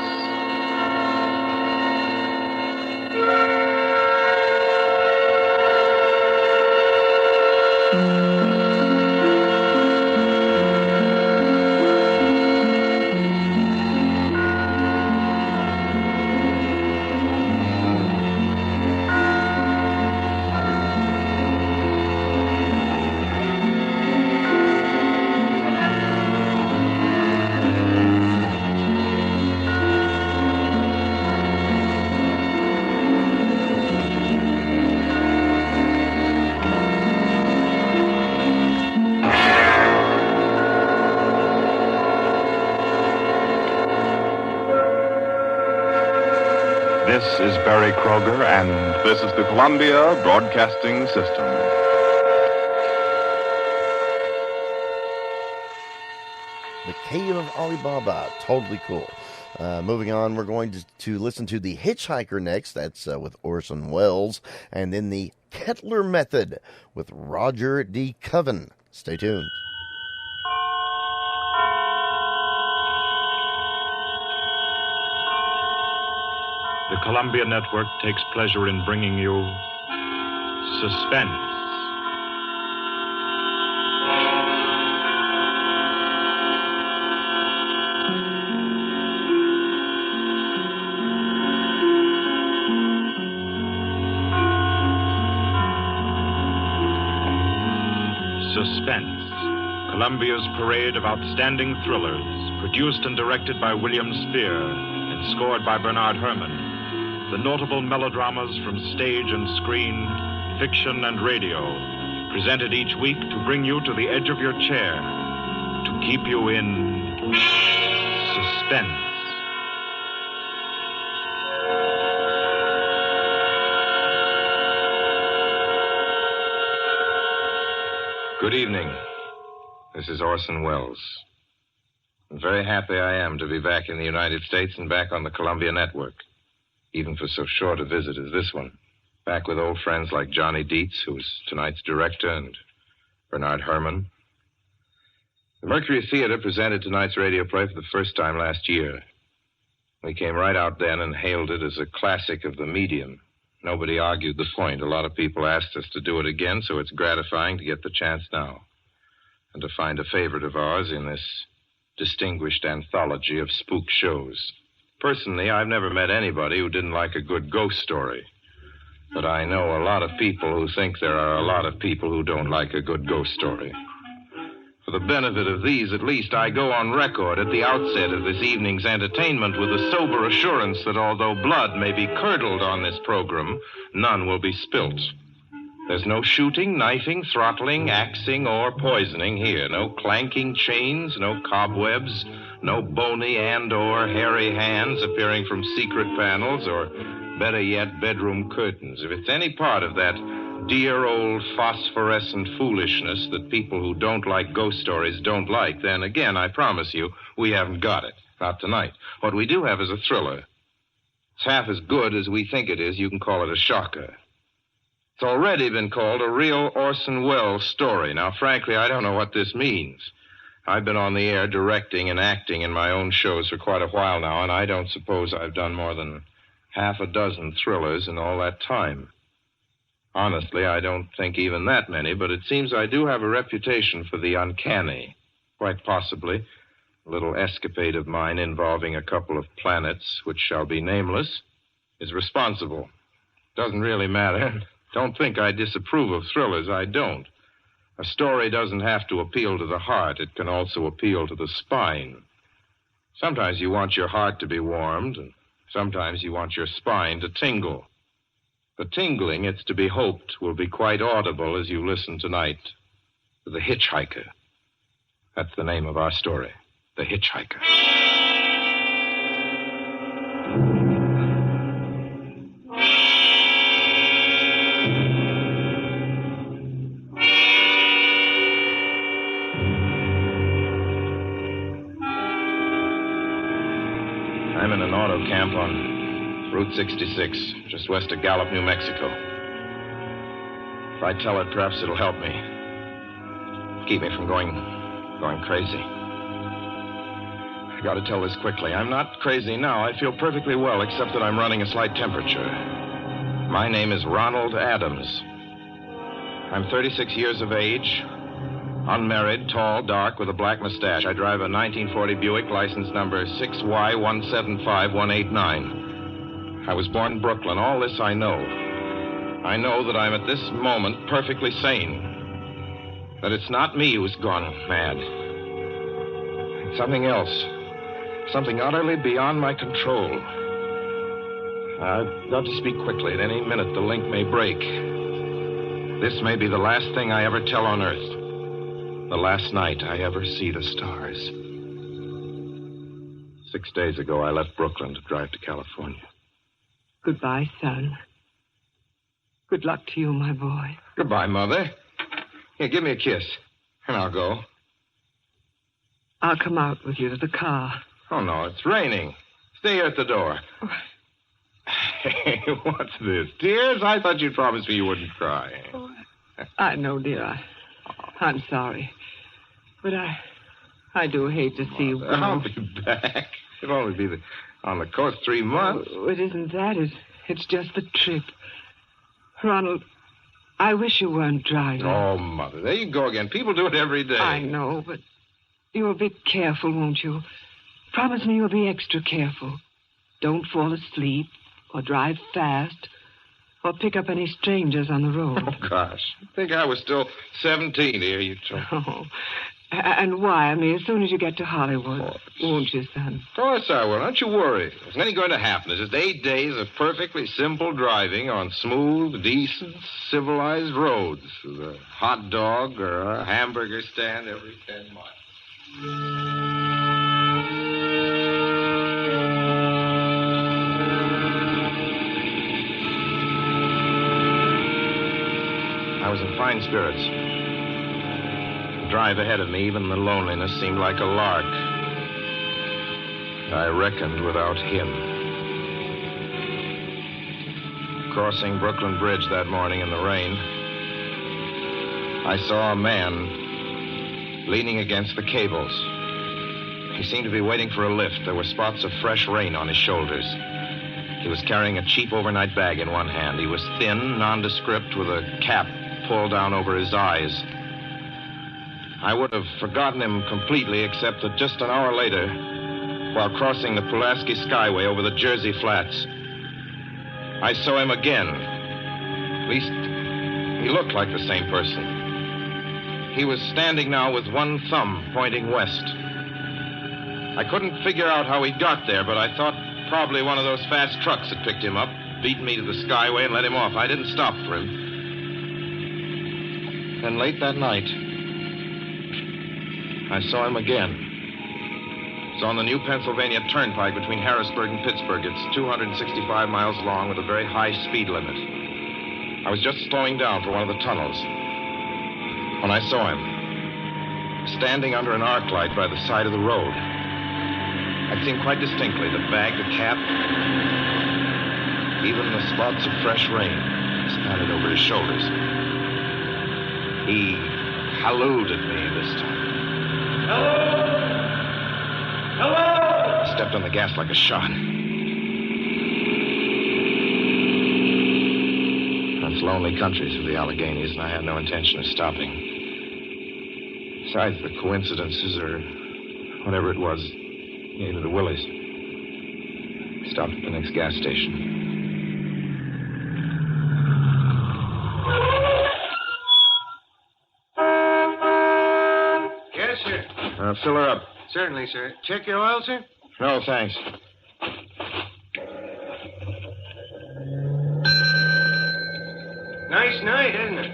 This is Barry Kroger, and this is the Columbia Broadcasting System. The Cave of Alibaba, totally cool. Moving on, we're going to listen to The Hitchhiker next. That's with Orson Welles. And then The Kettler Method with Roger D. Coven. Stay tuned. The Columbia Network takes pleasure in bringing you Suspense. Suspense, Columbia's parade of outstanding thrillers, produced and directed by William Spear and scored by Bernard Herrmann. The notable melodramas from stage and screen, fiction and radio, presented each week to bring you to the edge of your chair, to keep you in suspense. Good evening. This is Orson Welles. I'm very happy I am to be back in the United States and back on the Columbia Network, even for so short a visit as this one. Back with old friends like Johnny Dietz, who is tonight's director, and Bernard Herrmann. The Mercury Theater presented tonight's radio play for the first time last year. We came right out then and hailed it as a classic of the medium. Nobody argued the point. A lot of people asked us to do it again, so it's gratifying to get the chance now, and to find a favorite of ours in this distinguished anthology of spook shows. Personally, I've never met anybody who didn't like a good ghost story. But I know a lot of people who think there are a lot of people who don't like a good ghost story. For the benefit of these, at least, I go on record at the outset of this evening's entertainment with the sober assurance that although blood may be curdled on this program, none will be spilt. There's no shooting, knifing, throttling, axing, or poisoning here. No clanking chains, no cobwebs, no bony and or hairy hands appearing from secret panels, or better yet, bedroom curtains. If it's any part of that dear old phosphorescent foolishness that people who don't like ghost stories don't like, then again, I promise you, we haven't got it. Not tonight. What we do have is a thriller. It's half as good as we think it is. You can call it a shocker. It's already been called a real Orson Welles story. Now, frankly, I don't know what this means. I've been on the air directing and acting in my own shows for quite a while now, and I don't suppose I've done more than half a dozen thrillers in all that time. Honestly, I don't think even that many, but it seems I do have a reputation for the uncanny. Quite possibly, a little escapade of mine involving a couple of planets, which shall be nameless, is responsible. Doesn't really matter. Don't think I disapprove of thrillers. I don't. A story doesn't have to appeal to the heart. It can also appeal to the spine. Sometimes you want your heart to be warmed, and sometimes you want your spine to tingle. The tingling, it's to be hoped, will be quite audible as you listen tonight to The Hitchhiker. That's the name of our story, The Hitchhiker. in an auto camp on Route 66, just west of Gallup, New Mexico. If I tell it, perhaps it'll help me. Keep me from going crazy. I gotta tell this quickly. I'm not crazy now. I feel perfectly well, except that I'm running a slight temperature. My name is Ronald Adams. I'm 36 years of age, unmarried, tall, dark, with a black mustache. I drive a 1940 Buick, license number 6Y175189. I was born in Brooklyn. All this I know. I know that I'm at this moment perfectly sane. That it's not me who's gone mad. It's something else. Something utterly beyond my control. I've got to speak quickly. At any minute, the link may break. This may be the last thing I ever tell on Earth. The last night I ever see the stars. 6 days ago, I left Brooklyn to drive to California. Goodbye, son. Good luck to you, my boy. Goodbye, Mother. Here, give me a kiss, and I'll go. I'll come out with you to the car. Oh, no, it's raining. Stay here at the door. Hey, what's this? Tears? I thought you promised me you wouldn't cry. I know, dear. I'm sorry. But I do hate to see you go. I'll be back. It'll only be on the coast 3 months. Oh, it isn't that. It's just the trip. Ronald, I wish you weren't driving. Oh, Mother, there you go again. People do it every day. I know, but you'll be careful, won't you? Promise me you'll be extra careful. Don't fall asleep or drive fast or pick up any strangers on the road. Oh, gosh. I think I was still 17 here, you told me. Oh. And wire me as soon as you get to Hollywood. Won't you, son? Of course I will. Don't you worry. There's nothing going to happen. It's just 8 days of perfectly simple driving on smooth, decent, civilized roads with a hot dog or a hamburger stand every 10 miles. I was in fine spirits. The drive ahead of me, even the loneliness, seemed like a lark. I reckoned without him. Crossing Brooklyn Bridge that morning in the rain, I saw a man leaning against the cables. He seemed to be waiting for a lift. There were spots of fresh rain on his shoulders. He was carrying a cheap overnight bag in one hand. He was thin, nondescript, with a cap pulled down over his eyes. I would have forgotten him completely, except that just an hour later, while crossing the Pulaski Skyway over the Jersey Flats, I saw him again. At least, he looked like the same person. He was standing now with one thumb pointing west. I couldn't figure out how he got there, but I thought probably one of those fast trucks had picked him up, beaten me to the Skyway, and let him off. I didn't stop for him. Then late that night, I saw him again. It's on the new Pennsylvania Turnpike between Harrisburg and Pittsburgh. It's 265 miles long with a very high speed limit. I was just slowing down for one of the tunnels when I saw him, standing under an arc light by the side of the road. I'd seen quite distinctly the bag, the cap, even the spots of fresh rain spattered over his shoulders. He hallooed at me this time. Hello! Hello! I stepped on the gas like a shot. That's lonely country through the Alleghenies, and I had no intention of stopping. Besides, the coincidences, or whatever it was, gave me the willies. I stopped at the next gas station. Fill her up. Certainly, sir. Check your oil, sir? No, thanks. Nice night, isn't it?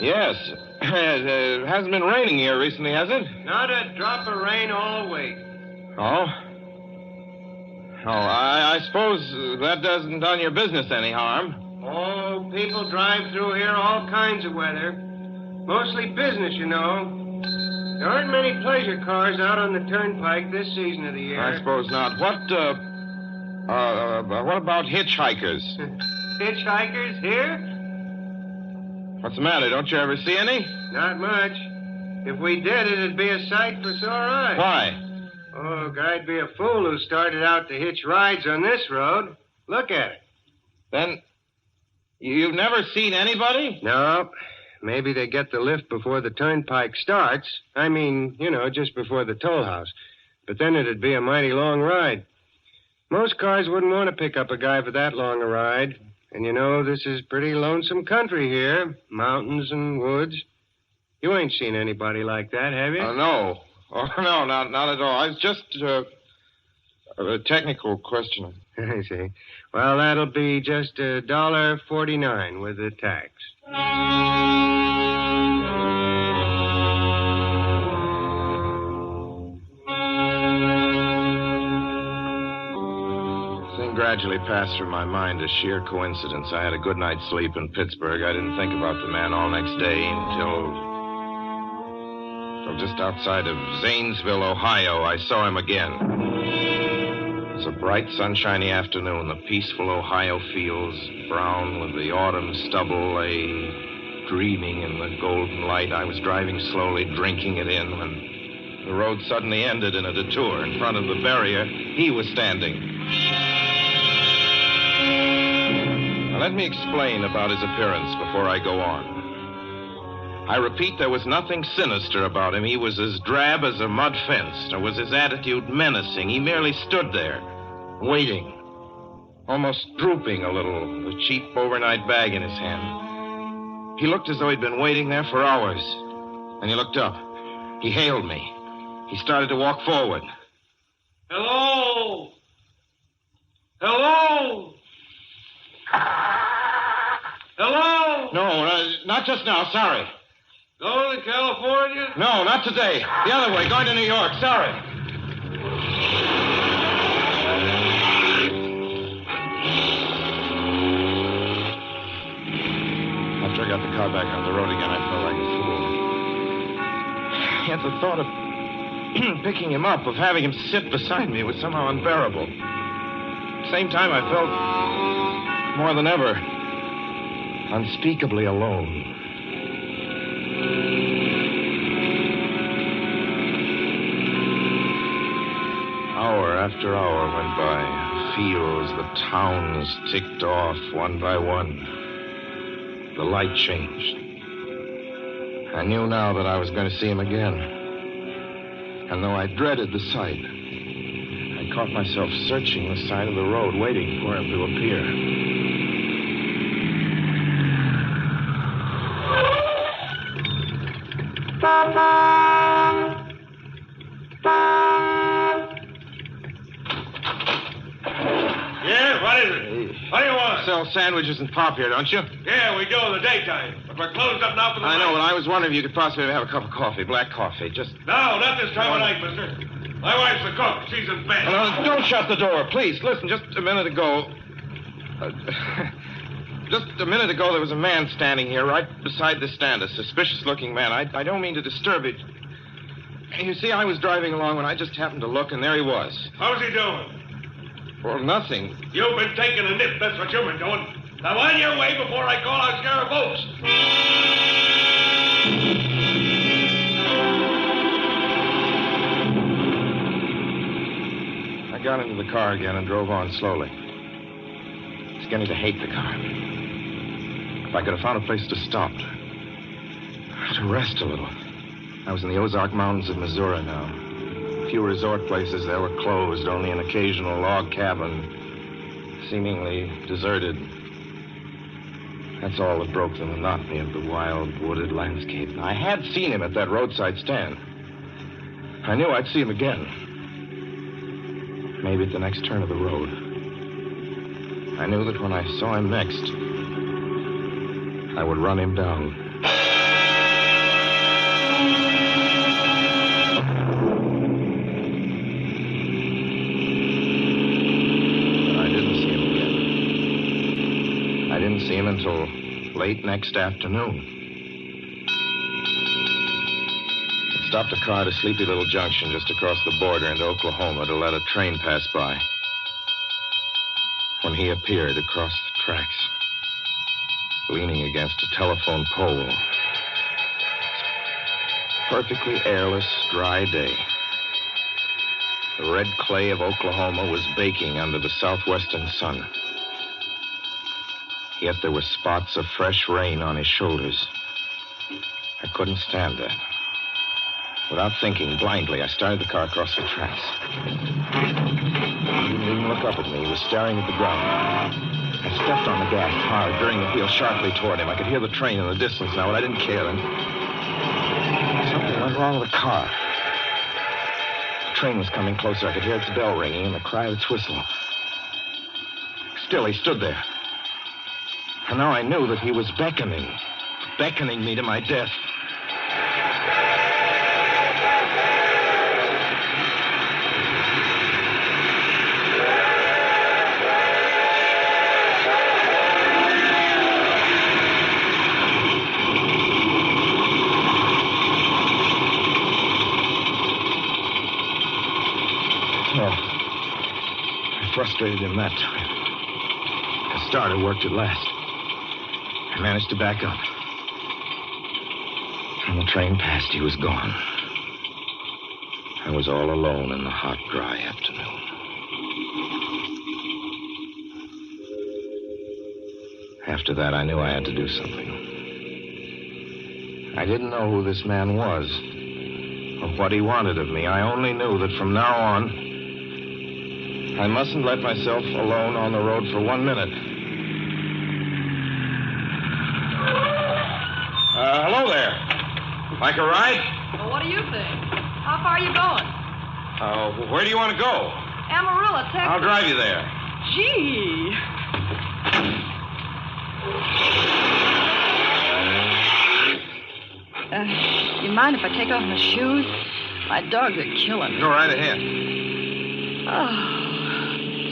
Yes. It hasn't been raining here recently, has it? Not a drop of rain all week. Oh? Oh, I suppose that doesn't done your business any harm. Oh, people drive through here all kinds of weather. Mostly business, you know. There aren't many pleasure cars out on the turnpike this season of the year. I suppose not. What about hitchhikers? Hitchhikers here? What's the matter? Don't you ever see any? Not much. If we did, it'd be a sight for sore eyes. Why? Oh, I'd be a fool who started out to hitch rides on this road. Look at it. Then, you've never seen anybody? No. Maybe they get the lift before the turnpike starts. I mean, just before the toll house. But then it'd be a mighty long ride. Most cars wouldn't want to pick up a guy for that long a ride. And this is pretty lonesome country here. Mountains and woods. You ain't seen anybody like that, have you? No. Oh, no, not at all. I was just a technical question. I see. Well, that'll be just $1.49 with the tax. Gradually passed through my mind a sheer coincidence. I had a good night's sleep in Pittsburgh. I didn't think about the man all next day until just outside of Zanesville, Ohio, I saw him again. It was a bright, sunshiny afternoon. The peaceful Ohio fields, brown with the autumn stubble, lay dreaming in the golden light. I was driving slowly, drinking it in, when the road suddenly ended in a detour. In front of the barrier, he was standing. Now, let me explain about his appearance before I go on. I repeat, there was nothing sinister about him. He was as drab as a mud fence, nor was his attitude menacing. He merely stood there, waiting, almost drooping a little, the cheap overnight bag in his hand. He looked as though he'd been waiting there for hours. And he looked up. He hailed me. He started to walk forward. Hello? Hello? Hello? No, not just now. Sorry. Going to California? No, not today. The other way, going to New York. Sorry. After I got the car back on the road again, I felt like a fool. Yet the thought of picking him up, of having him sit beside me, was somehow unbearable. At the same time, I felt more than ever unspeakably alone. Hour after hour went by. Fields, the towns ticked off one by one. The light changed. I knew now that I was going to see him again. And though I dreaded the sight, I caught myself searching the side of the road, waiting for him to appear. Yeah, what is it? What do you want? Sell sandwiches and pop here, don't you? Yeah, we do in the daytime. But we're closed up now for the I night. know, but I was wondering if you could possibly have a cup of coffee, black coffee, just... No, not this time of night, mister. My wife's a cook. She's in bed. No, don't shut the door, please. Listen, just a minute ago... just a minute ago, there was a man standing here right beside the stand, a suspicious-looking man. I don't mean to disturb you. You see, I was driving along when I just happened to look, and there he was. How's he doing? Well, nothing. You've been taking a nip. That's what you've been doing. Now, on your way before I call out Sheriff Oates. I got into the car again and drove on slowly. I was beginning to hate the car. If I could have found a place to stop, to rest a little. I was in the Ozark Mountains of Missouri now. A few resort places there were closed, only an occasional log cabin, seemingly deserted. That's all that broke the monotony of the wild, wooded landscape. I had seen him at that roadside stand. I knew I'd see him again. Maybe at the next turn of the road. I knew that when I saw him next, I would run him down. See him until late next afternoon. I stopped a car at a sleepy little junction just across the border into Oklahoma to let a train pass by. when he appeared across the tracks, leaning against a telephone pole. Perfectly airless, dry day. The red clay of Oklahoma was baking under the southwestern sun. Yet there were spots of fresh rain on his shoulders. I couldn't stand that. Without thinking, blindly, I started the car across the tracks. He didn't even look up at me. He was staring at the ground. I stepped on the gas hard, veering the wheel sharply toward him. I could hear the train in the distance now, but I didn't care. And something went wrong with the car. The train was coming closer. I could hear its bell ringing and the cry of its whistle. Still, he stood there. And now I knew that he was beckoning me to my death. I frustrated him that time. The starter worked at last. I managed to back up. When the train passed, he was gone. I was all alone in the hot, dry afternoon. After that, I knew I had to do something. I didn't know who this man was or what he wanted of me. I only knew that from now on, I mustn't let myself alone on the road for 1 minute. Hello there. Like a ride? Well, what do you think? How far are you going? Where do you want to go? Amarillo, Texas. I'll drive you there. Gee. You mind if I take off my shoes? My dogs are killing me. Go right ahead. Oh,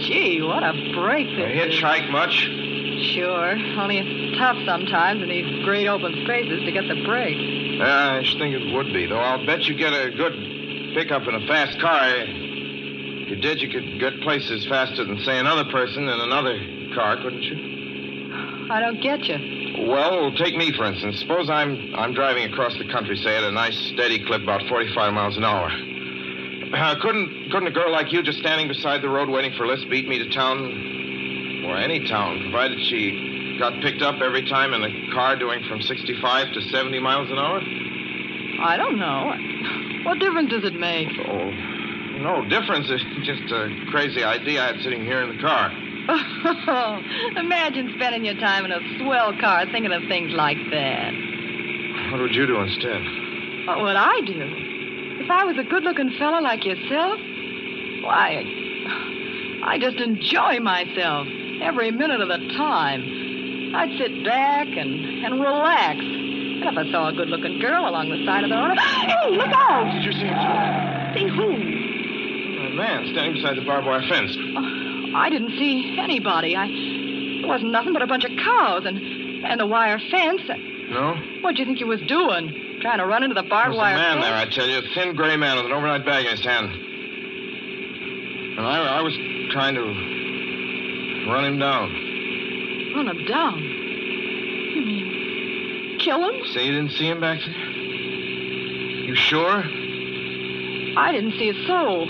gee, what a break this is. Hitchhike much? Sure. Only it's tough sometimes in these great open spaces to get the break. I should think it would be, though. I'll bet you get a good pickup in a fast car. If you did, you could get places faster than, say, another person in another car, couldn't you? I don't get you. Well, take me, for instance. Suppose I'm driving across the country, say, at a nice, steady clip, about 45 miles an hour. Couldn't a girl like you just standing beside the road waiting for lifts beat me to town? Or any town, provided she got picked up every time in a car doing from 65 to 70 miles an hour? I don't know. What difference does it make? Oh, no difference. It's just a crazy idea I had sitting here in the car. Imagine spending your time in a swell car thinking of things like that. What would you do instead? What would I do? If I was a good-looking fella like yourself, why, I just enjoy myself every minute of the time. I'd sit back and relax. And if I saw a good-looking girl along the side of the road, hey, look out! Did you see him? See who? A man standing beside the barbed wire fence. I didn't see anybody. It wasn't nothing but a bunch of cows and the wire fence. No? What'd you think you was doing? Trying to run into the barbed wire fence? There's a man fence? there, I tell you. A thin gray man with an overnight bag in his hand. And I was trying to run him down. Run him down? You mean kill him? Say you didn't see him back there? You sure? I didn't see a soul.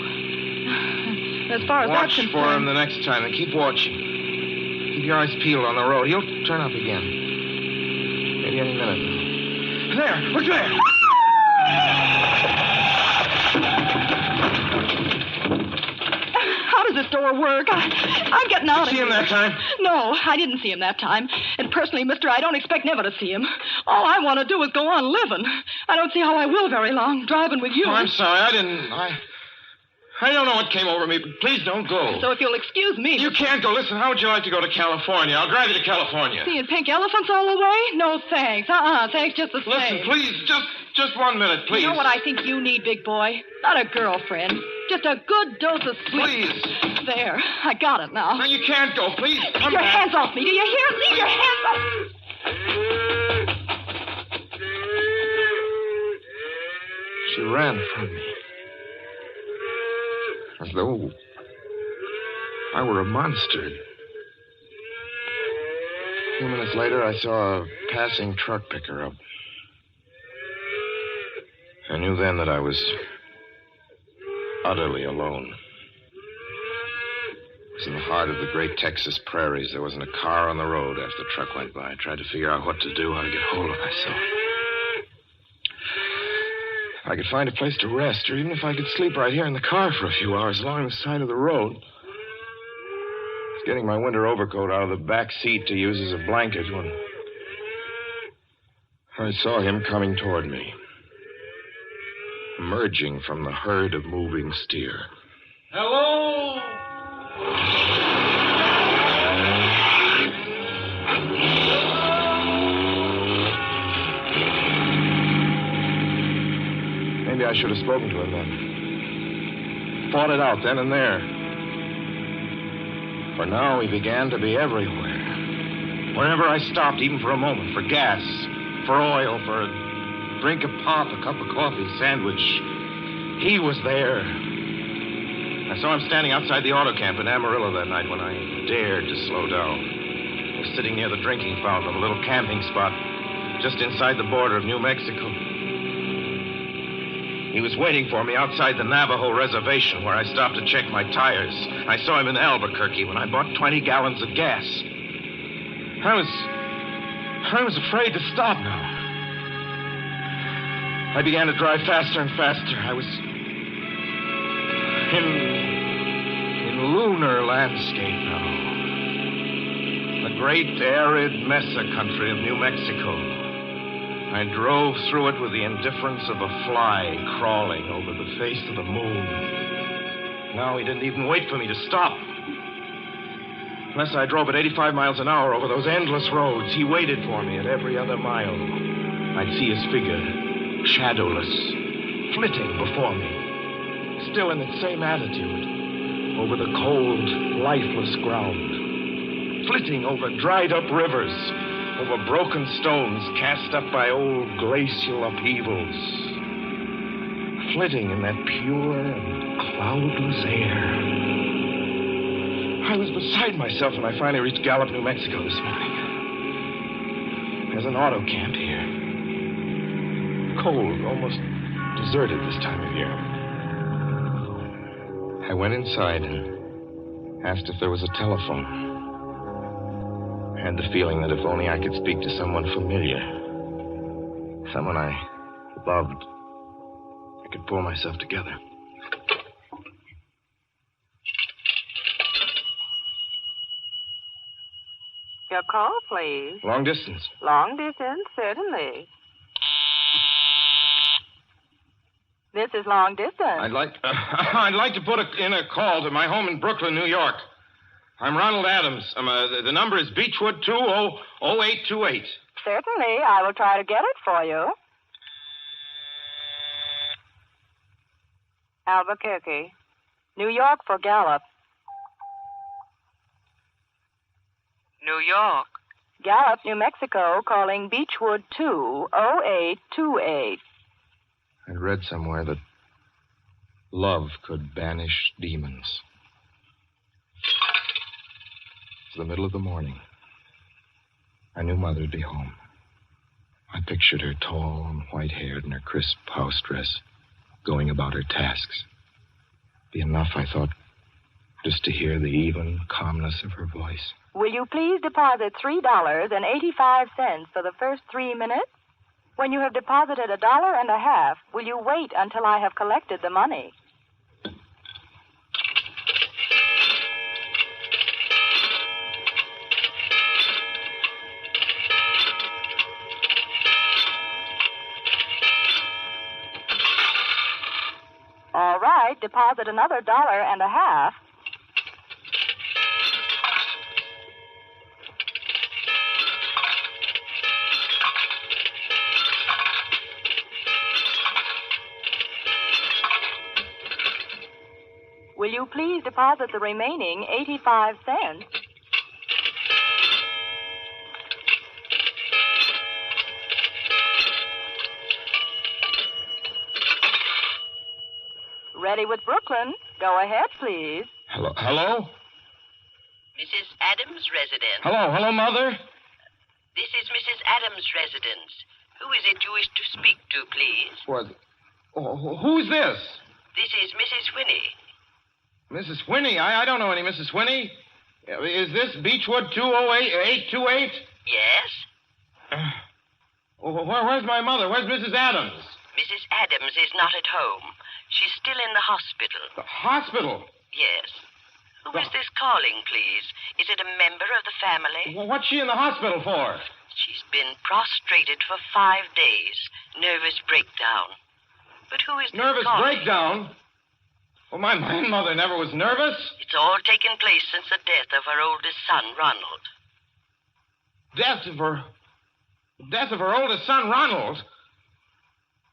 As far as Watch that's concerned... for him the next time and keep watching. Keep your eyes peeled on the road. He'll turn up again. Maybe any minute. There! Look there! How does this door work? I'm getting out of here. See him that time? No, I didn't see him that time. And personally, mister, I don't expect never to see him. All I want to do is go on living. I don't see how I will very long, driving with you. Oh, I'm sorry. I don't know what came over me, but please don't go. So if you'll excuse me... You can't go. Listen, how would you like to go to California? I'll drive you to California. Seeing pink elephants all the way? No, thanks. Thanks just the same. Listen, please, just 1 minute, please. You know what I think you need, big boy? Not a girlfriend. Just a good dose of sweet... Please. There. I got it now. No, you can't go. Please. Leave your hands off me. Do you hear? Leave your hands off... She ran from me. As though I were a monster. A few minutes later, I saw a passing truck pick her up. I knew then that I was utterly alone. It was in the heart of the great Texas prairies. There wasn't a car on the road after the truck went by. I tried to figure out what to do, how to get hold of myself. If I could find a place to rest, or even if I could sleep right here in the car for a few hours along the side of the road. I was getting my winter overcoat out of the back seat to use as a blanket when I saw him coming toward me, emerging from the herd of moving steer. Hello? Maybe I should have spoken to him then. Fought it out then and there. For now, he began to be everywhere. Wherever I stopped, even for a moment, for gas, for oil, for a drink of pop, a cup of coffee, sandwich, he was there. I saw him standing outside the auto camp in Amarillo that night when I dared to slow down. I was sitting near the drinking fountain of a little camping spot just inside the border of New Mexico. He was waiting for me outside the Navajo reservation where I stopped to check my tires. I saw him in Albuquerque when I bought 20 gallons of gas. I was afraid to stop now. I began to drive faster and faster. I was in lunar landscape now. The great arid mesa country of New Mexico. I drove through it with the indifference of a fly crawling over the face of the moon. Now he didn't even wait for me to stop. Unless I drove at 85 miles an hour over those endless roads, he waited for me at every other mile. I'd see his figure, shadowless, flitting before me, still in its same attitude, over the cold, lifeless ground, flitting over dried-up rivers, over broken stones cast up by old glacial upheavals, flitting in that pure and cloudless air. I was beside myself when I finally reached Gallup, New Mexico this morning. There's an auto camp here. Cold, almost deserted this time of year. I went inside and asked if there was a telephone. I had the feeling that if only I could speak to someone familiar, someone I loved, I could pull myself together. Your call, please. Long distance. Long distance, certainly. This is long distance. I'd like to put in a call to my home in Brooklyn, New York. I'm Ronald Adams. The number is Beechwood 200828. Certainly. I will try to get it for you. Albuquerque. New York for Gallup. New York. Gallup, New Mexico, calling Beechwood 20828. I'd read somewhere that love could banish demons. It's the middle of the morning. I knew Mother would be home. I pictured her tall and white-haired in her crisp house dress, going about her tasks. Be enough, I thought, just to hear the even calmness of her voice. Will you please deposit $3.85 for the first 3 minutes? When you have deposited $1.50, will you wait until I have collected the money? All right, deposit another $1.50. Will you please deposit the remaining 85 cents? Ready with Brooklyn. Go ahead, please. Hello? Mrs. Adams' residence. Hello, Mother? This is Mrs. Adams' residence. Who is it you wish to speak to, please? What? Who's this? This is Mrs. Whinney. Mrs. Whinney? I don't know any Mrs. Whinney. Is this Beechwood 828? Yes? Where's my mother? Where's Mrs. Adams? Mrs. Adams is not at home. She's still in the hospital. The hospital? Yes. Who is this calling, please? Is it a member of the family? Well, what's she in the hospital for? She's been prostrated for 5 days. Nervous breakdown. But who is this Nervous calling? breakdown? Well, my mother never was nervous. It's all taken place since the death of her oldest son, Ronald. Death of her oldest son, Ronald?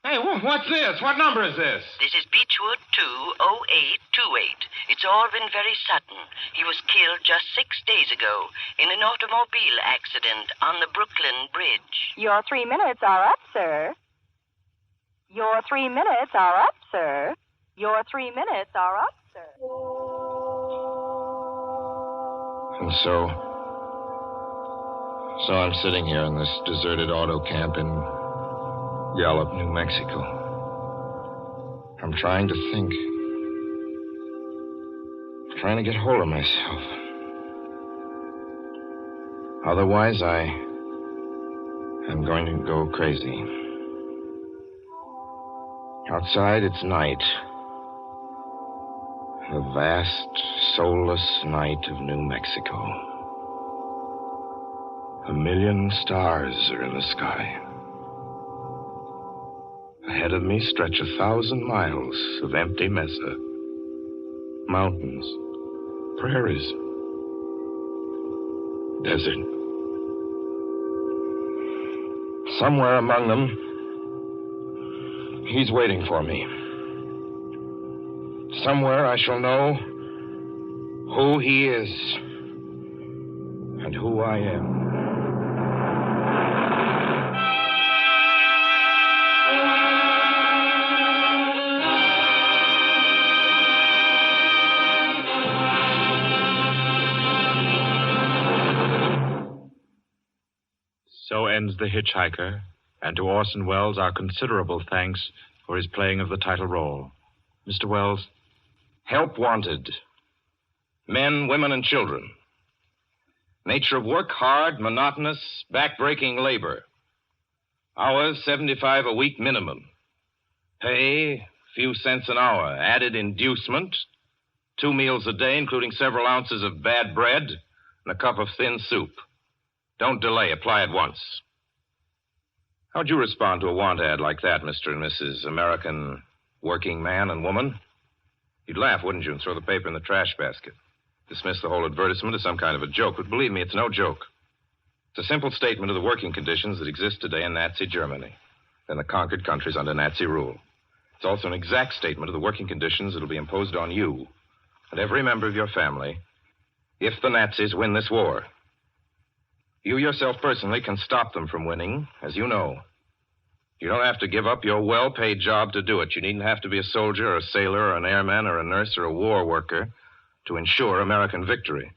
Hey, what's this? What number is this? This is Beechwood 20828. It's all been very sudden. He was killed just 6 days ago in an automobile accident on the Brooklyn Bridge. Your 3 minutes are up, sir. Your 3 minutes are up, sir. Your 3 minutes are up, sir. And so I'm sitting here in this deserted auto camp in Gallup, New Mexico. I'm trying to think. Trying to get hold of myself. Otherwise, I'm going to go crazy. Outside, it's night. The vast, soulless night of New Mexico. 1 million stars are in the sky. Ahead of me stretch 1,000 miles of empty mesa. Mountains, prairies, desert. Somewhere among them, he's waiting for me. Somewhere I shall know who he is and who I am. So ends The Hitchhiker, and to Orson Welles our considerable thanks for his playing of the title role. Mr. Welles? Help wanted. Men, women, and children. Nature of work, hard, monotonous, back-breaking labor. Hours, 75 a week minimum. Pay, few cents an hour. Added inducement, 2 meals a day, including several ounces of bad bread and a cup of thin soup. Don't delay. Apply at once. How'd you respond to a want ad like that, Mr. and Mrs. American working man and woman? You'd laugh, wouldn't you, and throw the paper in the trash basket. Dismiss the whole advertisement as some kind of a joke, but believe me, it's no joke. It's a simple statement of the working conditions that exist today in Nazi Germany and the conquered countries under Nazi rule. It's also an exact statement of the working conditions that will be imposed on you and every member of your family if the Nazis win this war. You yourself personally can stop them from winning, as you know. You don't have to give up your well-paid job to do it. You needn't have to be a soldier or a sailor or an airman or a nurse or a war worker to ensure American victory.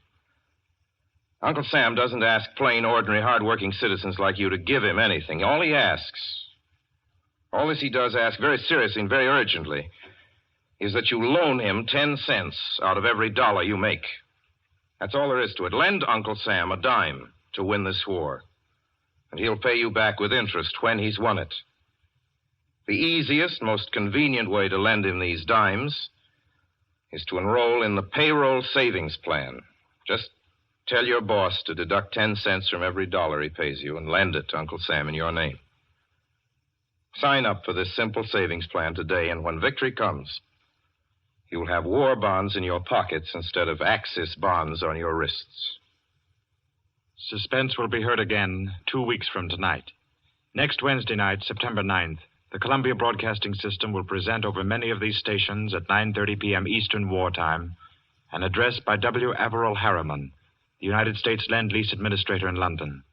Uncle Sam doesn't ask plain, ordinary, hard-working citizens like you to give him anything. All he does ask very seriously and very urgently is that you loan him 10 cents out of every dollar you make. That's all there is to it. Lend Uncle Sam a dime to win this war, and he'll pay you back with interest when he's won it. The easiest, most convenient way to lend him these dimes is to enroll in the payroll savings plan. Just tell your boss to deduct 10 cents from every dollar he pays you and lend it to Uncle Sam in your name. Sign up for this simple savings plan today, and when victory comes, you'll have war bonds in your pockets instead of Axis bonds on your wrists. Suspense will be heard again 2 weeks from tonight. Next Wednesday night, September 9th, the Columbia Broadcasting System will present over many of these stations at 9:30 p.m. Eastern Wartime an address by W. Averell Harriman, the United States Lend-Lease Administrator in London.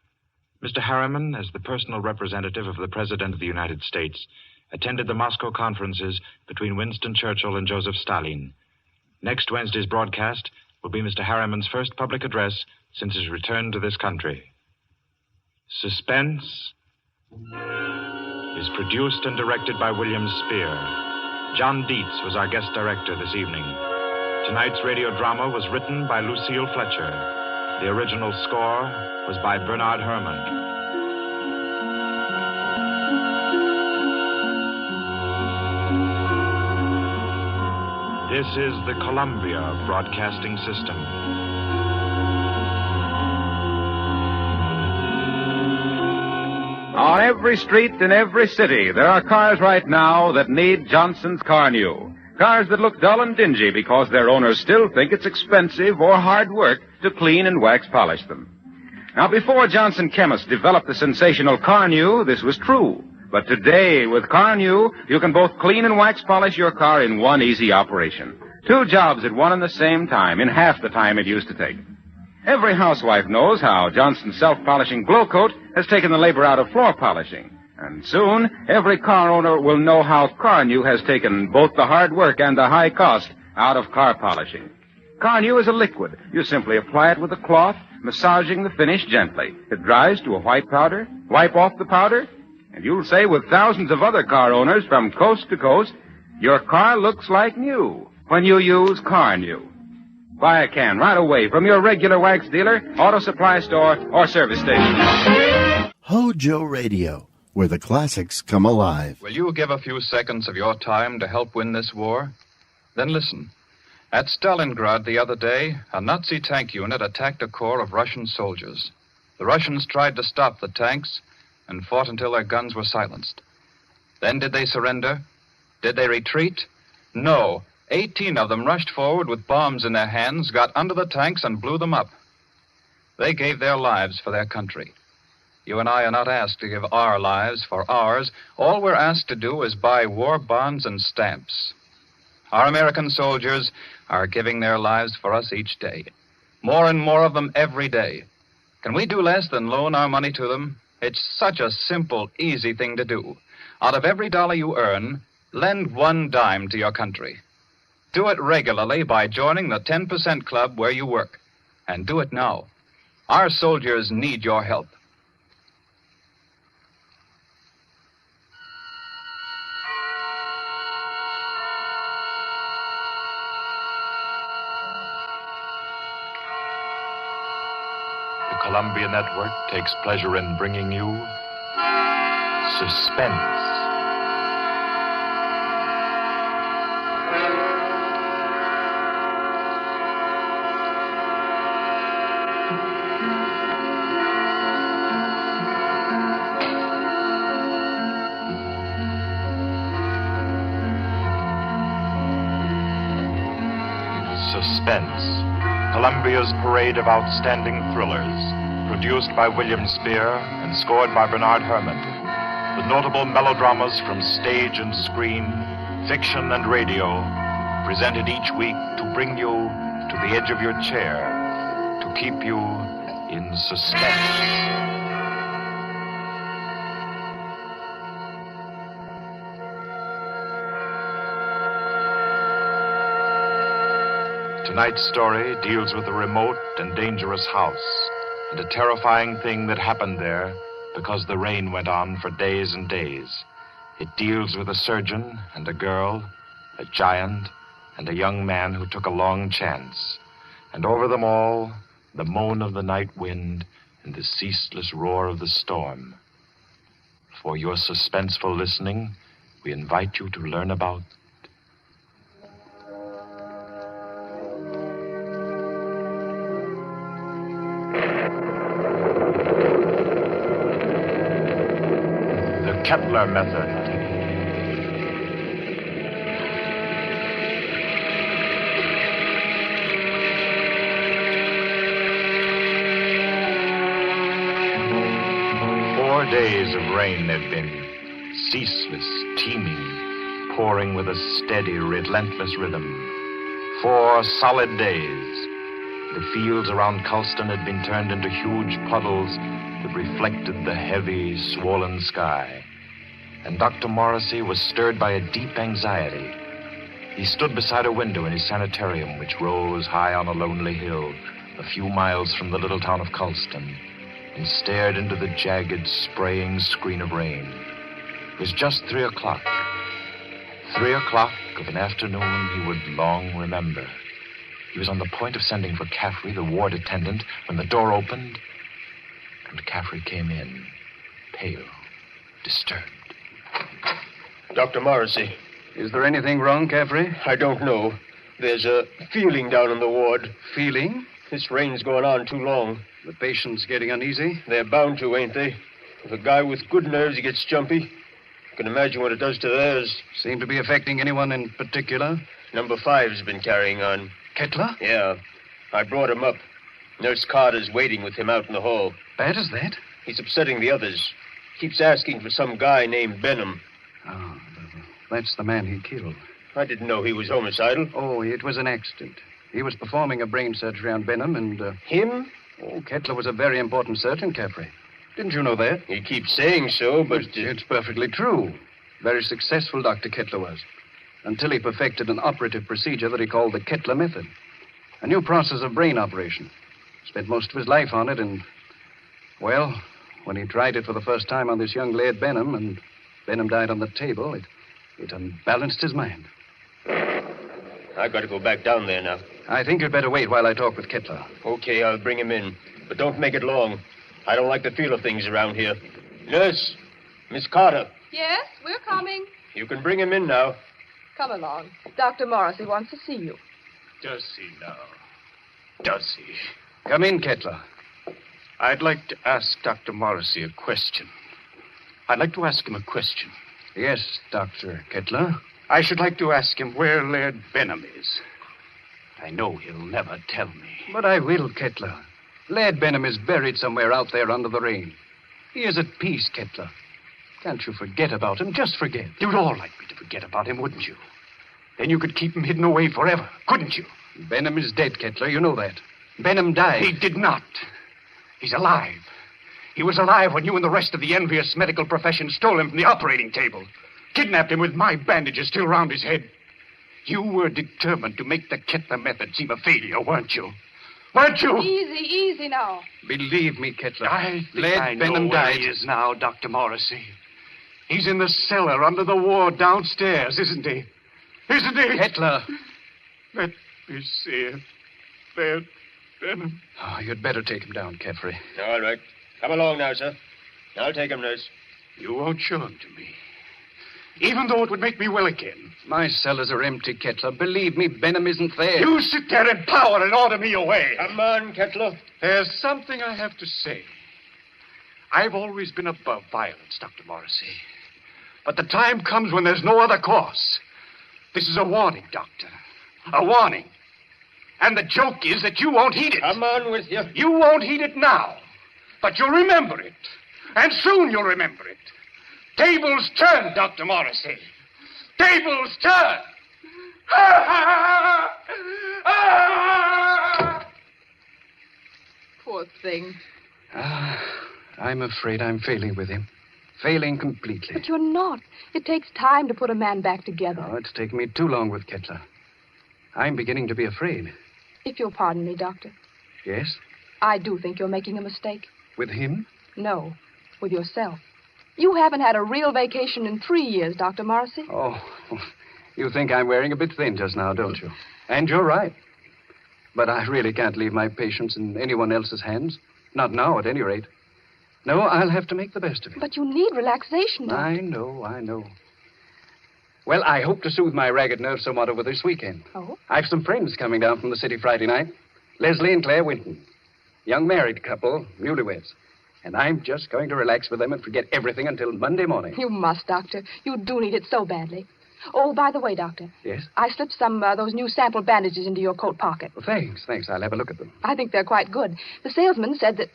Mr. Harriman, as the personal representative of the President of the United States, attended the Moscow conferences between Winston Churchill and Joseph Stalin. Next Wednesday's broadcast will be Mr. Harriman's first public address since his return to this country. Suspense is produced and directed by William Spear. John Dietz was our guest director this evening. Tonight's radio drama was written by Lucille Fletcher. The original score was by Bernard Herrmann. This is the Columbia Broadcasting System. On every street in every city, there are cars right now that need Johnson's Car New. Cars that look dull and dingy because their owners still think it's expensive or hard work to clean and wax polish them. Now, before Johnson Chemists developed the sensational Car New, this was true. But today, with Car New, you can both clean and wax polish your car in one easy operation. 2 jobs at one and the same time, in half the time it used to take. Every housewife knows how Johnson's self-polishing Glow Coat has taken the labor out of floor polishing. And soon, every car owner will know how Car New has taken both the hard work and the high cost out of car polishing. Car New is a liquid. You simply apply it with a cloth, massaging the finish gently. It dries to a white powder. Wipe off the powder, and you'll say with thousands of other car owners from coast to coast, your car looks like new when you use Car New. Buy a can right away from your regular wax dealer, auto supply store, or service station. HOJO Radio, where the classics come alive. Will you give a few seconds of your time to help win this war? Then listen. At Stalingrad the other day, a Nazi tank unit attacked a corps of Russian soldiers. The Russians tried to stop the tanks and fought until their guns were silenced. Then did they surrender? Did they retreat? No. 18 of them rushed forward with bombs in their hands, got under the tanks, and blew them up. They gave their lives for their country. You and I are not asked to give our lives for ours. All we're asked to do is buy war bonds and stamps. Our American soldiers are giving their lives for us each day. More and more of them every day. Can we do less than loan our money to them? It's such a simple, easy thing to do. Out of every dollar you earn, lend 1 dime to your country. Do it regularly by joining the 10% club where you work. And do it now. Our soldiers need your help. The Columbia Network takes pleasure in bringing you Suspense. Suspense, Columbia's parade of outstanding thrillers, produced by William Spear and scored by Bernard Herrmann. The notable melodramas from stage and screen, fiction and radio, presented each week to bring you to the edge of your chair, to keep you in suspense. Tonight's story deals with a remote and dangerous house and a terrifying thing that happened there because the rain went on for days and days. It deals with a surgeon and a girl, a giant, and a young man who took a long chance. And over them all, the moan of the night wind and the ceaseless roar of the storm. For your suspenseful listening, we invite you to learn about Kepler method. Four days of rain they've been, ceaseless, teeming, pouring with a steady, relentless rhythm. 4 solid days. The fields around Culston had been turned into huge puddles that reflected the heavy, swollen sky. And Dr. Morrissey was stirred by a deep anxiety. He stood beside a window in his sanitarium, which rose high on a lonely hill, a few miles from the little town of Culston. And and stared into the jagged, spraying screen of rain. It was just 3 o'clock. 3 o'clock of an afternoon he would long remember. He was on the point of sending for Caffrey, the ward attendant, when the door opened, and Caffrey came in, pale, disturbed. Dr. Morrissey. Is there anything wrong, Caffrey? I don't know. There's a feeling down in the ward. Feeling? This rain's going on too long. The patient's getting uneasy? They're bound to, ain't they? If a guy with good nerves gets jumpy, you can imagine what it does to theirs. Seem to be affecting anyone in particular? Number 5's been carrying on. Kettler? Yeah. I brought him up. Nurse Carter's waiting with him out in the hall. Bad as that? He's upsetting the others. Keeps asking for some guy named Benham. Oh, that's the man he killed. I didn't know he was homicidal. Oh, it was an accident. He was performing a brain surgery on Benham and... Him? Oh, Kettler was a very important surgeon, Caffrey. Didn't you know that? He keeps saying so, but... It's perfectly true. Very successful Dr. Kettler was. Until he perfected an operative procedure that he called the Kettler method. A new process of brain operation. Spent most of his life on it and... Well, when he tried it for the first time on this young lad Benham, and Benham died on the table, it unbalanced his mind. I've got to go back down there now. I think you'd better wait while I talk with Kettler. Okay, I'll bring him in. But don't make it long. I don't like the feel of things around here. Nurse, Miss Carter. Yes, we're coming. You can bring him in now. Come along. Dr. Morrissey wants to see you. Does he now? Does he? Come in, Kettler. I'd like to ask Dr. Morrissey a question. I'd like to ask him a question. Yes, Dr. Kettler. I should like to ask him where Laird Benham is. I know he'll never tell me. But I will, Kettler. Laird Benham is buried somewhere out there under the rain. He is at peace, Kettler. Can't you forget about him? Just forget. You'd all like me to forget about him, wouldn't you? Then you could keep him hidden away forever, couldn't you? Benham is dead, Kettler. You know that. Benham died. He did not. He's alive. He was alive when you and the rest of the envious medical profession stole him from the operating table. Kidnapped him with my bandages still round his head. You were determined to make the Kettler method seem a failure, weren't you? Weren't you? Easy now. Believe me, Kettler. I think Laird I know Benham where died. he is now, Dr. Morrissey. He's in the cellar under the ward downstairs, isn't he? Isn't he? Kettler. Let me see it. Laird Benham. Oh, you'd better take him down, Caffrey. All right. Come along now, sir. I'll take him, nurse. You won't show him to me. Even though it would make me well again. My cellars are empty, Kettler. Believe me, Benham isn't there. You sit there in power and order me away. Come on, Kettler. There's something I have to say. I've always been above violence, Dr. Morrissey. But the time comes when there's no other course. This is a warning, Doctor. A warning. And the joke is that you won't heed it. Come on with you. You won't heed it now. But you'll remember it. And soon you'll remember it. Tables turn, Dr. Morrissey. Tables turn. Poor thing. I'm afraid I'm failing with him. Failing completely. But you're not. It takes time to put a man back together. Oh, it's taken me too long with Kettler. I'm beginning to be afraid. If you'll pardon me, Doctor. Yes? I do think you're making a mistake. With him? No, with yourself. You haven't had a real vacation in 3 years, Dr. Morrissey. Oh, you think I'm wearing a bit thin just now, don't you? And you're right. But I really can't leave my patients in anyone else's hands. Not now, at any rate. No, I'll have to make the best of it. But you need relaxation, Doctor. I know. Well, I hope to soothe my ragged nerves somewhat over this weekend. Oh? I've some friends coming down from the city Friday night. Leslie and Claire Winton. Young married couple, newlyweds. And I'm just going to relax with them and forget everything until Monday morning. You must, Doctor. You do need it so badly. Oh, by the way, Doctor. Yes? I slipped some those new sample bandages into your coat pocket. Well, thanks. I'll have a look at them. I think they're quite good. The salesman said that...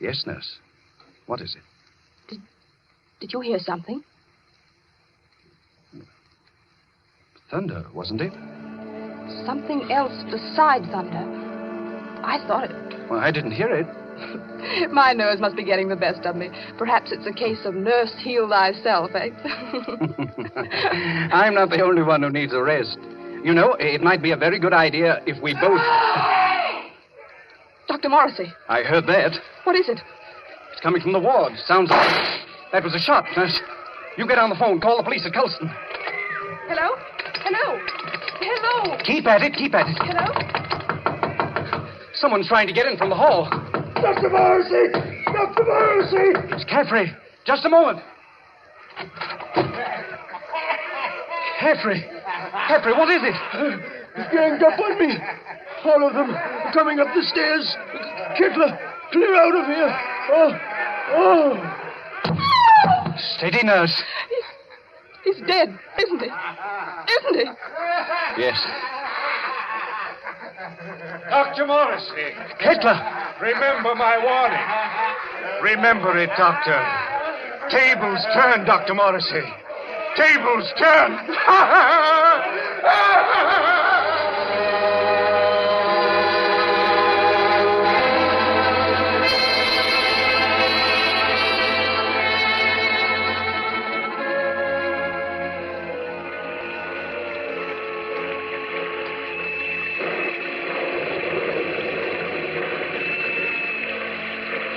Yes, nurse. What is it? Did you hear something? Thunder, wasn't it? Something else besides thunder. I thought it... Well, I didn't hear it. My nerves must be getting the best of me. Perhaps it's a case of nurse heal thyself, eh? I'm not the only one who needs a rest. You know, it might be a very good idea if we both... Dr. Morrissey. I heard that. What is it? It's coming from the ward. Sounds like that was a shot, nurse. You get on the phone. Call the police at Colston. Hello? Hello? Hello? Keep at it. Hello? Someone's trying to get in from the hall. Dr. Morrissey! Dr. Morrissey! It's Caffrey. Just a moment. Caffrey, what is it? He's ganged up on me. All of them coming up the stairs. Kittler, clear out of here. Oh. Steady, nurse. He's dead, isn't he? Isn't he? Yes. Dr. Morrissey. Kittler. Remember my warning. Remember it, Doctor. Tables turn, Dr. Morrissey. Tables turn.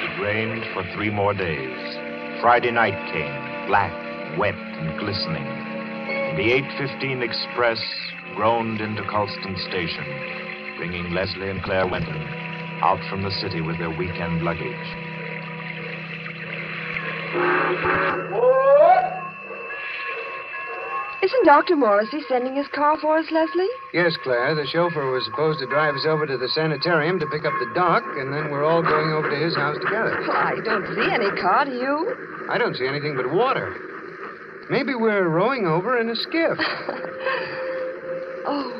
It rained for 3 more days. Friday night came, black, wet, and glistening. And the 8:15 express groaned into Colston Station, bringing Leslie and Claire Wenton out from the city with their weekend luggage. Isn't Dr. Morrissey sending his car for us, Leslie? Yes, Claire. The chauffeur was supposed to drive us over to the sanitarium to pick up the doc, and then we're all going over to his house together. Well, I don't see any car, do you? I don't see anything but water. Maybe we're rowing over in a skiff. Oh,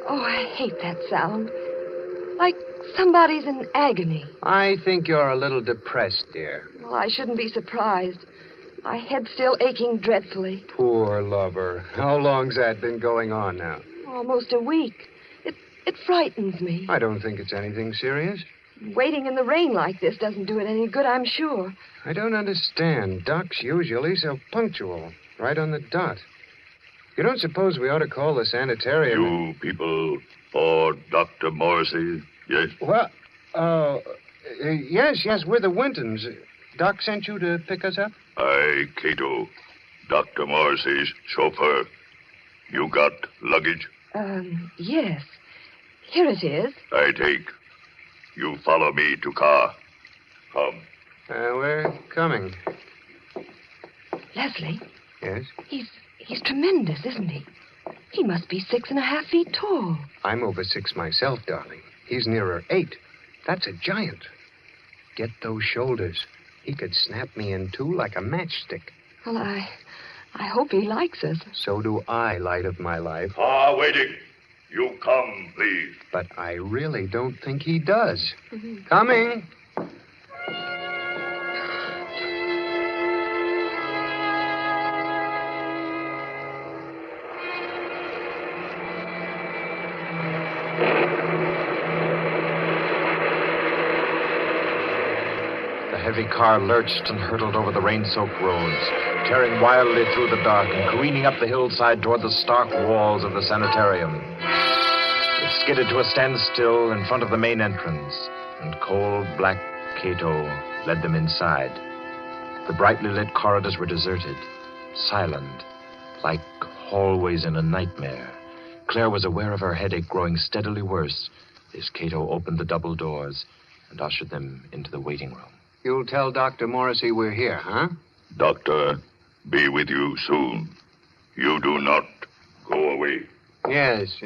I hate that sound. Like somebody's in agony. I think you're a little depressed, dear. Well, I shouldn't be surprised. My head's still aching dreadfully. Poor lover. How long's that been going on now? Almost a week. It frightens me. I don't think it's anything serious. Waiting in the rain like this doesn't do it any good, I'm sure. I don't understand. Doc's usually so punctual. Right on the dot. You don't suppose we ought to call the sanitarium? You people for Dr. Morrissey, yes? Well, yes, we're the Wintons. Doc sent you to pick us up? I, Cato, Dr. Morrissey's chauffeur. You got luggage? Yes. Here it is. I take. You follow me to car. Come. We're coming. Leslie? Yes? He's tremendous, isn't he? He must be 6.5 feet tall. I'm over 6 myself, darling. He's nearer 8. That's a giant. Get those shoulders. He could snap me in 2 like a matchstick. Well, I hope he likes us. So do I, light of my life. Waiting. You come, please. But I really don't think he does. Coming. The heavy car lurched and hurtled over the rain-soaked roads, tearing wildly through the dark and careening up the hillside toward the stark walls of the sanitarium. It skidded to a standstill in front of the main entrance, and cold black Cato led them inside. The brightly lit corridors were deserted, silent, like hallways in a nightmare. Claire was aware of her headache growing steadily worse as Cato opened the double doors and ushered them into the waiting room. You'll tell Dr. Morrissey we're here, huh? Doctor, be with you soon. You do not go away. Yes,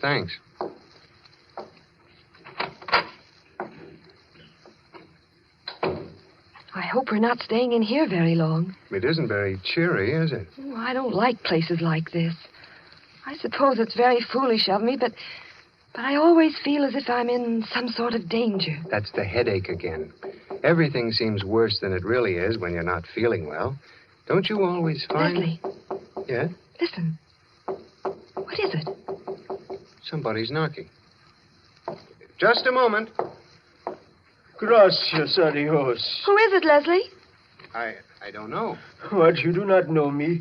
thanks. I hope we're not staying in here very long. It isn't very cheery, is it? Oh, I don't like places like this. I suppose it's very foolish of me, but I always feel as if I'm in some sort of danger. That's the headache again. Everything seems worse than it really is when you're not feeling well. Don't you always find... Leslie. Yeah? Listen. What is it? Somebody's knocking. Just a moment. Gracias a Dios. Who is it, Leslie? I don't know. What, you do not know me?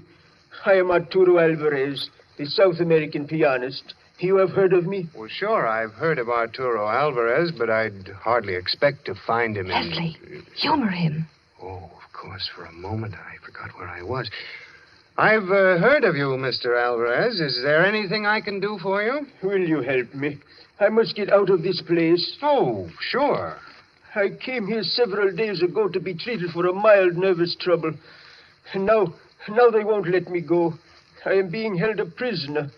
I am Arturo Alvarez, the South American pianist. You have heard of me? Well, sure, I've heard of Arturo Alvarez, but I'd hardly expect to find him Leslie, humor him. Oh, of course, for a moment I forgot where I was. I've heard of you, Mr. Alvarez. Is there anything I can do for you? Will you help me? I must get out of this place. Oh, sure. I came here several days ago to be treated for a mild nervous trouble. And now they won't let me go. I am being held a prisoner.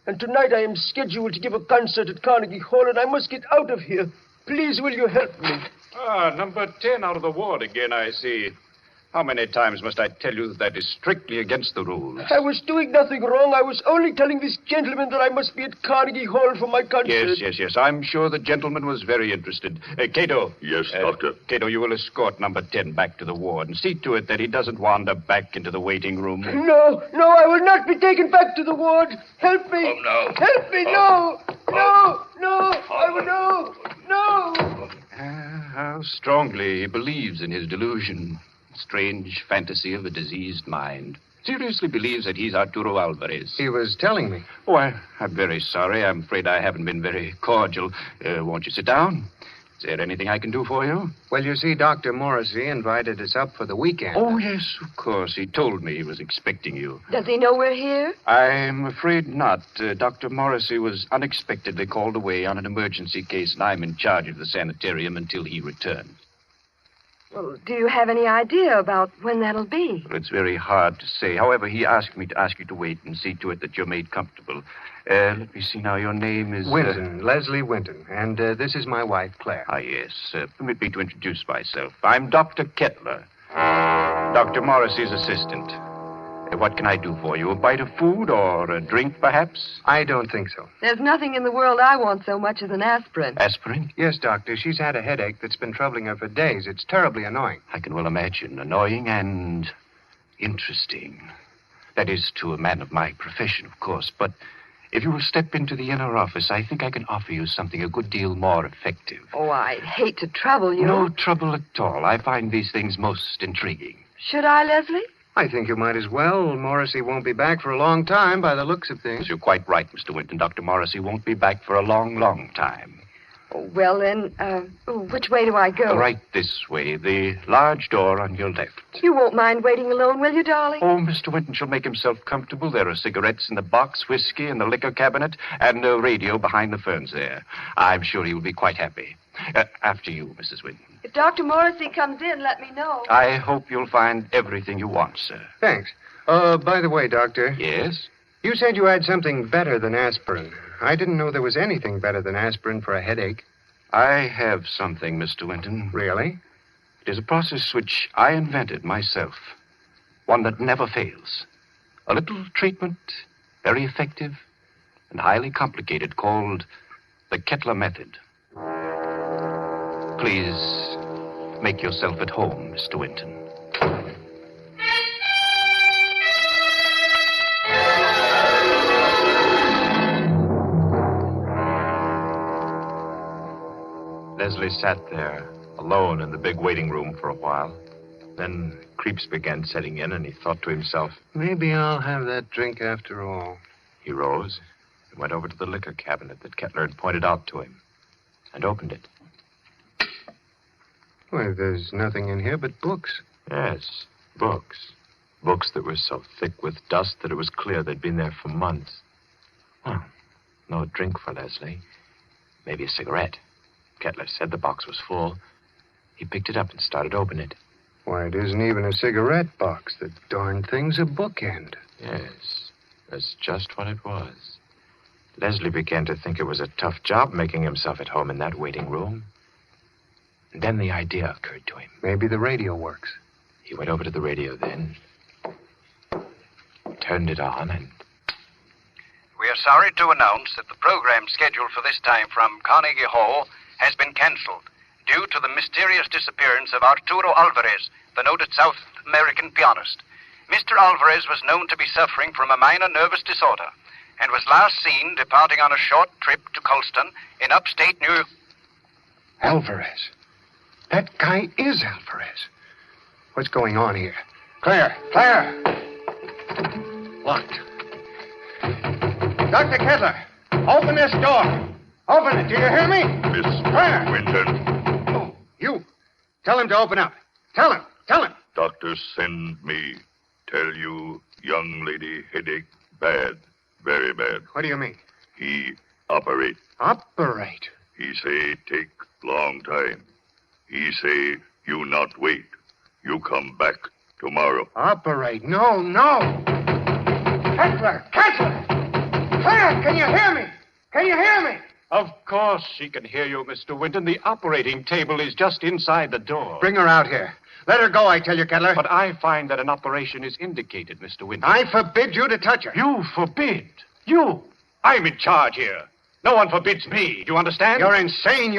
And tonight I am scheduled to give a concert at Carnegie Hall, and I must get out of here. Please, will you help me? Number 10 out of the ward again, I see. How many times must I tell you that is strictly against the rules? I was doing nothing wrong. I was only telling this gentleman that I must be at Carnegie Hall for my concert. Yes. I'm sure the gentleman was very interested. Cato. Yes, Doctor. Cato, you will escort number 10 back to the ward and see to it that he doesn't wander back into the waiting room. No, I will not be taken back to the ward. Help me. Oh, no. Help me, no. I will, no. How strongly he believes in his delusion. Strange fantasy of a diseased mind. Seriously believes that he's Arturo Alvarez. He was telling me. Oh, I'm very sorry. I'm afraid I haven't been very cordial. Won't you sit down? Is there anything I can do for you? Well, you see, Dr. Morrissey invited us up for the weekend. Oh, yes, of course. He told me he was expecting you. Does he know we're here? I'm afraid not. Dr. Morrissey was unexpectedly called away on an emergency case, and I'm in charge of the sanitarium until he returns. Well, do you have any idea about when that'll be? Well, it's very hard to say. However, he asked me to ask you to wait and see to it that you're made comfortable. Let me see now. Your name is... Winton, Leslie Winton. And this is my wife, Claire. Yes. Permit me to introduce myself. I'm Dr. Kettler, Dr. Morrissey's assistant. What can I do for you? A bite of food or a drink, perhaps? I don't think so. There's nothing in the world I want so much as an aspirin. Aspirin? Yes, Doctor. She's had a headache that's been troubling her for days. It's terribly annoying. I can well imagine. Annoying and interesting. That is to a man of my profession, of course. But if you will step into the inner office, I think I can offer you something a good deal more effective. Oh, I'd hate to trouble you. No trouble at all. I find these things most intriguing. Should I, Leslie? I think you might as well. Morrissey won't be back for a long time by the looks of things. You're quite right, Mr. Winton. Dr. Morrissey won't be back for a long, long time. Oh, well, then, which way do I go? Right this way. The large door on your left. You won't mind waiting alone, will you, darling? Oh, Mr. Winton shall make himself comfortable. There are cigarettes in the box, whiskey in the liquor cabinet, and a radio behind the ferns there. I'm sure he will be quite happy. After you, Mrs. Winton. If Dr. Morrissey comes in, let me know. I hope you'll find everything you want, sir. Thanks. By the way, Doctor. Yes? You said you had something better than aspirin. I didn't know there was anything better than aspirin for a headache. I have something, Mr. Winton. Really? It is a process which I invented myself. One that never fails. A little treatment, very effective and highly complicated, called the Kettler method. Please make yourself at home, Mr. Winton. Leslie sat there, alone in the big waiting room for a while. Then creeps began setting in, and he thought to himself, maybe I'll have that drink after all. He rose and went over to the liquor cabinet that Kettler had pointed out to him and opened it. Well, there's nothing in here but books. Yes, books. Books that were so thick with dust that it was clear they'd been there for months. Well, no drink for Leslie. Maybe a cigarette. Kettler said the box was full. He picked it up and started to open it. Why, it isn't even a cigarette box. The darn thing's a bookend. Yes, that's just what it was. Leslie began to think it was a tough job making himself at home in that waiting room. And then the idea occurred to him. Maybe the radio works. He went over to the radio then, turned it on, and... We are sorry to announce that the program scheduled for this time from Carnegie Hall has been cancelled due to the mysterious disappearance of Arturo Alvarez, the noted South American pianist. Mr. Alvarez was known to be suffering from a minor nervous disorder and was last seen departing on a short trip to Colston in upstate New York. Alvarez. That guy is Alvarez. What's going on here? Claire! Locked. Dr. Kettler! Open this door. Open it. Do you hear me? Miss Claire. Winton. You. Tell him to open up. Tell him. Tell him. Doctor send me. Tell you, young lady headache bad. Very bad. What do you mean? He operate. Operate? He say take long time. He say you not wait. You come back tomorrow. Operate? No. Kettler! Claire, can you hear me? Can you hear me? Of course she can hear you, Mr. Winton. The operating table is just inside the door. Bring her out here. Let her go, I tell you, Kettler. But I find that an operation is indicated, Mr. Winton. I forbid you to touch her. You forbid? You? I'm in charge here. No one forbids me. Do you understand? You're insane.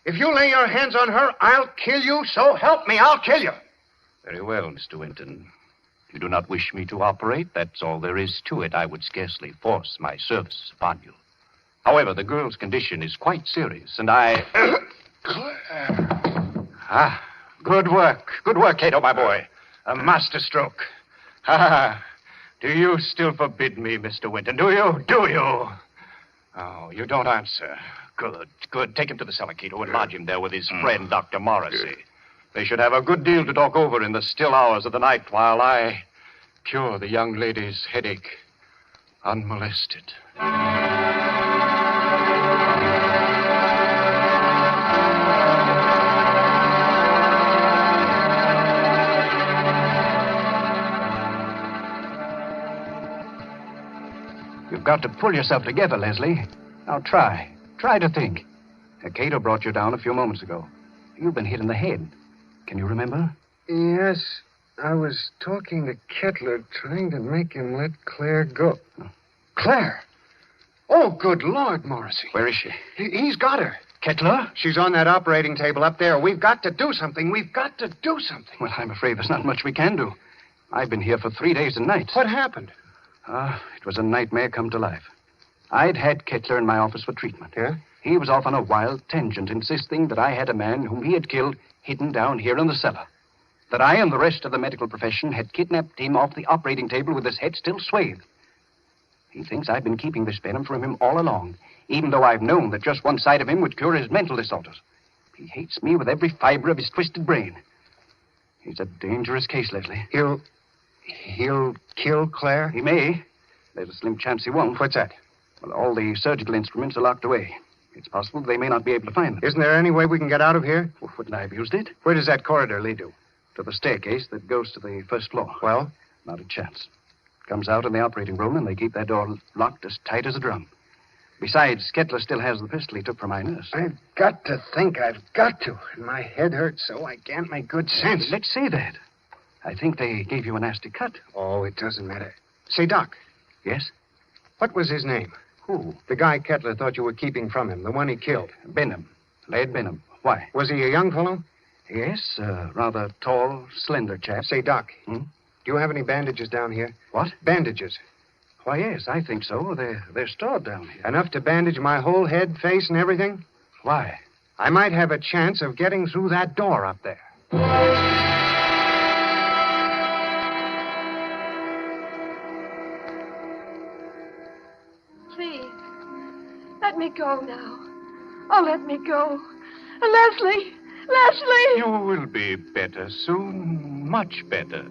If you lay your hands on her, I'll kill you. So help me, I'll kill you. Very well, Mr. Winton. If you do not wish me to operate, that's all there is to it. I would scarcely force my service upon you. However, the girl's condition is quite serious, and I... Good work. Good work, Cato, my boy. A masterstroke. Do you still forbid me, Mr. Winton? Do you? Oh, you don't answer. Good. Take him to the cellar, Cato, and lodge him there with his friend, Dr. Morrissey. They should have a good deal to talk over in the still hours of the night while I cure the young lady's headache unmolested. You've got to pull yourself together, Leslie. Now try. Try to think. Cato brought you down a few moments ago. You've been hit in the head. Can you remember? Yes. I was talking to Kettler, trying to make him let Claire go. Claire? Oh, good Lord, Morrissey. Where is she? He's got her. Kettler? She's on that operating table up there. We've got to do something. Well, I'm afraid there's not much we can do. I've been here for 3 days and nights. What happened? It was a nightmare come to life. I'd had Kettler in my office for treatment. Yeah? He was off on a wild tangent, insisting that I had a man whom he had killed hidden down here in the cellar. That I and the rest of the medical profession had kidnapped him off the operating table with his head still swathed. He thinks I've been keeping this venom from him all along, even though I've known that just one side of him would cure his mental disorders. He hates me with every fiber of his twisted brain. He's a dangerous case, Leslie. He'll kill Claire? He may. There's a slim chance he won't. What's that? Well, all the surgical instruments are locked away. It's possible they may not be able to find them. Isn't there any way we can get out of here? Well, wouldn't I have used it? Where does that corridor lead to? To the staircase that goes to the first floor. Well? Not a chance. Comes out in the operating room, and they keep that door locked as tight as a drum. Besides, Kettler still has the pistol he took from my nurse. I've got to think. And my head hurts so I can't make good sense. Let's say that. I think they gave you a nasty cut. Oh, it doesn't matter. Say, Doc. Yes? What was his name? Who? The guy Kettler thought you were keeping from him, the one he killed. Benham. Laird Benham. Why? Was he a young fellow? Yes, rather tall, slender chap. Say, Doc, do you have any bandages down here? What? Bandages. Why, yes, I think so. They're stored down here. Enough to bandage my whole head, face, and everything? Why? I might have a chance of getting through that door up there. Please, let me go now. Oh, let me go. Leslie! You will be better soon, much better.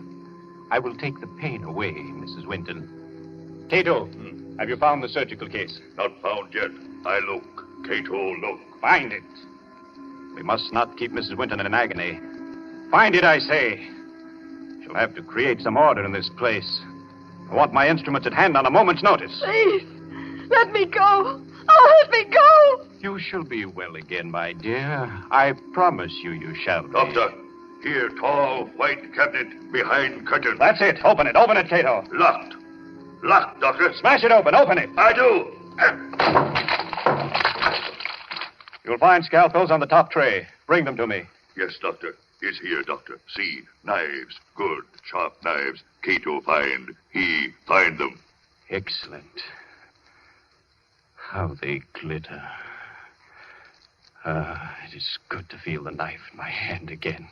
I will take the pain away, Mrs. Winton. Cato, have you found the surgical case? Not found yet. I look. Cato, look. Find it. We must not keep Mrs. Winton in an agony. Find it, I say. She'll have to create some order in this place. I want my instruments at hand on a moment's notice. Please, let me go. Oh, let me go. You shall be well again, my dear. I promise you shall be. Doctor, here, tall, white cabinet behind curtain. That's it. Open it, Cato. Locked. Locked, Doctor. Smash it open. Open it. I do. You'll find scalpels on the top tray. Bring them to me. Yes, Doctor. It's here, Doctor. See, knives. Good, sharp knives. Cato he find them. Excellent. How they glitter. It is good to feel the knife in my hand again.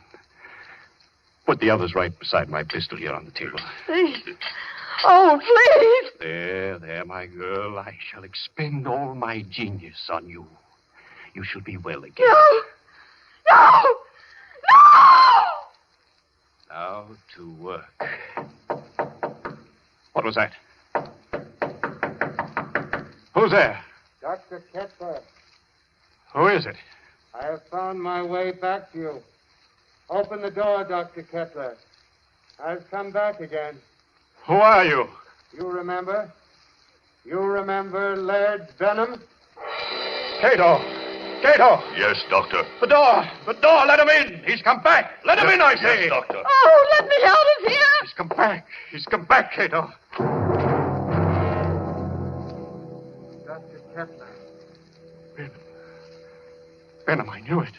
Put the others right beside my pistol here on the table. Please. Oh, please. There, my girl. I shall expend all my genius on you. You shall be well again. No. No. No. Now to work. What was that? Who's there? Dr. Kettler, Who is it? I have found my way back to you. Open the door, Dr. Kettler. I've come back again. Who are you? You remember? You remember Laird Benham? Cato! Cato! Yes, Doctor. The door! The door! Let him in! He's come back! Let him in, I say! Yes, Doctor. Oh, let me out of here. He's come back! He's come back, Cato! Dr. Kettler. Benham, I knew it.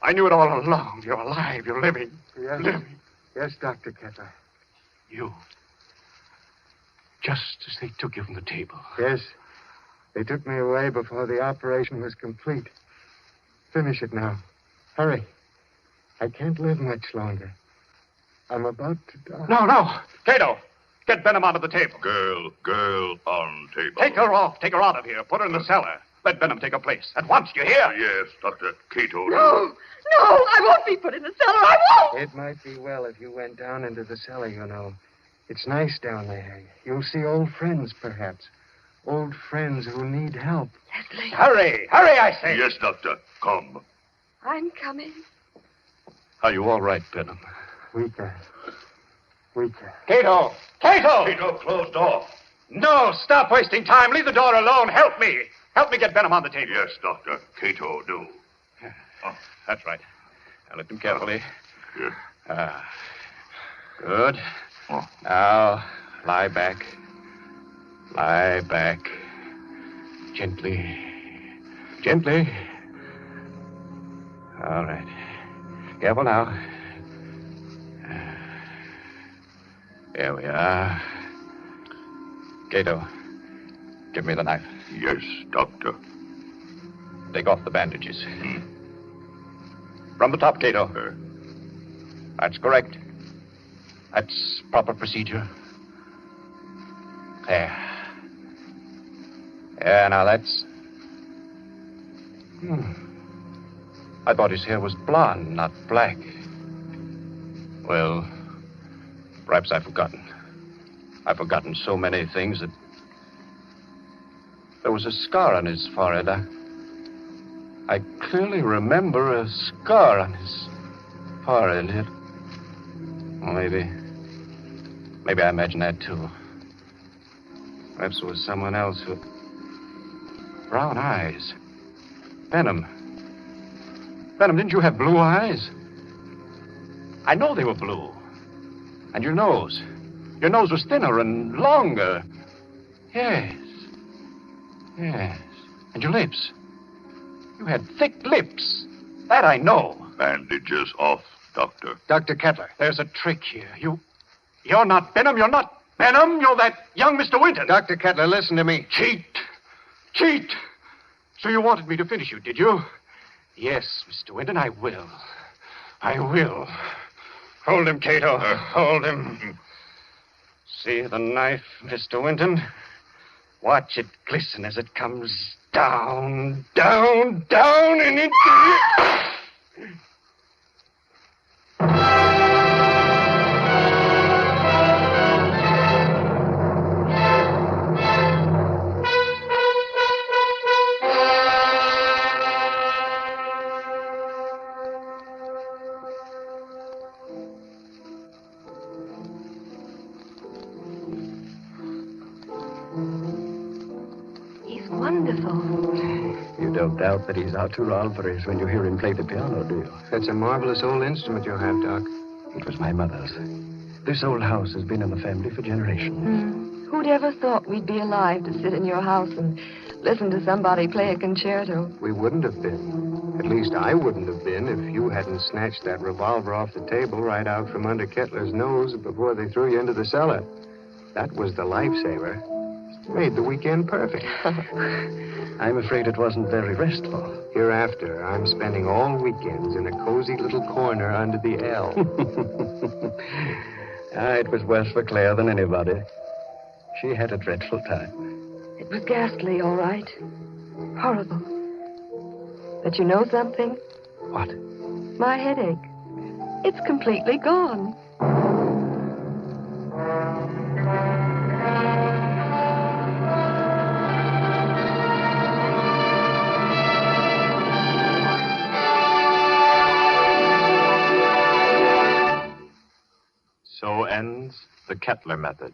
I knew it all along. You're alive. You're living. Yes. Living. Yes, Dr. Kettler. You. Just as they took you from the table. Yes. They took me away before the operation was complete. Finish it now. Hurry. I can't live much longer. I'm about to die. No. Cato, get Benham onto the table. Girl on table. Take her off. Take her out of here. Put her in the cellar. Let Benham take her place. At once, you hear? Yes, Dr. Cato. No. I won't be put in the cellar. I won't. It might be well if you went down into the cellar, you know. It's nice down there. You'll see old friends, perhaps. Old friends who need help. Leslie. Hurry, I say. Yes, Doctor. Come. I'm coming. Are you all right, Benham? Weaker. Cato! Cato, close door. No, stop wasting time. Leave the door alone. Help me. Help me get Benham on the table. Yes, Doctor. Cato, do. That's right. Now lift him carefully. Yes. Good. Now, lie back. Lie back. Gently. All right. Careful now. Here we are. Cato, give me the knife. Yes, Doctor. Take off the bandages. From the top, Cato. That's correct. That's proper procedure. There. Yeah, now that's... I thought his hair was blonde, not black. Well, perhaps I've forgotten. I've forgotten so many things that... There was a scar on his forehead. I clearly remember a scar on his forehead. Well, maybe I imagined that, too. Perhaps it was someone else with brown eyes. Benham, didn't you have blue eyes? I know they were blue. And your nose. Your nose was thinner and longer. Yes. And your lips. You had thick lips. That I know. Bandages off, Doctor. Dr. Kettler, there's a trick here. You're not Benham. You're not Benham. You're that young Mr. Winton. Dr. Kettler, listen to me. Cheat. So you wanted me to finish you, did you? Yes, Mr. Winton, I will. Hold him, Cato. Hold him. See the knife, Mr. Winton? Watch it glisten as it comes down, and into you. You don't doubt that he's Arturo Alvarez when you hear him play the piano, do you? That's a marvelous old instrument you have, Doc. It was my mother's. This old house has been in the family for generations. Who'd ever thought we'd be alive to sit in your house and listen to somebody play a concerto? We wouldn't have been. At least I wouldn't have been if you hadn't snatched that revolver off the table right out from under Kettler's nose before they threw you into the cellar. That was the lifesaver. Made the weekend perfect. I'm afraid it wasn't very restful. Hereafter, I'm spending all weekends in a cozy little corner under the L. It was worse for Claire than anybody. She had a dreadful time. It was ghastly, all right. Horrible. But you know something? What? My headache. It's completely gone. So ends the Kettler method,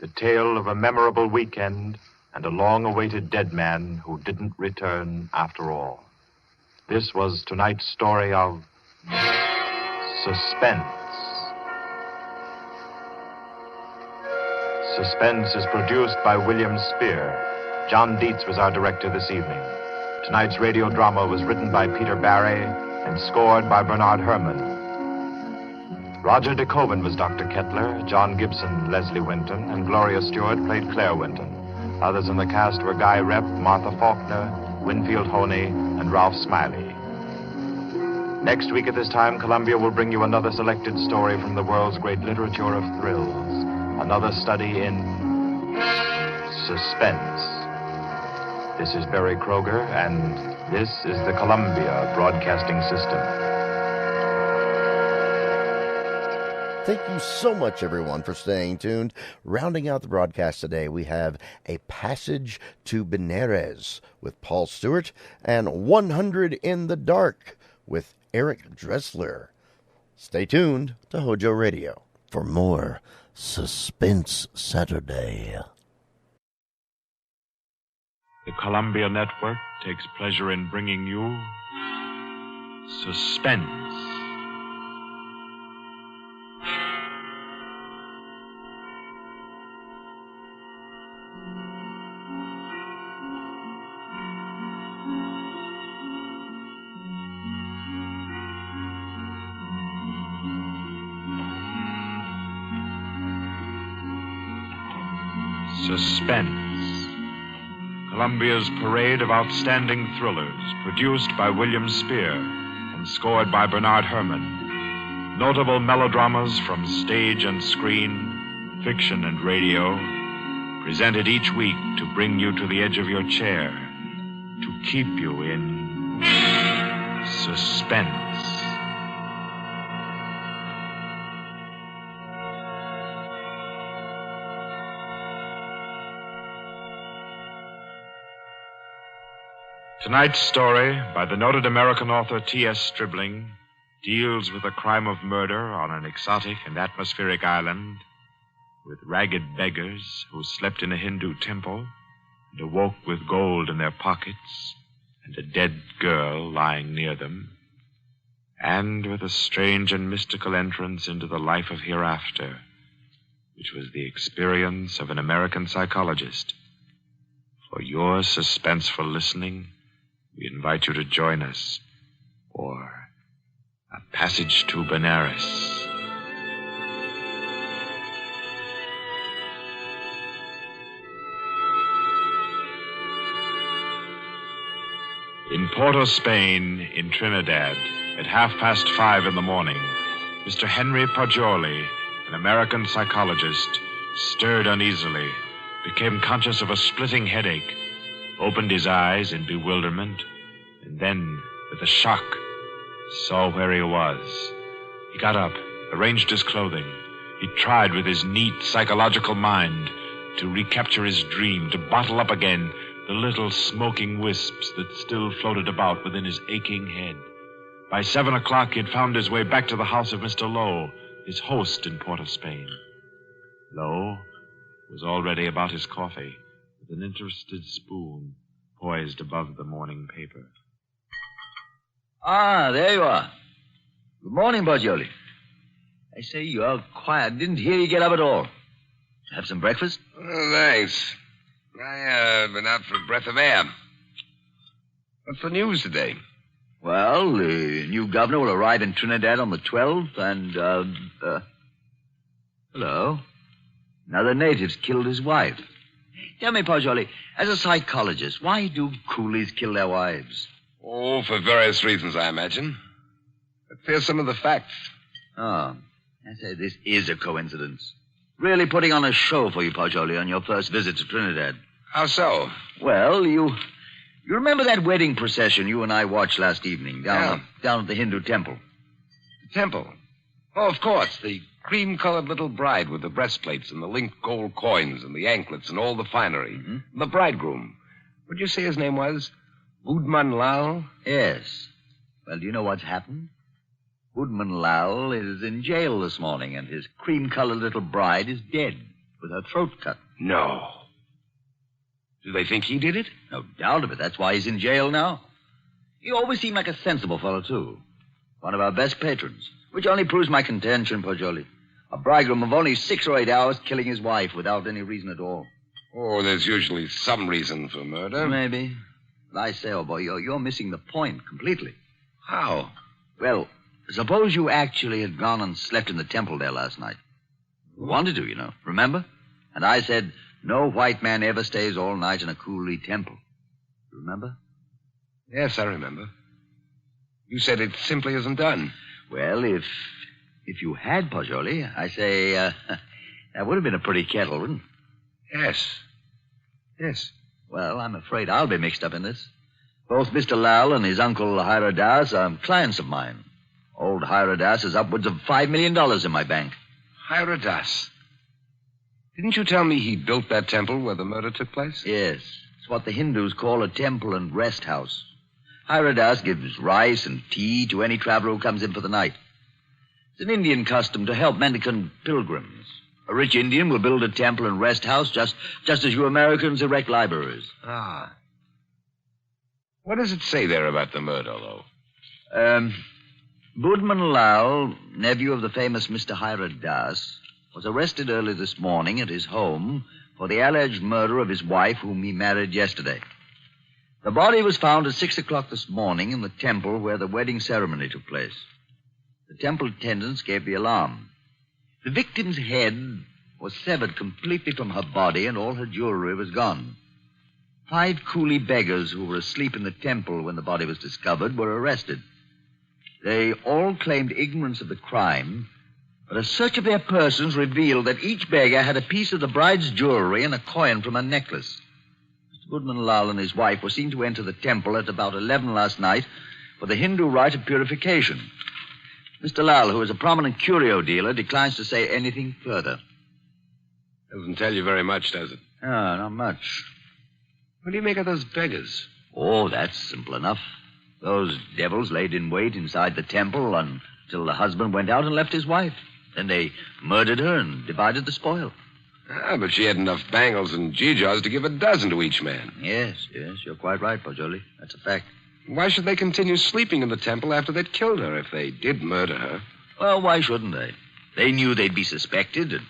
the tale of a memorable weekend and a long-awaited dead man who didn't return after all. This was tonight's story of Suspense. Suspense is produced by William Spear. John Dietz was our director this evening. Tonight's radio drama was written by Peter Barry and scored by Bernard Herrmann. Roger DeKoven was Dr. Kettler, John Gibson, Leslie Winton, and Gloria Stewart played Claire Winton. Others in the cast were Guy Repp, Martha Faulkner, Winfield Honey, and Ralph Smiley. Next week at this time, Columbia will bring you another selected story from the world's great literature of thrills. Another study in suspense. This is Barry Kroger, and this is the Columbia Broadcasting System. Thank you so much, everyone, for staying tuned. Rounding out the broadcast today, we have A Passage to Benares with Paul Stewart and 100 in the Dark with Eric Dressler. Stay tuned to HOJO Radio for more Suspense Saturday. The Columbia Network takes pleasure in bringing you Suspense. Suspense. Columbia's parade of outstanding thrillers, produced by William Spear and scored by Bernard Herrmann. Notable melodramas from stage and screen, fiction and radio, presented each week to bring you to the edge of your chair, to keep you in suspense. Tonight's story, by the noted American author T.S. Stribling, deals with a crime of murder on an exotic and atmospheric island, with ragged beggars who slept in a Hindu temple and awoke with gold in their pockets and a dead girl lying near them, and with a strange and mystical entrance into the life of hereafter, which was the experience of an American psychologist. For your suspenseful listening, we invite you to join us for A Passage to Benares. In Porto, Spain, in Trinidad, at 5:30 in the morning, Mr. Henry Poggioli, an American psychologist, stirred uneasily, became conscious of a splitting headache, opened his eyes in bewilderment, and then, with a shock, saw where he was. He got up, arranged his clothing. He tried with his neat psychological mind to recapture his dream, to bottle up again the little smoking wisps that still floated about within his aching head. By 7 o'clock, he had found his way back to the house of Mr. Lowe, his host in Port of Spain. Lowe was already about his coffee, with an interested spoon poised above the morning paper. Ah, there you are. Good morning, Poggioli. I say, you are quiet. Didn't hear you get up at all. Have some breakfast? Oh, thanks. I've been out for a breath of air. What's the news today? Well, the new governor will arrive in Trinidad on the 12th, and, hello. Another native's killed his wife. Tell me, Poggioli, as a psychologist, why do coolies kill their wives? Oh, for various reasons, I imagine. But here's some of the facts. Oh. I say, this is a coincidence. Really putting on a show for you, Pajoli, on your first visit to Trinidad. How so? Well, you remember that wedding procession you and I watched last evening down at the Hindu temple? Temple? Oh, of course. The cream-colored little bride with the breastplates and the linked gold coins and the anklets and all the finery. Mm-hmm. The bridegroom. What'd you say his name was? Budman Lal? Yes. Well, do you know what's happened? Budman Lal is in jail this morning, and his cream-colored little bride is dead with her throat cut. No. Do they think he did it? No doubt of it. That's why he's in jail now. He always seemed like a sensible fellow, too. One of our best patrons, which only proves my contention, Pajoli. A bridegroom of only 6 or 8 hours killing his wife without any reason at all. Oh, there's usually some reason for murder. Maybe. But I say, old boy, you're missing the point completely. How? Well, suppose you actually had gone and slept in the temple there last night. You wanted to, you know. Remember? And I said, no white man ever stays all night in a Coolie temple. Remember? Yes, I remember. You said it simply isn't done. Well, if you had, Pajoli, I say, that would have been a pretty kettle, wouldn't it? Yes. Yes. Well, I'm afraid I'll be mixed up in this. Both Mr. Lal and his uncle Hiradas are clients of mine. Old Hiradas has upwards of $5 million in my bank. Hiradas? Didn't you tell me he built that temple where the murder took place? Yes. It's what the Hindus call a temple and rest house. Hiradas gives rice and tea to any traveler who comes in for the night. It's an Indian custom to help mendicant pilgrims. A rich Indian will build a temple and rest house just as you Americans erect libraries. Ah. What does it say there about the murder, though? Budman Lal, nephew of the famous Mr. Hiradas, was arrested early this morning at his home for the alleged murder of his wife, whom he married yesterday. The body was found at 6 o'clock this morning in the temple where the wedding ceremony took place. The temple attendants gave the alarm. The victim's head was severed completely from her body, and all her jewelry was gone. 5 Coolie beggars who were asleep in the temple when the body was discovered were arrested. They all claimed ignorance of the crime, but a search of their persons revealed that each beggar had a piece of the bride's jewelry and a coin from her necklace. Mr. Budman Lal and his wife were seen to enter the temple at about 11 last night for the Hindu rite of purification. Mr. Lal, who is a prominent curio dealer, declines to say anything further. Doesn't tell you very much, does it? No, not much. What do you make of those beggars? Oh, that's simple enough. Those devils laid in wait inside the temple until the husband went out and left his wife. Then they murdered her and divided the spoil. Ah, but she had enough bangles and gewgaws to give a dozen to each man. Yes, you're quite right, Pajoli. That's a fact. Why should they continue sleeping in the temple after they'd killed her if they did murder her? Well, why shouldn't they? They knew they'd be suspected, and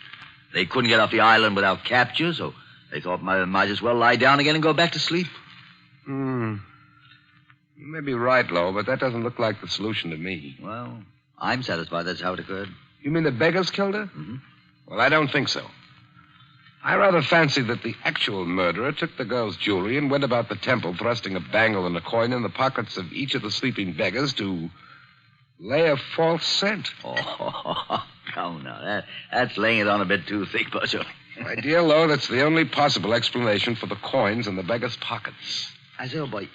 they couldn't get off the island without capture, so they thought might as well lie down again and go back to sleep. You may be right, Lo, but that doesn't look like the solution to me. Well, I'm satisfied that's how it occurred. You mean the beggars killed her? Mm-hmm. Well, I don't think so. I rather fancy that the actual murderer took the girl's jewelry and went about the temple thrusting a bangle and a coin in the pockets of each of the sleeping beggars to lay a false scent. Oh, come now. That's laying it on a bit too thick, Pajoli. My dear Lo, that's the only possible explanation for the coins in the beggars' pockets. I say, oh, boy,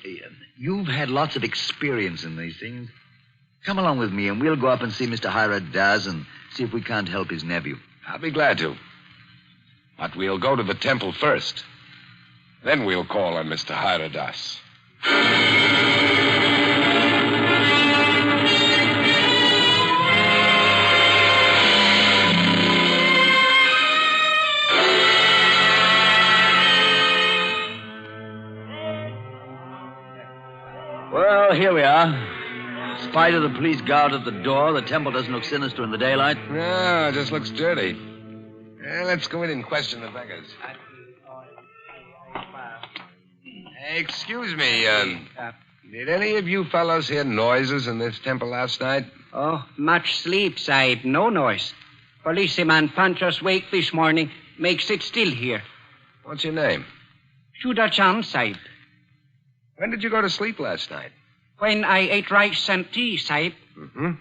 you've had lots of experience in these things. Come along with me, and we'll go up and see Mr. Hiradas and see if we can't help his nephew. I'll be glad to. But we'll go to the temple first. Then we'll call on Mr. Hiradas. Well, here we are. In spite of the police guard at the door, the temple doesn't look sinister in the daylight. No, it just looks dirty. Let's go in and question the beggars. Excuse me, did any of you fellows hear noises in this temple last night? Oh, much sleep, Sahib. No noise. Policeman found us wake this morning. Makes it still here. What's your name? Shuda Chand, Sahib. When did you go to sleep last night? When I ate rice and tea, Sahib. Mm-hmm.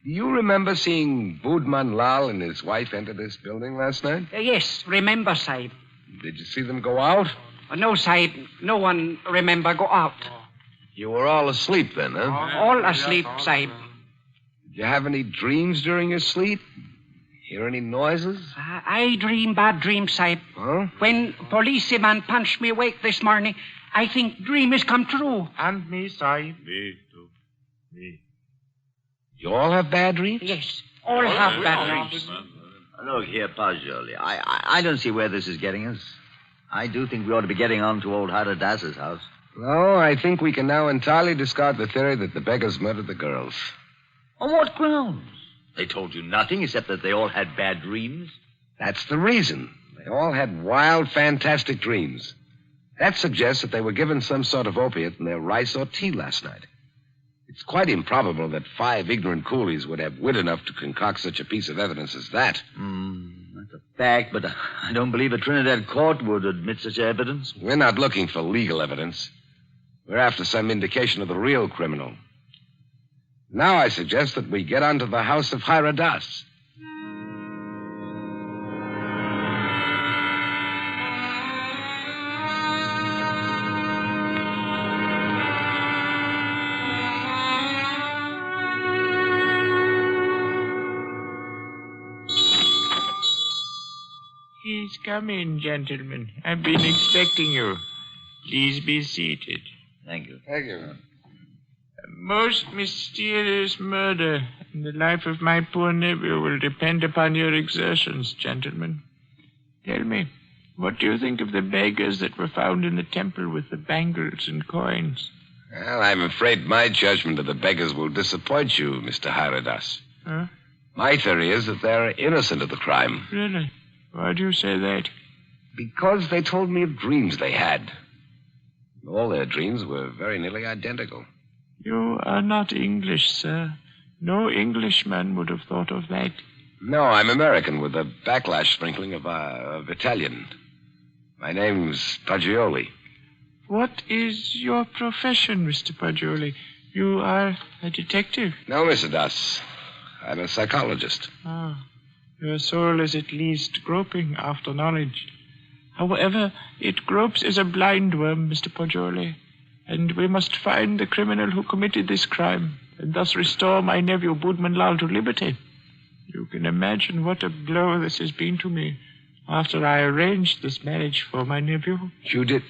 Do you remember seeing Budman Lal and his wife enter this building last night? Yes, remember, Sahib. Did you see them go out? No, Sahib. No one remember go out. You were all asleep then, huh? All asleep, Sahib. Did you have any dreams during your sleep? Hear any noises? I dream bad dreams, Sahib. Huh? When policeman punched me awake this morning, I think dream has come true. And me, Sahib. Me too. Me. You all have bad dreams? Yes, all have bad dreams. Look here, Pajoli. I don't see where this is getting us. I do think we ought to be getting on to old Haradas's house. No, I think we can now entirely discard the theory that the beggars murdered the girls. On what grounds? They told you nothing except that they all had bad dreams. That's the reason. They all had wild, fantastic dreams. That suggests that they were given some sort of opiate in their rice or tea last night. It's quite improbable that 5 ignorant coolies would have wit enough to concoct such a piece of evidence as that. That's a fact, but I don't believe a Trinidad court would admit such evidence. We're not looking for legal evidence. We're after some indication of the real criminal. Now I suggest that we get on to the house of Hiradas. Please come in, gentlemen. I've been expecting you. Please be seated. Thank you. Thank you. A most mysterious murder in the life of my poor nephew will depend upon your exertions, gentlemen. Tell me, what do you think of the beggars that were found in the temple with the bangles and coins? Well, I'm afraid my judgment of the beggars will disappoint you, Mr. Hiradas. Huh? My theory is that they're innocent of the crime. Really? Why do you say that? Because they told me of dreams they had. All their dreams were very nearly identical. You are not English, sir. No Englishman would have thought of that. No, I'm American with a backlash sprinkling of Italian. My name's Paggioli. What is your profession, Mr. Paggioli? You are a detective? No, Mr. Das. I'm a psychologist. Ah, your soul is at least groping after knowledge. However, it gropes as a blind worm, Mr. Paggioli, and we must find the criminal who committed this crime, and thus restore my nephew Budman Lal to liberty. You can imagine what a blow this has been to me after I arranged this marriage for my nephew. You did?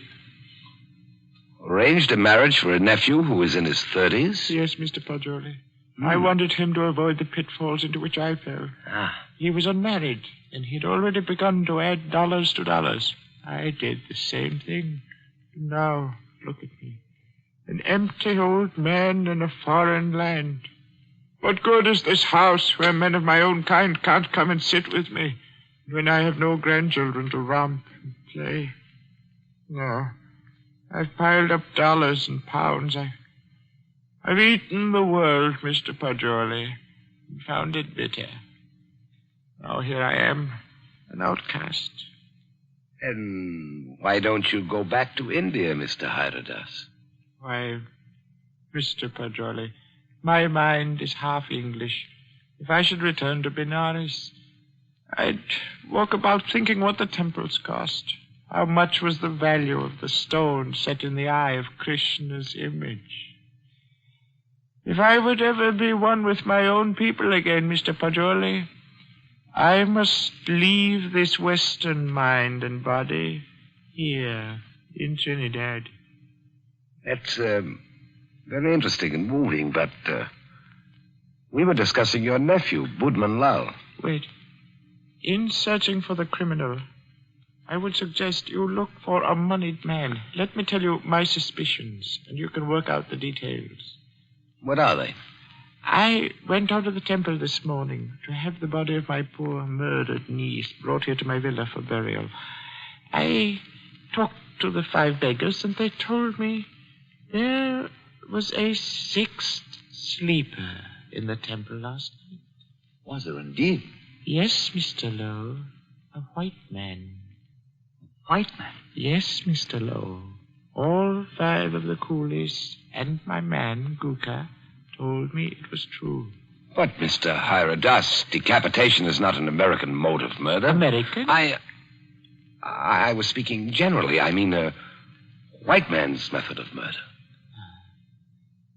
Arranged a marriage for a nephew who was in his 30s? Yes, Mr. Paggioli. I wanted him to avoid the pitfalls into which I fell. He was unmarried, and he'd already begun to add dollars to dollars. I did the same thing. Now, look at me. An empty old man in a foreign land. What good is this house where men of my own kind can't come and sit with me, when I have no grandchildren to romp and play? No. I've piled up dollars and pounds. I've eaten the world, Mr. Paggioli, and found it bitter. Now here I am, an outcast. And why don't you go back to India, Mr. Hiradas? Why, Mr. Paggioli, my mind is half English. If I should return to Benares, I'd walk about thinking what the temples cost. How much was the value of the stone set in the eye of Krishna's image? If I would ever be one with my own people again, Mr. Paggioli, I must leave this Western mind and body here in Trinidad. That's very interesting and moving, but we were discussing your nephew, Budman Lal. Wait. In searching for the criminal, I would suggest you look for a moneyed man. Let me tell you my suspicions, and you can work out the details. What are they? I went out to the temple this morning to have the body of my poor murdered niece brought here to my villa for burial. I talked to the 5 beggars, and they told me there was a 6th sleeper in the temple last night. Was there indeed? Yes, Mr. Lowe. A white man. White man? Yes, Mr. Lowe. All 5 of the coolies and my man, Guka, told me it was true. But, Mr. Hyradas, decapitation is not an American mode of murder. American? I was speaking generally. I mean, a white man's method of murder.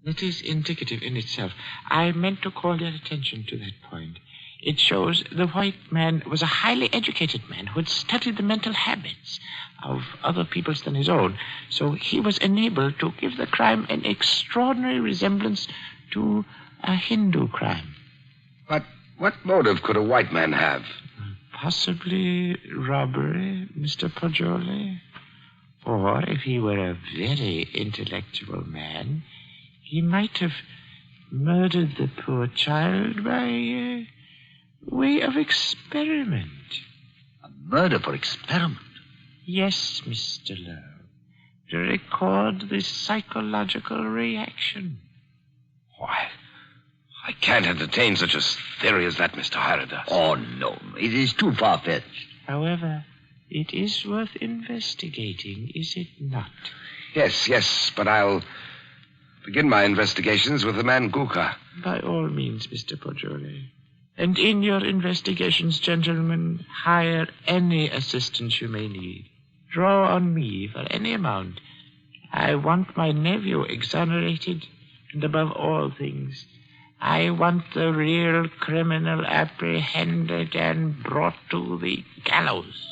It is indicative in itself. I meant to call your attention to that point. It shows the white man was a highly educated man who had studied the mental habits of other peoples than his own. So he was enabled to give the crime an extraordinary resemblance to a Hindu crime. But what motive could a white man have? Possibly robbery, Mr. Poggioli. Or if he were a very intellectual man, he might have murdered the poor child by way of experiment. A murder for experiment? Yes, Mr. Lowe. To record the psychological reaction. Why, I can't entertain such a theory as that, Mr. Hyradas. Oh, no. It is too far-fetched. However, it is worth investigating, is it not? Yes, but I'll begin my investigations with the man Guka. By all means, Mr. Poggioli. And in your investigations, gentlemen, hire any assistance you may need. Draw on me for any amount. I want my nephew exonerated, and above all things, I want the real criminal apprehended and brought to the gallows.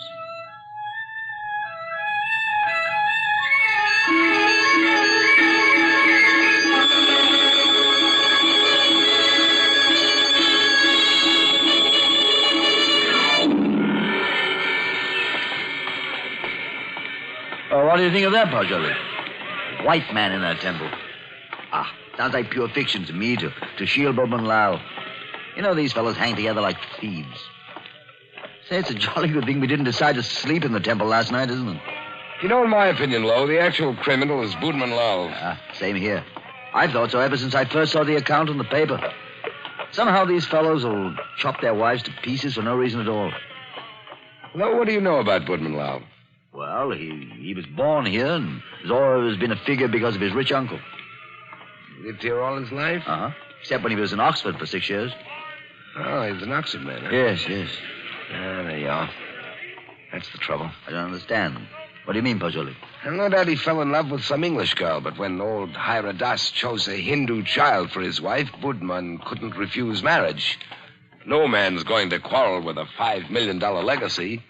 What do you think of that, Poggioli? White man in that temple. Sounds like pure fiction to me, to shield Boatman Lau. You know, these fellows hang together like thieves. Say, it's a jolly good thing we didn't decide to sleep in the temple last night, isn't it? You know, in my opinion, Lowe, the actual criminal is Boatman Lau. Same here. I've thought so ever since I first saw the account in the paper. Somehow these fellows will chop their wives to pieces for no reason at all. Lowe, what do you know about Boatman Lau? Well, he was born here and has always been a figure because of his rich uncle. Lived here all his life? Uh-huh. Except when he was in Oxford for 6 years. Oh, he was an Oxford man, huh? Yes. There you are. That's the trouble. I don't understand. What do you mean, Poggioli? No doubt he fell in love with some English girl, but when old Hyradas chose a Hindu child for his wife, Budman couldn't refuse marriage. No man's going to quarrel with a $5 million legacy.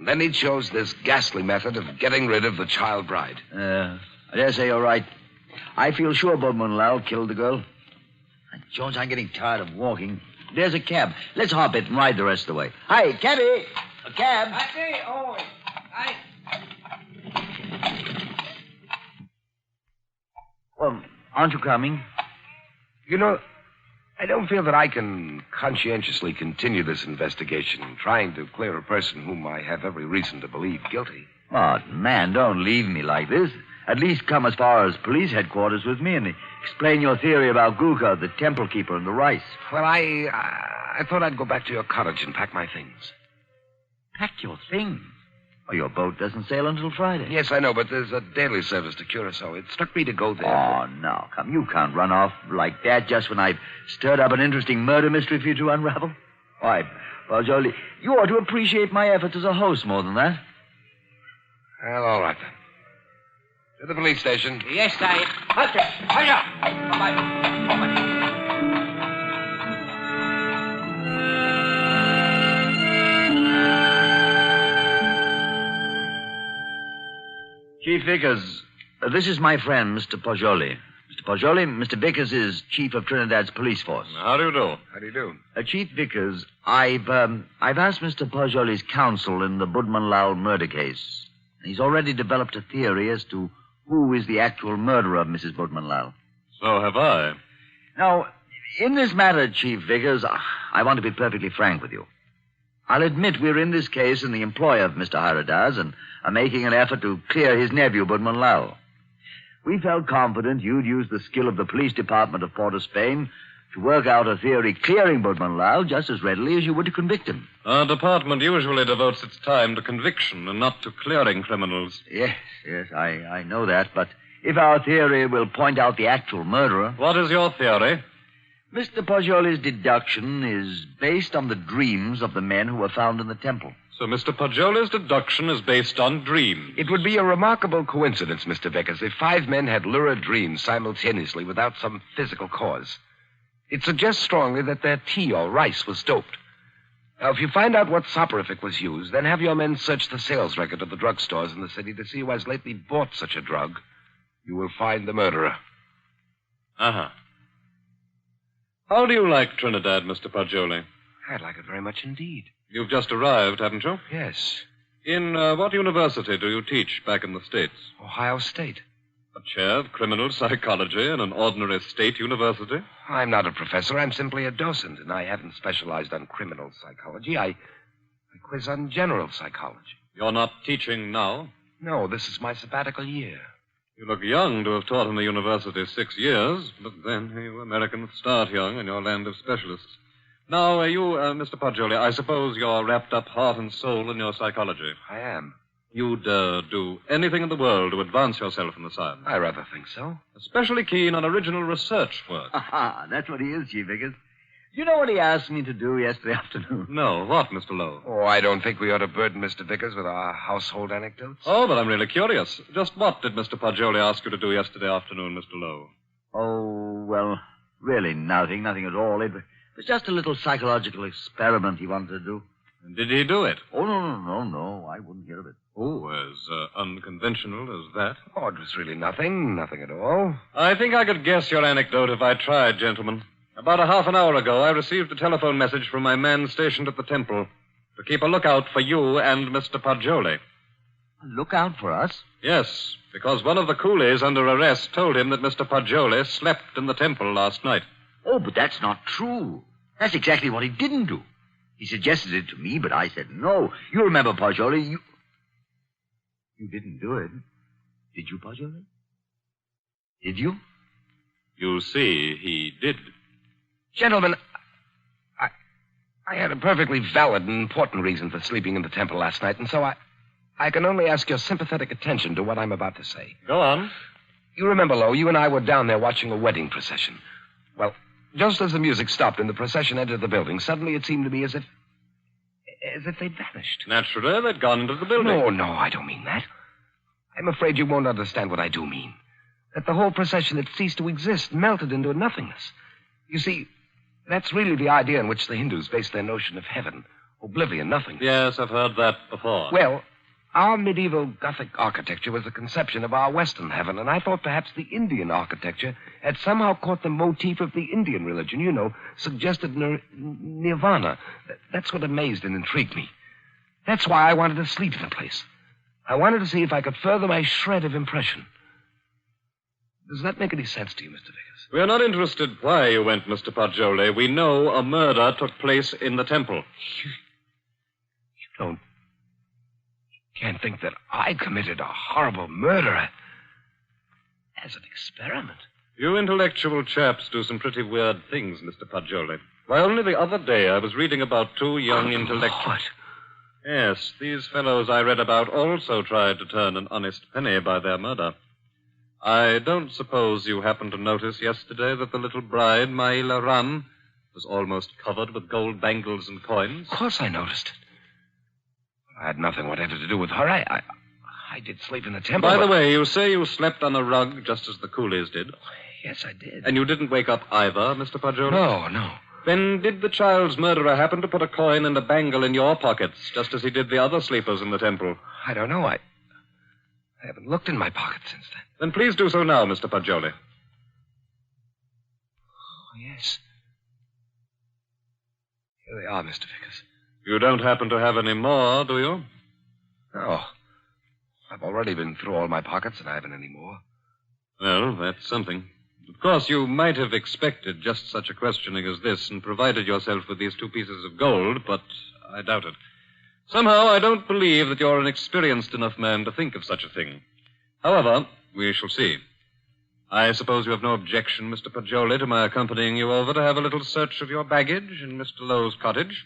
Then he chose this ghastly method of getting rid of the child bride. I dare say you're right. I feel sure Boatman Lau killed the girl. Jones, I'm getting tired of walking. There's a cab. Let's hop it and ride the rest of the way. Hi, cabby! A cab! Well, aren't you coming? You know, I don't feel that I can conscientiously continue this investigation, trying to clear a person whom I have every reason to believe guilty. Oh, man, don't leave me like this. At least come as far as police headquarters with me and explain your theory about Guka, the temple keeper, and the rice. Well, I thought I'd go back to your cottage and pack my things. Pack your things? Well, your boat doesn't sail until Friday. Yes, I know, but there's a daily service to Curacao. It struck me to go there. Oh, no, come. You can't run off like that just when I've stirred up an interesting murder mystery for you to unravel. Why, Poggioli, you ought to appreciate my efforts as a host more than that. Well, all right, then. To the police station. Yes, sire. Halt it. Hurry up. Bye-bye. Chief Vickers, this is my friend, Mr. Poggioli. Mr. Poggioli, Mr. Vickers is chief of Trinidad's police force. How do you do? How do you do? Chief Vickers, I've asked Mr. Poggioli's counsel in the Budman Lal murder case. He's already developed a theory as to who is the actual murderer of Mrs. Budman Lal. So have I. Now, in this matter, Chief Vickers, I want to be perfectly frank with you. I'll admit we're in this case in the employ of Mr. Hyradas and are making an effort to clear his nephew, Budman Lal. We felt confident you'd use the skill of the police department of Port of Spain to work out a theory clearing Budman Lal just as readily as you would to convict him. Our department usually devotes its time to conviction and not to clearing criminals. Yes, I know that, but if our theory will point out the actual murderer... What is your theory? Mr. Poggioli's deduction is based on the dreams of the men who were found in the temple. So Mr. Poggioli's deduction is based on dreams. It would be a remarkable coincidence, Mr. Vickers, if 5 men had lurid dreams simultaneously without some physical cause. It suggests strongly that their tea or rice was doped. Now, if you find out what soporific was used, then have your men search the sales record of the drugstores in the city to see who has lately bought such a drug. You will find the murderer. Uh-huh. How do you like Trinidad, Mr. Poggioli? I'd like it very much indeed. You've just arrived, haven't you? Yes. In what university do you teach back in the States? Ohio State. A chair of criminal psychology in an ordinary state university? I'm not a professor. I'm simply a docent, and I haven't specialized on criminal psychology. I quiz on general psychology. You're not teaching now? No, this is my sabbatical year. You look young to have taught in the university 6 years, but then you Americans start young in your land of specialists. Now, Mr. Poggioli, I suppose you're wrapped up heart and soul in your psychology. I am. You'd do anything in the world to advance yourself in the science. I rather think so. Especially keen on original research work. Aha, that's what he is, Chief Vickers. You know what he asked me to do yesterday afternoon? No, what, Mr. Lowe? Oh, I don't think we ought to burden Mr. Vickers with our household anecdotes. Oh, but I'm really curious. Just what did Mr. Poggioli ask you to do yesterday afternoon, Mr. Lowe? Oh, well, really nothing at all. It was just a little psychological experiment he wanted to do. And did he do it? Oh, no, I wouldn't hear of it. Oh, as unconventional as that? Oh, it was really nothing at all. I think I could guess your anecdote if I tried, gentlemen. About a half an hour ago, I received a telephone message from my man stationed at the temple to keep a lookout for you and Mr. Poggioli. A lookout for us? Yes, because one of the coolies under arrest told him that Mr. Poggioli slept in the temple last night. Oh, but that's not true. That's exactly what he didn't do. He suggested it to me, but I said no. You remember, Poggioli, You didn't do it. Did you, Poggioli? Did you? You see, he did. Gentlemen, I had a perfectly valid and important reason for sleeping in the temple last night, and so I can only ask your sympathetic attention to what I'm about to say. Go on. You remember, Lowe, you and I were down there watching a wedding procession. Well, just as the music stopped and the procession entered the building, suddenly it seemed to me as if they'd vanished. Naturally, they'd gone into the building. No, I don't mean that. I'm afraid you won't understand what I do mean. That the whole procession had ceased to exist, melted into nothingness. You see, that's really the idea in which the Hindus base their notion of heaven. Oblivion, nothing. Yes, I've heard that before. Well, our medieval Gothic architecture was a conception of our Western heaven, and I thought perhaps the Indian architecture had somehow caught the motif of the Indian religion, suggested nirvana. That's what amazed and intrigued me. That's why I wanted to sleep in the place. I wanted to see if I could further my shred of impression. Does that make any sense to you, Mr. Vickers? We're not interested why you went, Mr. Poggioli. We know a murder took place in the temple. You can't think that I committed a horrible murder as an experiment. You intellectual chaps do some pretty weird things, Mr. Poggioli. Why, only the other day I was reading about 2 young intellectuals. What? Yes, these fellows I read about also tried to turn an honest penny by their murder. I don't suppose you happened to notice yesterday that the little bride, Maila Ram, was almost covered with gold bangles and coins? Of course I noticed it. I had nothing whatever to do with her. I did sleep in the temple. By the way, you say you slept on a rug just as the coolies did. Yes, I did. And you didn't wake up either, Mr. Poggioli? No. Then did the child's murderer happen to put a coin and a bangle in your pockets, just as he did the other sleepers in the temple? I don't know. I haven't looked in my pocket since then. Then please do so now, Mr. Poggioli. Oh, yes. Here they are, Mr. Vickers. You don't happen to have any more, do you? No. I've already been through all my pockets, and I haven't any more. Well, that's something. Of course, you might have expected just such a questioning as this and provided yourself with these 2 pieces of gold, but I doubt it. Somehow, I don't believe that you're an experienced enough man to think of such a thing. However, we shall see. I suppose you have no objection, Mr. Poggioli, to my accompanying you over to have a little search of your baggage in Mr. Lowe's cottage?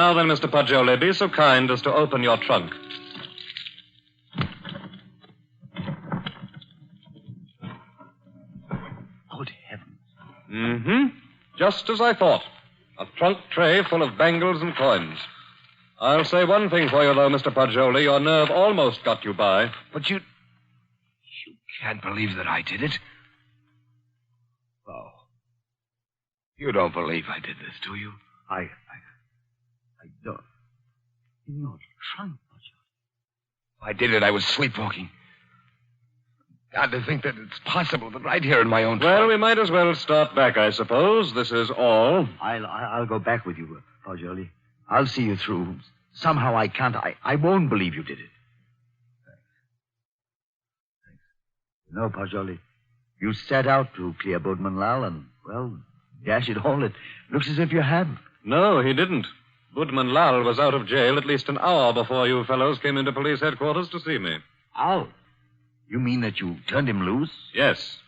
Now then, Mr. Poggioli, be so kind as to open your trunk. Good heavens. Mm-hmm. Just as I thought. A trunk tray full of bangles and coins. I'll say one thing for you, though, Mr. Poggioli. Your nerve almost got you by. But you can't believe that I did it. Oh. You don't believe I did this, do you? I don't. In your trunk, If I did it, I was sleepwalking. God, to think that it's possible that right here in my own Well, trunk. we might as well start back, I suppose. This is all. I'll go back with you, Poggioli. I'll see you through. Somehow I can't. I won't believe you did it. Thanks. No, Poggioli. You set out to clear Boatman Lal, and, well, dash it all, it looks as if you had. No, he didn't. Boatman Lal was out of jail at least an hour before you fellows came into police headquarters to see me. Out? You mean that you turned him loose? Yes.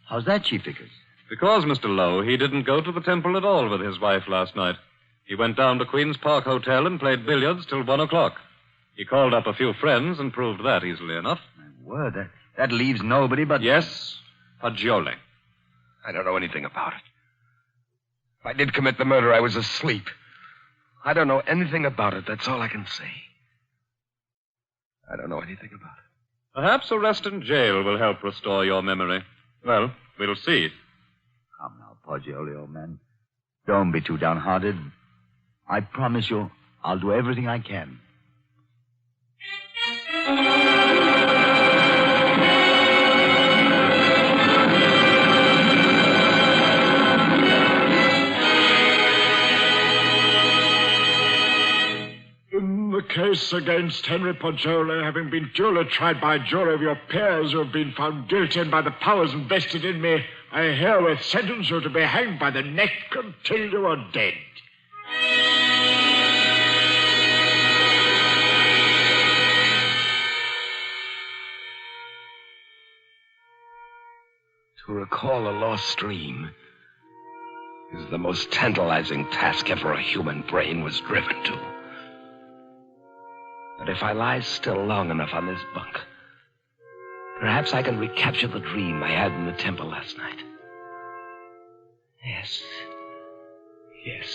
How's that, Chief Vickers? Because, Mr. Lowe, he didn't go to the temple at all with his wife last night. He went down to Queen's Park Hotel and played billiards till 1 o'clock. He called up a few friends and proved that easily enough. My word, that leaves nobody but... Yes, Poggioli. I don't know anything about it. If I did commit the murder, I was asleep. I don't know anything about it. That's all I can say. I don't know anything about it. Perhaps arrest in jail will help restore your memory. Well, we'll see. Come now, Poggioli, old man. Don't be too downhearted. I promise you, I'll do everything I can. In the case against Henry Poggioli, having been duly tried by a jury of your peers who have been found guilty and by the powers invested in me, I herewith sentence you to be hanged by the neck until you are dead. To recall a lost dream is the most tantalizing task ever a human brain was driven to. But if I lie still long enough on this bunk, perhaps I can recapture the dream I had in the temple last night. Yes. It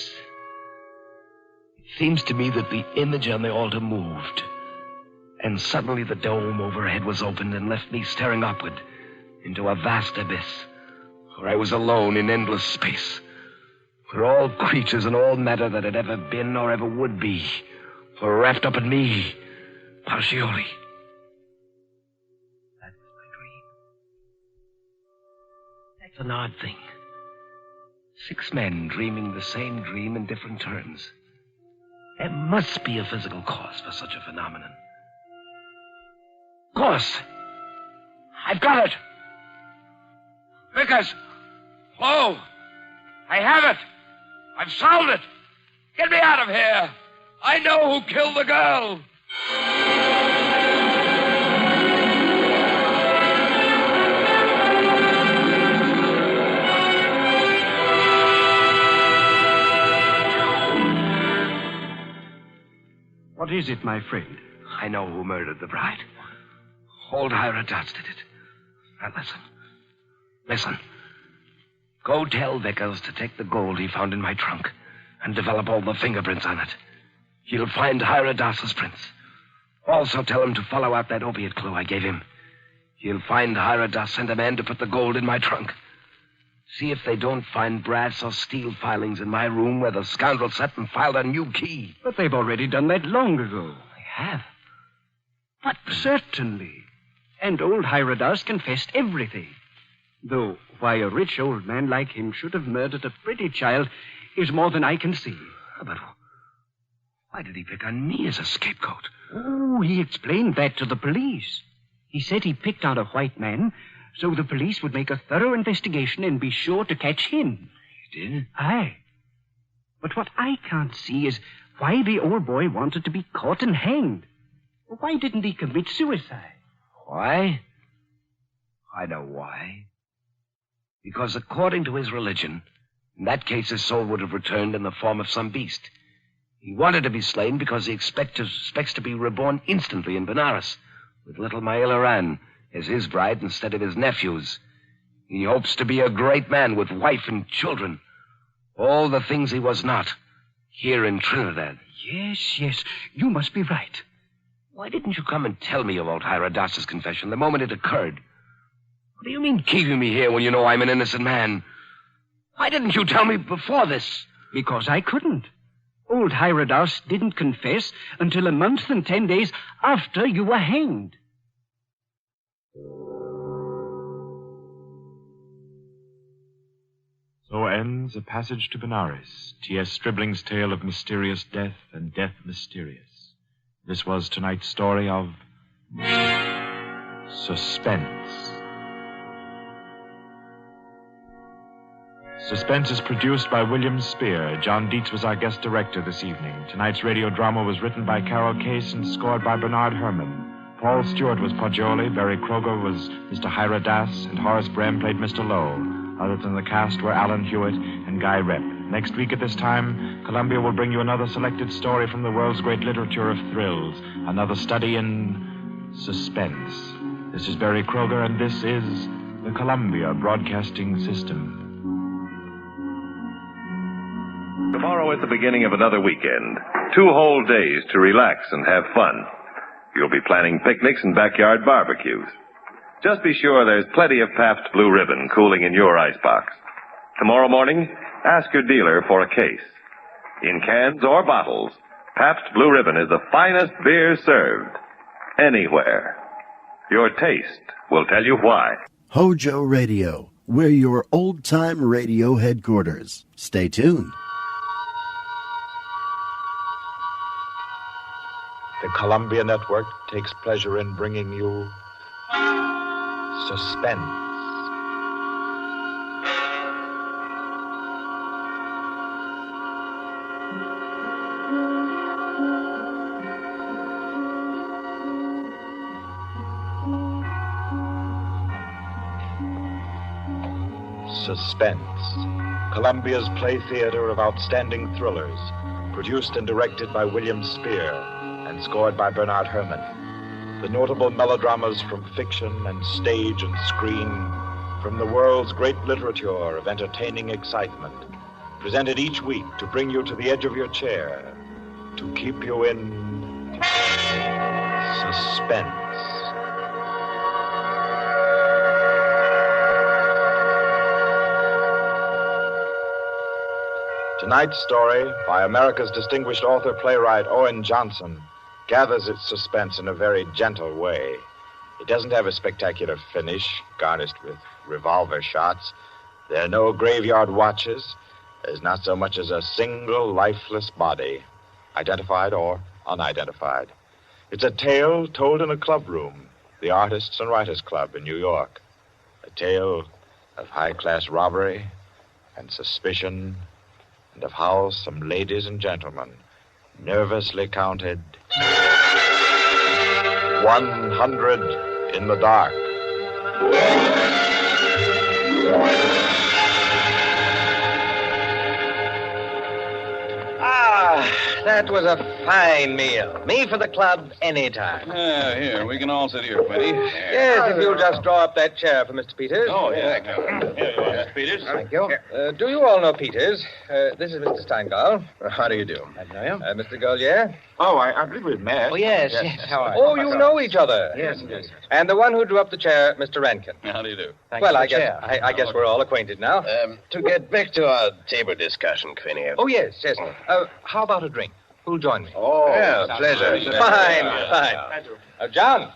seems to me that the image on the altar moved, and suddenly the dome overhead was opened and left me staring upward into a vast abyss, where I was alone in endless space, where all creatures and all matter that had ever been or ever would be were wrapped up in me, Poggioli. That was my dream. That's an odd thing. 6 men dreaming the same dream in different terms. There must be a physical cause for such a phenomenon. Of course. I've got it. Vickers! Hello! I have it! I've solved it! Get me out of here! I know who killed the girl! What is it, my friend? I know who murdered the bride. Old Hiradas did it. Now listen. Go tell Vickers to take the gold he found in my trunk and develop all the fingerprints on it. He'll find Hiradas's prints. Also tell him to follow out that opiate clue I gave him. He'll find Hiradas and a man to put the gold in my trunk. See if they don't find brass or steel filings in my room where the scoundrel sat and filed a new key. But they've already done that long ago. They have? But certainly. And old Hiradas confessed everything. Though why a rich old man like him should have murdered a pretty child is more than I can see. But why did he pick on me as a scapegoat? Oh, he explained that to the police. He said he picked on a white man so the police would make a thorough investigation and be sure to catch him. He did? Aye. But what I can't see is why the old boy wanted to be caught and hanged. Why didn't he commit suicide? Why? I know why. Because according to his religion, in that case his soul would have returned in the form of some beast. He wanted to be slain because he expects to be reborn instantly in Benares with little Maela Ran as his bride instead of his nephew's. He hopes to be a great man with wife and children. All the things he was not here in Trinidad. Yes, you must be right. Why didn't you come and tell me about Hiradas's confession the moment it occurred? What do you mean keeping me here when you know I'm an innocent man? Why didn't you tell me before this? Because I couldn't. Old Hiradas didn't confess until a month and 10 days after you were hanged. So ends A Passage to Benares, T.S. Stribling's tale of mysterious death and death mysterious. This was tonight's story of Suspense. Suspense is produced by William Spear. John Dietz was our guest director this evening. Tonight's radio drama was written by Carol Case and scored by Bernard Herrmann. Paul Stewart was Poggioli, Barry Kroger was Mr. Hiradas, and Horace Brem played Mr. Lowe. Other than the cast were Alan Hewitt and Guy Rep. Next week at this time, Columbia will bring you another selected story from the world's great literature of thrills, another study in suspense. This is Barry Kroger, and this is the Columbia Broadcasting System. Tomorrow is the beginning of another weekend. 2 whole days to relax and have fun. You'll be planning picnics and backyard barbecues. Just be sure there's plenty of Pabst Blue Ribbon cooling in your icebox. Tomorrow morning, ask your dealer for a case. In cans or bottles, Pabst Blue Ribbon is the finest beer served anywhere. Your taste will tell you why. HOJO Radio, we're your old-time radio headquarters. Stay tuned. The Columbia Network takes pleasure in bringing you Suspense. Suspense, Columbia's play theater of outstanding thrillers, produced and directed by William Spear and scored by Bernard Herrmann. The notable melodramas from fiction and stage and screen, from the world's great literature of entertaining excitement, presented each week to bring you to the edge of your chair, to keep you in suspense. Tonight's story, by America's distinguished author-playwright Owen Johnson, gathers its suspense in a very gentle way. It doesn't have a spectacular finish, garnished with revolver shots. There are no graveyard watches. There's not so much as a single lifeless body, identified or unidentified. It's a tale told in a club room, the Artists and Writers Club in New York. A tale of high-class robbery and suspicion, and of how some ladies and gentlemen nervously counted 100 in the dark. That was a fine meal. Me for the club anytime. Here, we can all sit here, Quinty. Yes, if you'll just draw up that chair for Mr. Peters. Oh, yeah. Here you are, Mr. Peters. Thank you. Do you all know Peters? This is Mr. Steingall. How do you do? I know you. Mr. Gollier? Oh, I believe we've met. Oh, yes. How are you? Oh, you know each other. Yes. And the one who drew up the chair, Mr. Rankin. How do you do? Well, I guess we're all acquainted now. To get back to our table discussion, Quinty. Oh, yes. How about a drink? Who'll join me? Oh, yeah, pleasure. Fine. John.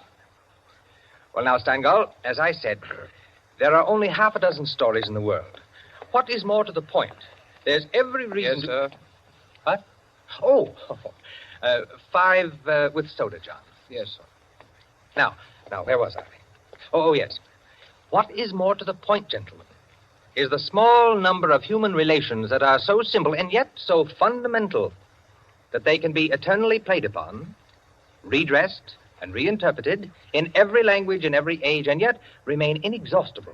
Well, now, Steingall, as I said, there are only half a dozen stories in the world. What is more to the point? There's every reason... Yes, sir. What? Oh, 5 with soda, John. Yes, sir. Now, where was I? Oh, yes. What is more to the point, gentlemen, is the small number of human relations that are so simple and yet so fundamental that they can be eternally played upon, redressed, and reinterpreted in every language, in every age, and yet remain inexhaustible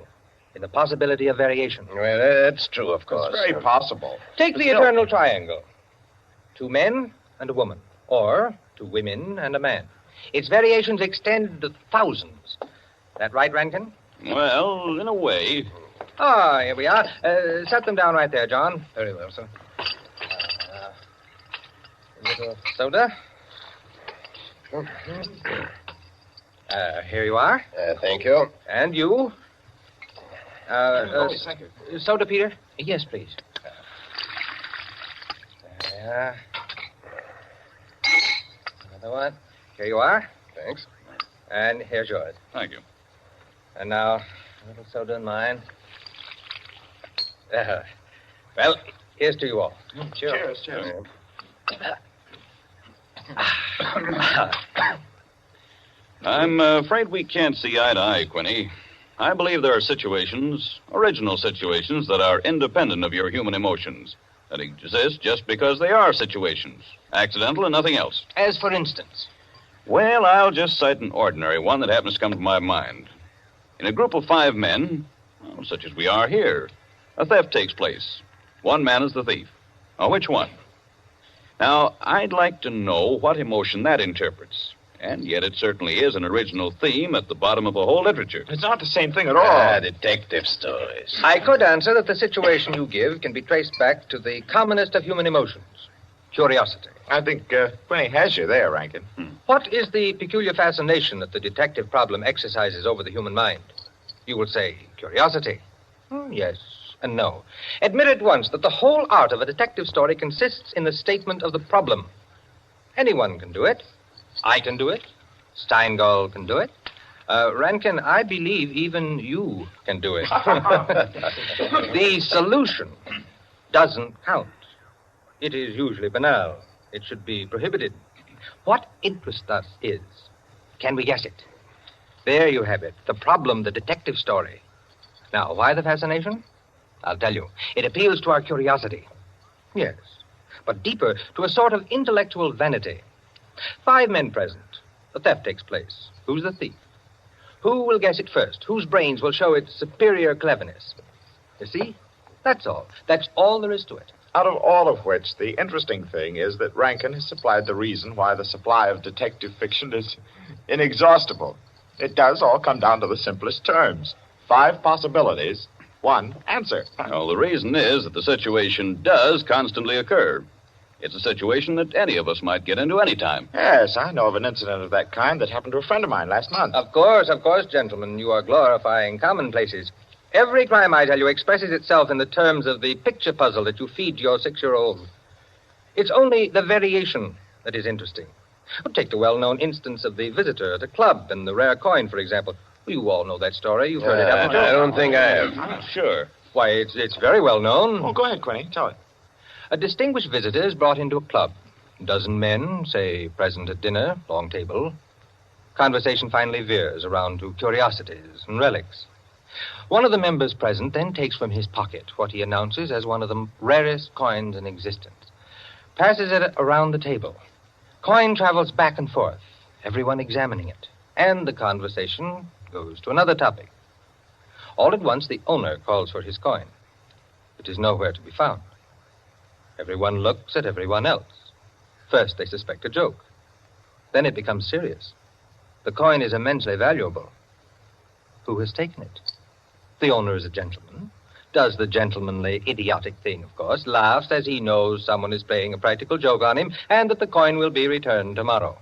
in the possibility of variation. Well, that's true, of course. It's very possible. Take the eternal triangle. 2 men, and a woman, or 2 women and a man. Its variations extend to thousands. That right, Rankin? Well, in a way. Ah, here we are. Set them down right there, John. Very well, sir. A little soda. Here you are. Thank you. And you. Thank you. Soda, Peter? Yes, please. There. Another one. Here you are. Thanks. And here's yours. Thank you. And now, a little soda in mine. Well, here's to you all. Cheers, cheers. I'm afraid we can't see eye to eye, Quinny. I believe there are situations, original situations, that are independent of your human emotions, that exist just because they are situations, accidental and nothing else. As for instance? Well, I'll just cite an ordinary one that happens to come to my mind. In a group of 5 men, such as we are here, a theft takes place. One man is the thief. Now, which one? Now, I'd like to know what emotion that interprets. And yet it certainly is an original theme at the bottom of a whole literature. It's not the same thing at all. Detective stories. I could answer that the situation you give can be traced back to the commonest of human emotions, curiosity. I think Quinny has you there, Rankin. What is the peculiar fascination that the detective problem exercises over the human mind? You will say curiosity. Yes and no. Admit at once that the whole art of a detective story consists in the statement of the problem. Anyone can do it. I can do it. Steingall can do it. Rankin, I believe even you can do it. The solution doesn't count. It is usually banal. It should be prohibited. What interests us is, can we guess it? There you have it. The problem, the detective story. Now, why the fascination? I'll tell you. It appeals to our curiosity. Yes, but deeper, to a sort of intellectual vanity. 5 men present. The theft takes place. Who's the thief? Who will guess it first? Whose brains will show its superior cleverness? You see? That's all. That's all there is to it. Out of all of which, the interesting thing is that Rankin has supplied the reason why the supply of detective fiction is inexhaustible. It does all come down to the simplest terms. 5 possibilities, 1 answer. Well, the reason is that the situation does constantly occur. It's a situation that any of us might get into any time. Yes, I know of an incident of that kind that happened to a friend of mine last month. Of course, gentlemen. You are glorifying commonplaces. Every crime, I tell you, expresses itself in the terms of the picture puzzle that you feed to your 6-year-old. It's only the variation that is interesting. Take the well-known instance of the visitor at a club and the rare coin, for example. You all know that story. You've heard it, haven't you? I don't think I have. Sure. Why, it's very well known. Oh, go ahead, Quinny. Tell it. A distinguished visitor is brought into a club. A dozen men, say, present at dinner, long table. Conversation finally veers around to curiosities and relics. One of the members present then takes from his pocket what he announces as one of the rarest coins in existence. Passes it around the table. Coin travels back and forth, everyone examining it. And the conversation goes to another topic. All at once, the owner calls for his coin. It is nowhere to be found. Everyone looks at everyone else. First, they suspect a joke. Then it becomes serious. The coin is immensely valuable. Who has taken it? The owner is a gentleman. Does the gentlemanly, idiotic thing, of course. Laughs as he knows someone is playing a practical joke on him and that the coin will be returned tomorrow.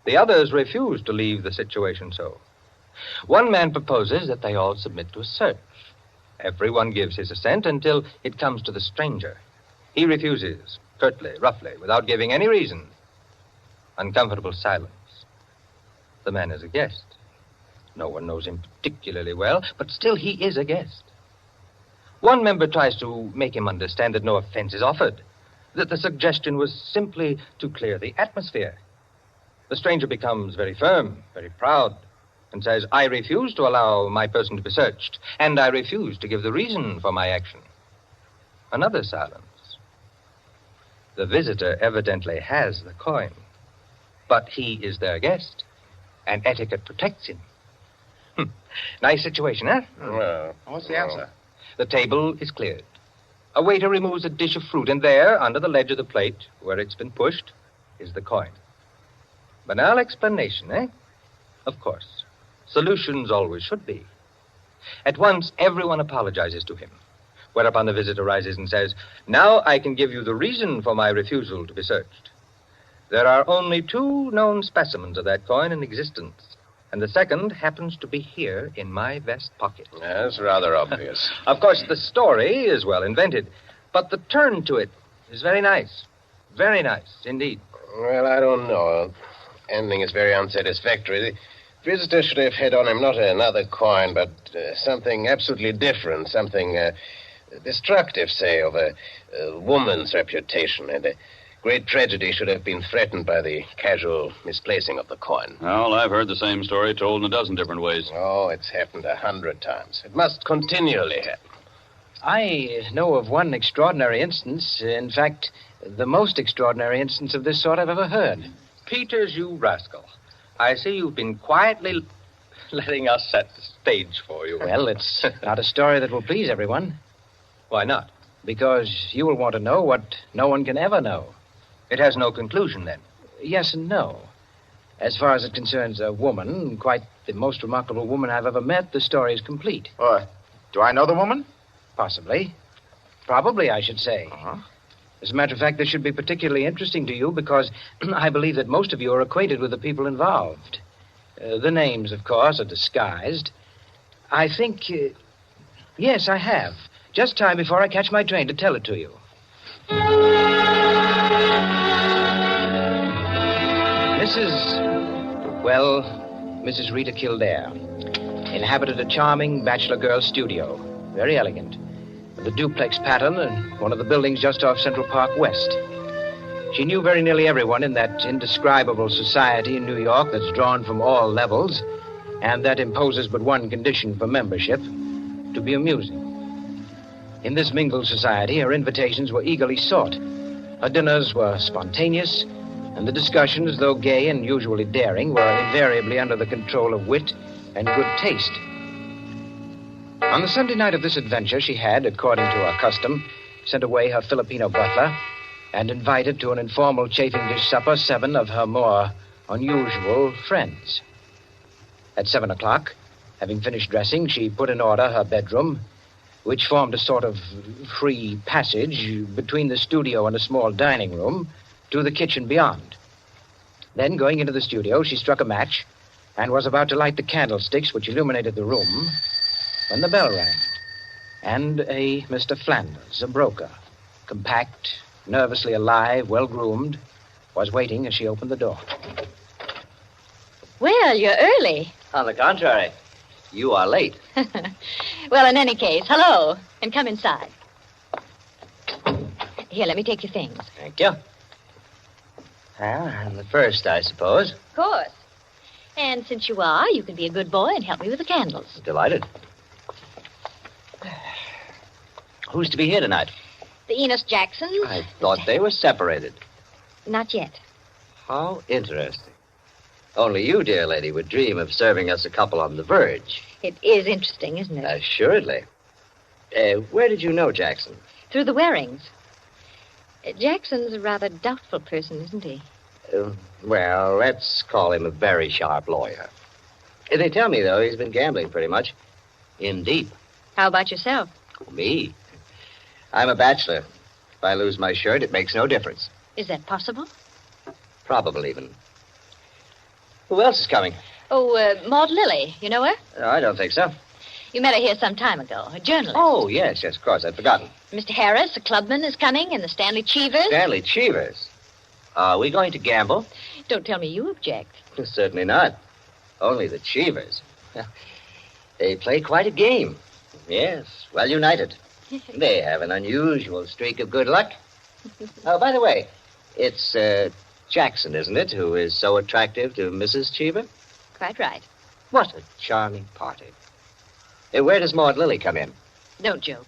The others refuse to leave the situation so. One man proposes that they all submit to a search. Everyone gives his assent until it comes to the stranger. He refuses, curtly, roughly, without giving any reason. Uncomfortable silence. The man is a guest. No one knows him particularly well, but still he is a guest. One member tries to make him understand that no offense is offered, that the suggestion was simply to clear the atmosphere. The stranger becomes very firm, very proud, and says, I refuse to allow my person to be searched, and I refuse to give the reason for my action. Another silence. The visitor evidently has the coin, but he is their guest, and etiquette protects him. Nice situation, huh? Well, what's the answer? The table is cleared. A waiter removes a dish of fruit, and there, under the ledge of the plate, where it's been pushed, is the coin. Banal explanation, eh? Of course. Solutions always should be. At once, everyone apologizes to him, whereupon the visitor rises and says, "Now I can give you the reason for my refusal to be searched. There are only 2 known specimens of that coin in existence, and the second happens to be here in my vest pocket." That's rather obvious. Of course, the story is well invented, but the turn to it is very nice. Very nice, indeed. Well, I don't know. Ending is very unsatisfactory. The visitor should have had on him not another coin, but something absolutely different, something destructive, say, of a woman's reputation. And a great tragedy should have been threatened by the casual misplacing of the coin. Well, I've heard the same story told in a dozen different ways. Oh, it's happened 100 times. It must continually happen. I know of one extraordinary instance. In fact, the most extraordinary instance of this sort I've ever heard. Peters, you rascal. I see you've been quietly letting us set the stage for you. Well, it's not a story that will please everyone. Why not? Because you will want to know what no one can ever know. It has no conclusion, then? Yes and no. As far as it concerns a woman, quite the most remarkable woman I've ever met, the story is complete. Do I know the woman? Possibly. Probably, I should say. As a matter of fact, this should be particularly interesting to you because I believe that most of you are acquainted with the people involved. The names, of course, are disguised. I think... yes, I have. Just time before I catch my train to tell it to you. Mrs. Rita Kildare inhabited a charming bachelor girl studio. Very elegant. With a duplex pattern in one of the buildings just off Central Park West. She knew very nearly everyone in that indescribable society in New York that's drawn from all levels and that imposes but one condition for membership, to be amusing. In this mingled society, her invitations were eagerly sought. Her dinners were spontaneous, and the discussions, though gay and usually daring, were invariably under the control of wit and good taste. On the Sunday night of this adventure, she had, according to her custom, sent away her Filipino butler and invited to an informal chafing dish supper 7 of her more unusual friends. At 7 o'clock, having finished dressing, she put in order her bedroom, which formed a sort of free passage between the studio and a small dining room to the kitchen beyond. Then, going into the studio, she struck a match and was about to light the candlesticks which illuminated the room when the bell rang, and a Mr. Flanders, a broker, compact, nervously alive, well-groomed, was waiting as she opened the door. Well, you're early. On the contrary, you are late. Well, in any case, hello, and come inside. Here, let me take your things. Thank you. Well, I'm the first, I suppose. Of course. And since you are, you can be a good boy and help me with the candles. Delighted. Who's to be here tonight? The Enos Jacksons. I thought they were separated. Not yet. How interesting. Only you, dear lady, would dream of serving us a couple on the verge. It is interesting, isn't it? Assuredly. Where did you know Jackson? Through the Warings. Jackson's a rather doubtful person, isn't he? Well, let's call him a very sharp lawyer. They tell me, though, he's been gambling pretty much. In deep. How about yourself? Me? I'm a bachelor. If I lose my shirt, it makes no difference. Is that possible? Probable, even. Who else is coming? Oh, Maud Lily. You know her? I don't think so. You met her here some time ago. A journalist. Oh, yes, of course. I'd forgotten. Mr. Harris, a clubman, is coming, and the Stanley Cheevers. Stanley Cheevers? Are we going to gamble? Don't tell me you object. Certainly not. Only the Cheevers. They play quite a game. Yes, well united. They have an unusual streak of good luck. Oh, by the way, it's Jackson, isn't it, who is so attractive to Mrs. Cheever? Quite right. What a charming party. Where does Maud Lily come in? Don't joke.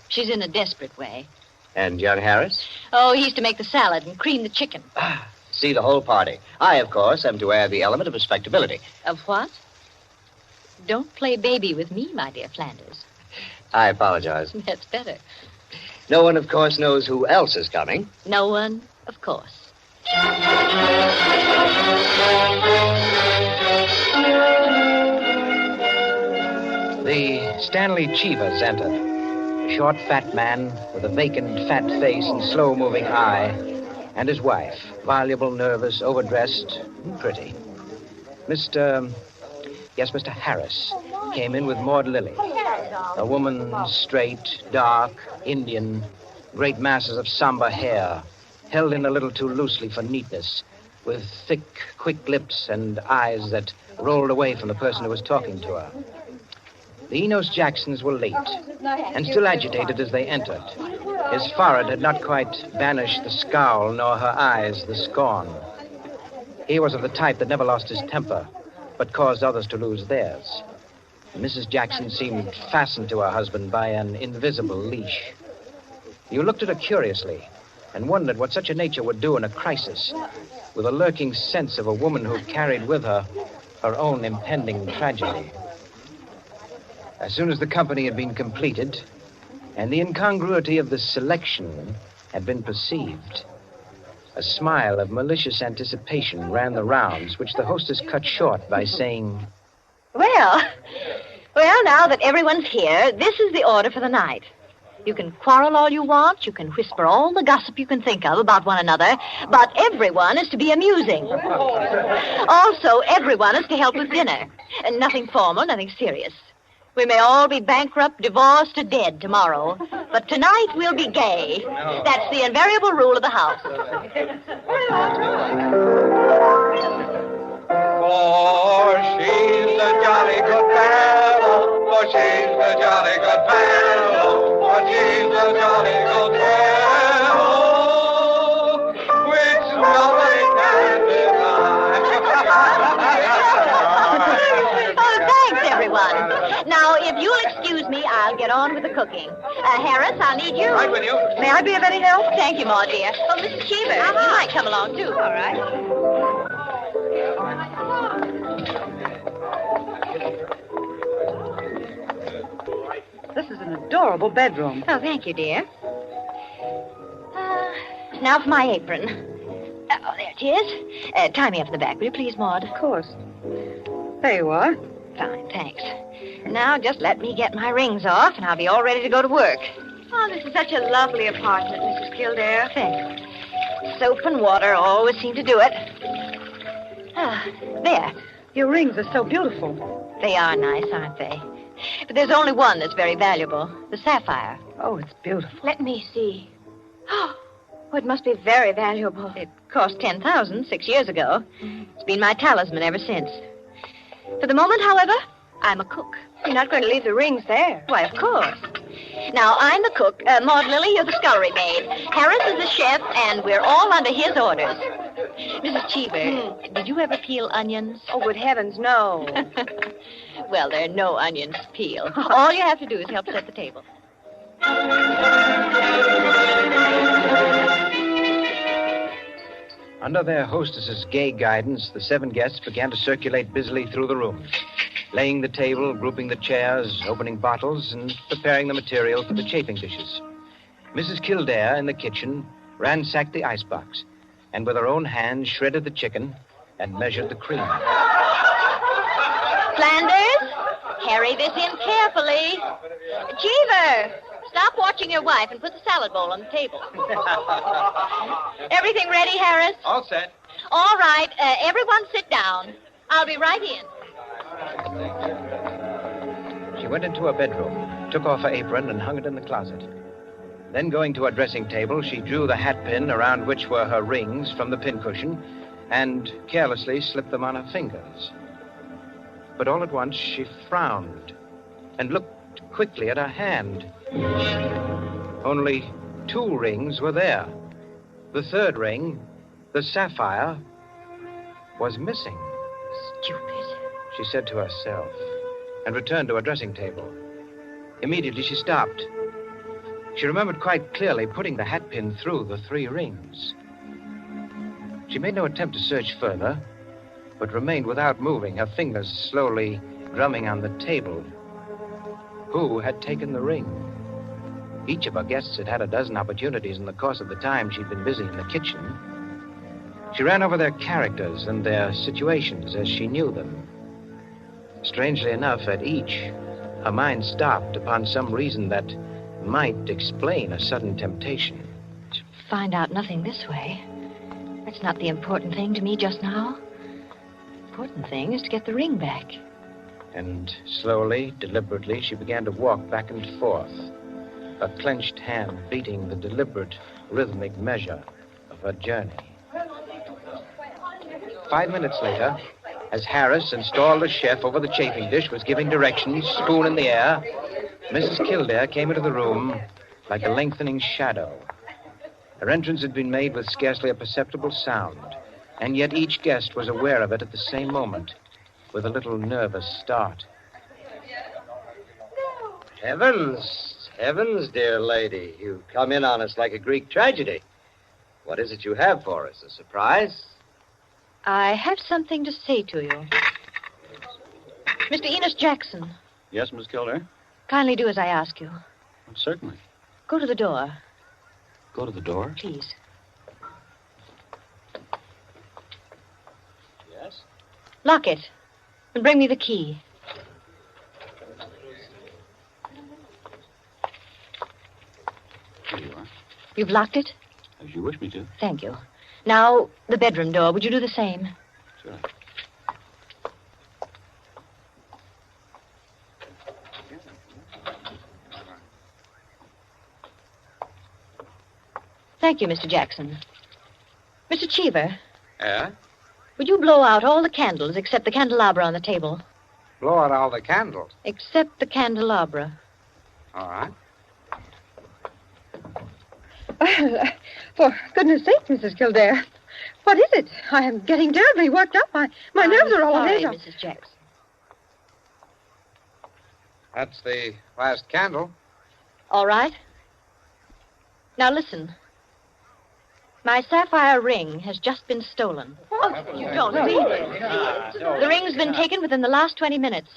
She's in a desperate way. And young Harris? Oh, he's to make the salad and cream the chicken. See the whole party. I, of course, am to add the element of respectability. Of what? Don't play baby with me, my dear Flanders. I apologize. That's better. No one, of course, knows who else is coming. No one, of course. The Stanley Cheevers entered. A short, fat man with a vacant, fat face and slow-moving eye, and his wife, voluble, nervous, overdressed, and pretty. Mr. Harris came in with Maud Lily, a woman straight, dark, Indian, great masses of somber hair, held in a little too loosely for neatness, with thick, quick lips and eyes that rolled away from the person who was talking to her. The Enos Jacksons were late, and still agitated as they entered. His forehead had not quite banished the scowl, nor her eyes the scorn. He was of the type that never lost his temper, but caused others to lose theirs. Mrs. Jackson seemed fastened to her husband by an invisible leash. You looked at her curiously and wondered what such a nature would do in a crisis, with a lurking sense of a woman who carried with her her own impending tragedy. As soon as the company had been completed and the incongruity of the selection had been perceived, a smile of malicious anticipation ran the rounds, which the hostess cut short by saying, Well, now that everyone's here, this is the order for the night. You can quarrel all you want, you can whisper all the gossip you can think of about one another, but everyone is to be amusing. Also, everyone is to help with dinner. And nothing formal, nothing serious. We may all be bankrupt, divorced, or dead tomorrow, but tonight we'll be gay. That's the invariable rule of the house. For she's a jolly good fellow, for she's a jolly good fellow, for she's a jolly good fellow, which nobody can deny. Oh, thanks, everyone. Now, if you'll excuse me, I'll get on with the cooking. Harris, I'll need you. Right with you. May I be of any help? Thank you, Ma, dear. Oh, Mrs. Cheever, you might come along, too. All right. This is an adorable bedroom. Oh, thank you, dear. Now for my apron. Oh, there it is. Tie me up in the back, will you please, Maud? Of course. There you are. Fine, thanks. Now just let me get my rings off, and I'll be all ready to go to work. Oh, this is such a lovely apartment, Mrs. Kildare. Thanks. Soap and water always seem to do it. There. Your rings are so beautiful. They are nice, aren't they? But there's only one that's very valuable, the sapphire. Oh, it's beautiful. Let me see. Oh, it must be very valuable. It cost $10,000 6 years ago. It's been my talisman ever since. For the moment, however, I'm a cook. You're not going to leave the rings there. Why, of course. Now, I'm the cook. Maud Lily, you're the scullery maid. Harris is the chef, and we're all under his orders. Mrs. Cheever, did you ever peel onions? Oh, good heavens, no. Well, there are no onions to peel. All you have to do is help set the table. Under their hostess's gay guidance, the 7 guests began to circulate busily through the rooms, laying the table, grouping the chairs, opening bottles, and preparing the material for the chafing dishes. Mrs. Kildare, in the kitchen, ransacked the icebox, and with her own hands shredded the chicken and measured the cream. Flanders, carry this in carefully. Cheever, stop watching your wife and put the salad bowl on the table. Everything ready, Harris? All set. All right, everyone sit down. I'll be right in. She went into her bedroom, took off her apron, and hung it in the closet. Then, going to her dressing table, she drew the hat pin around which were her rings from the pincushion and carelessly slipped them on her fingers. But all at once, she frowned and looked quickly at her hand. Only 2 rings were there. The 3rd ring, the sapphire, was missing. Stupid, she said to herself, and returned to her dressing table. Immediately, she stopped. She remembered quite clearly putting the hat pin through the 3 rings. She made no attempt to search further, but remained without moving, her fingers slowly drumming on the table. Who had taken the ring? Each of our guests had had a dozen opportunities in the course of the time she'd been busy in the kitchen. She ran over their characters and their situations as she knew them. Strangely enough, at each, her mind stopped upon some reason that might explain a sudden temptation. Find out nothing this way. That's not the important thing to me just now. The important thing is to get the ring back. And slowly, deliberately, she began to walk back and forth, a clenched hand beating the deliberate, rhythmic measure of her journey. 5 minutes later, as Harris, installed as chef over the chafing dish, was giving directions, spoon in the air, Mrs. Kildare came into the room like a lengthening shadow. Her entrance had been made with scarcely a perceptible sound, and yet each guest was aware of it at the same moment, with a little nervous start. Heavens, heavens, dear lady. You've come in on us like a Greek tragedy. What is it you have for us? A surprise? I have something to say to you. Mr. Enos Jackson, Yes, Miss Kildare? kindly do as I ask you. Certainly. Go to the door, Go to the door. please. Yes? Lock it and bring me the key. Here you are. You've locked it? As you wish me to. Thank you. Now, the bedroom door. Would you do the same? Sure. Thank you, Mr. Jackson. Mr. Cheever, Yeah? would you blow out all the candles except the candelabra on the table? Blow out all the candles. Except the candelabra. All right. For goodness sake, Mrs. Kildare. What is it? I am getting terribly worked up. My nerves are all sorry, on edge. Mrs. Jackson. That's the last candle. All right. Now listen. My sapphire ring has just been stolen. Oh, You don't mean it. The ring's been taken within the last 20 minutes.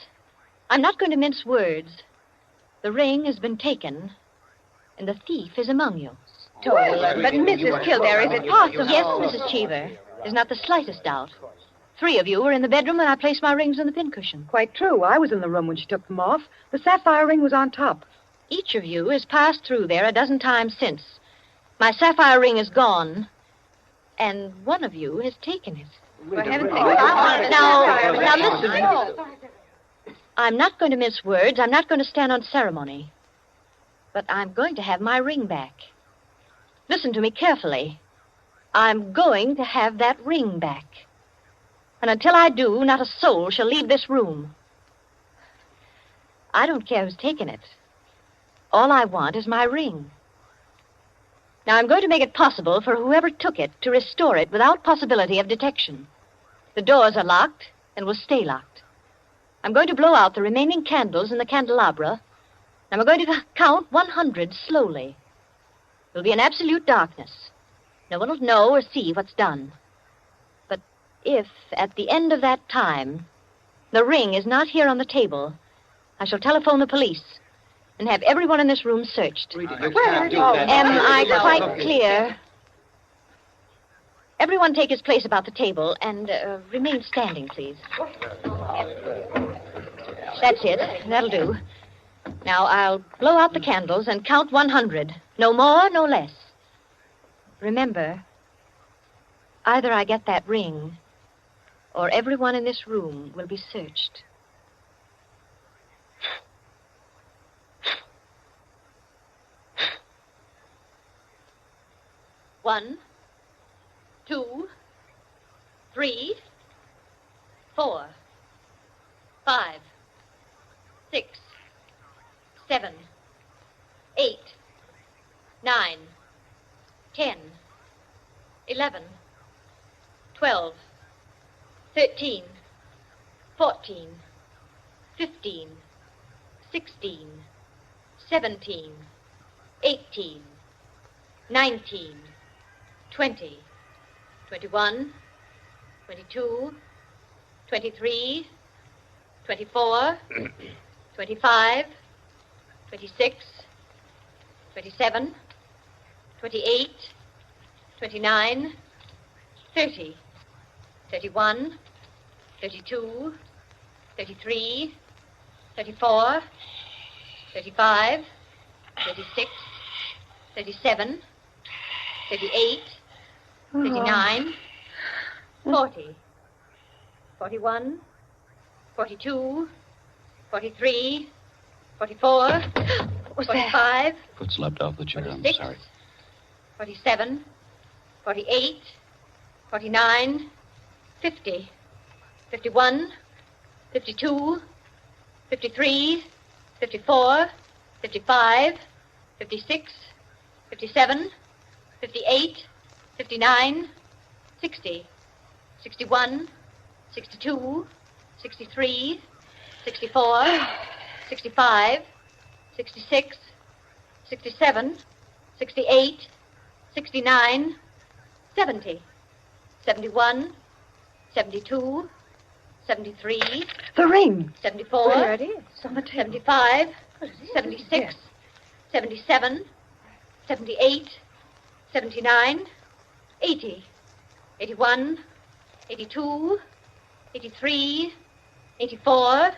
I'm not going to mince words. The ring has been taken, and the thief is among you. But Mrs. Kildare, is it possible? Yes, Mrs. Cheever. There's not the slightest doubt. 3 of you were in the bedroom when I placed my rings on the pincushion. Quite true. I was in the room when she took them off. The sapphire ring was on top. Each of you has passed through there a dozen times since. My sapphire ring is gone, and one of you has taken it. For heaven's sake. Now listen. I'm not going to mince words. I'm not going to stand on ceremony. But I'm going to have my ring back. Listen to me carefully. I'm going to have that ring back. And until I do, not a soul shall leave this room. I don't care who's taken it. All I want is my ring. Now, I'm going to make it possible for whoever took it to restore it without possibility of detection. The doors are locked and will stay locked. I'm going to blow out the remaining candles in the candelabra, and I'm going to count 100 slowly. There'll be an absolute darkness. No one will know or see what's done. But if, at the end of that time, the ring is not here on the table, I shall telephone the police and have everyone in this room searched. Am I quite clear? Everyone take his place about the table and remain standing, please. That's it. That'll do. Now, I'll blow out the candles and count 100. No more, no less. Remember, either I get that ring, or everyone in this room will be searched. One, 2, 3, 4, 5, 6, 7, 8, 9, 10, 11, 12, 13, 14, 15, 16, 17, 18, 19, 20, 21, 22, 23, 24, 25, 26, 27, 28, 29, 30, 31, 32, 33, 34, 35, 36, 37, 38, 39, 40, 41, 42, 43, 44, 45, Foot slipped off the chair. I'm 46, sorry. 47, 48, 49, 50, 51, 52, 53, 54, 55, 56, 57, 58, 59, 60, 61, 62, 63, 64, 65, 66, 67, 68, 69, 70, 71, 72, 73. The ring. 74. There it is. 75, 76, 77, 78, 79, 80, 81, 82, 83, 84,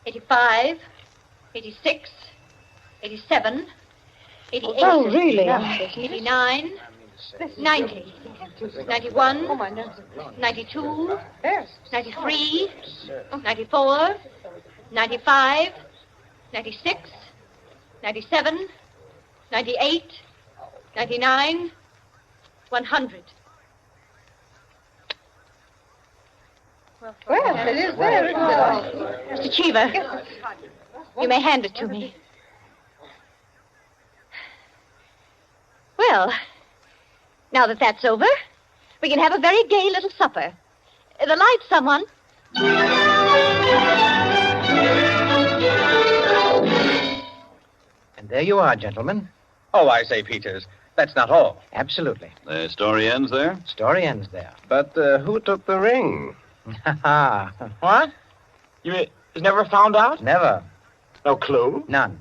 85, 86, 87, 88, Oh, really? 89, 90, 91, 92, 93, 94, 95, 96, 97, 98, 99, 100. Well, it is there, isn't it? Mr. Cheever, you may hand it to me. Well, now that that's over, we can have a very gay little supper. The lights, someone. And there you are, gentlemen. Oh, I say, Peters, that's not all. Absolutely. The story ends there? Story ends there. But who took the ring? What? You was never found out? Never. No clue? None.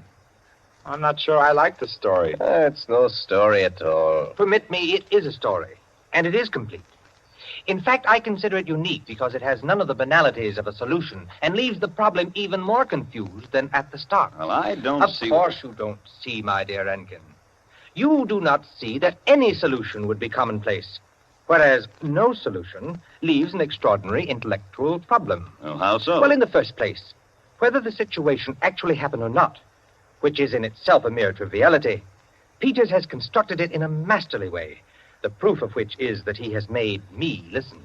I'm not sure I like the story. It's no story at all. Permit me, it is a story, and it is complete. In fact, I consider it unique because it has none of the banalities of a solution and leaves the problem even more confused than at the start. Well, I don't Of see... course you don't see, my dear Enkin. You do not see that any solution would be commonplace, whereas no solution leaves an extraordinary intellectual problem. Well, how so? Well, in the first place, whether the situation actually happened or not, which is in itself a mere triviality, Peters has constructed it in a masterly way, the proof of which is that he has made me listen.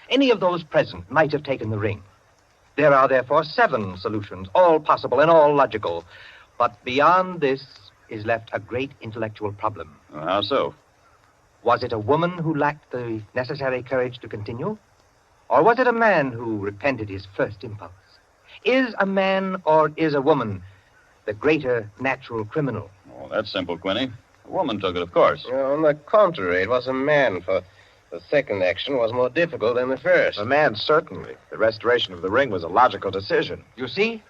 Any of those present might have taken the ring. There are therefore 7 solutions, all possible and all logical. But beyond this is left a great intellectual problem. Well, how so? Was it a woman who lacked the necessary courage to continue? Or was it a man who repented his first impulse? Is a man or is a woman the greater natural criminal? Oh, that's simple, Quinny. A woman took it, of course. On the contrary, it was a man, for the second action was more difficult than the first. A man, certainly. The restoration of the ring was a logical decision. You see?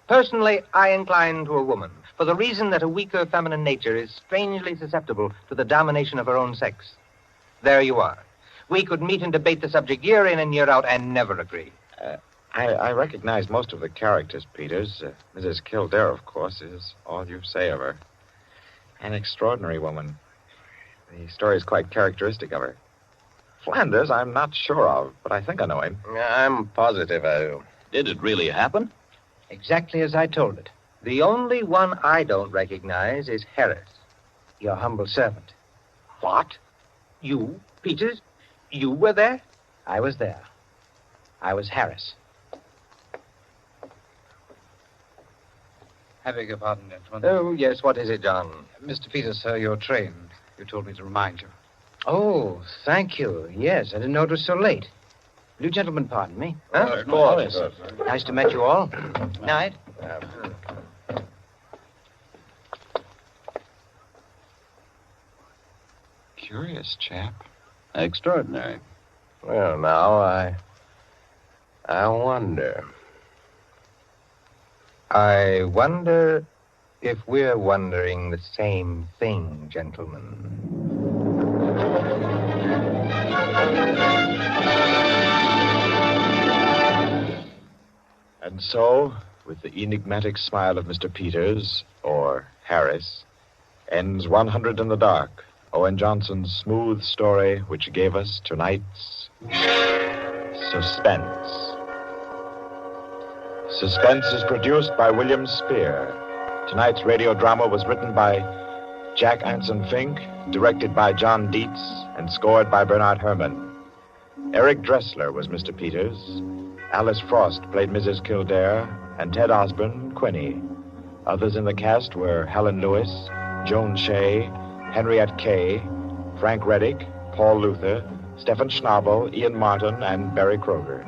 Personally, I incline to a woman, for the reason that a weaker feminine nature is strangely susceptible to the domination of her own sex. There you are. We could meet and debate the subject year in and year out and never agree. I recognize most of the characters, Peters. Mrs. Kildare, of course, is all you say of her. An extraordinary woman. The story is quite characteristic of her. Flanders, I'm not sure of, but I think I know him. I'm positive I do. Did it really happen? Exactly as I told it. The only one I don't recognize is Harris. Your humble servant. What? You, Peters? You were there? I was there. I was Harris. I beg your pardon, gentlemen. Oh, yes. What is it, John? Mr. Peters, sir, your train. You told me to remind you. Oh, thank you. Yes, I didn't know it was so late. Will you gentlemen pardon me? Huh? Of course. Nice to meet you all. Night. Curious chap. Extraordinary. Well, now, I wonder. I wonder If we're wondering the same thing, gentlemen. And so, with the enigmatic smile of Mr. Peters, or Harris, ends 100 in the Dark, Owen Johnson's smooth story which gave us tonight's Suspense. Suspense is produced by William Spear. Tonight's radio drama was written by Jack Anson Fink, directed by John Dietz, and scored by Bernard Herrmann. Eric Dressler was Mr. Peters. Alice Frost played Mrs. Kildare, and Ted Osborne, Quinny. Others in the cast were Helen Lewis, Joan Shea, Henriette Kay, Frank Reddick, Paul Luther, Stephen Schnabel, Ian Martin, and Barry Kroger.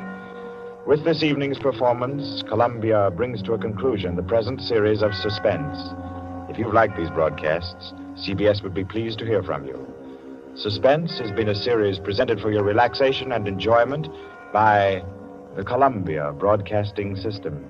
With this evening's performance, Columbia brings to a conclusion the present series of Suspense. If you've liked these broadcasts, CBS would be pleased to hear from you. Suspense has been a series presented for your relaxation and enjoyment by the Columbia Broadcasting System.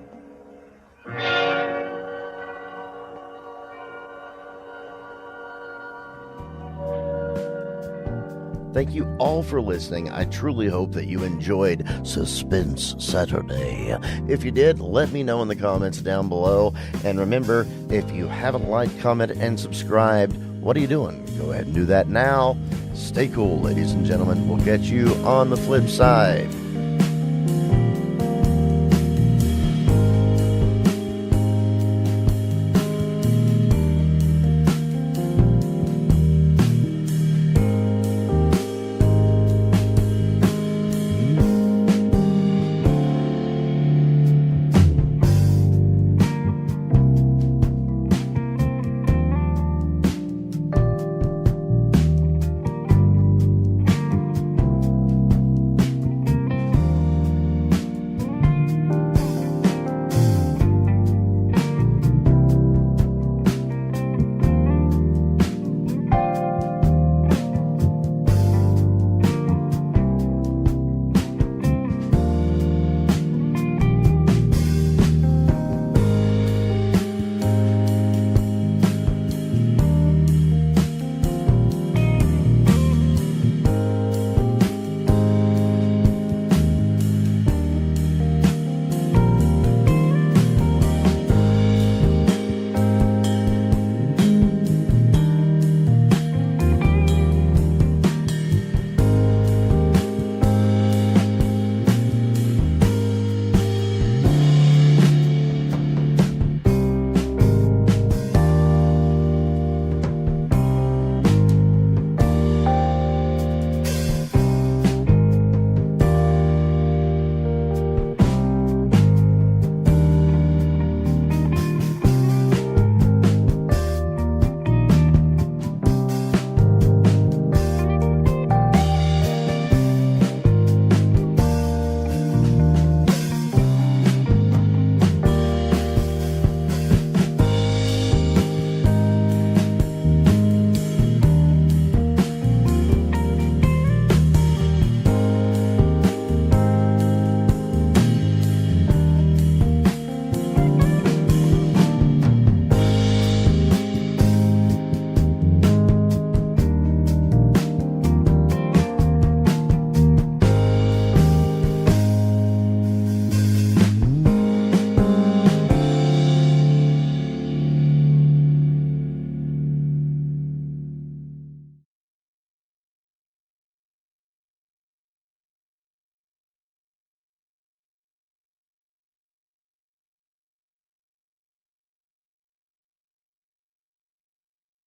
Thank you all for listening. I truly hope that you enjoyed Suspense Saturday. If you did, let me know in the comments down below. And remember, if you haven't liked, commented, and subscribed, what are you doing? Go ahead and do that now. Stay cool, ladies and gentlemen. We'll catch you on the flip side.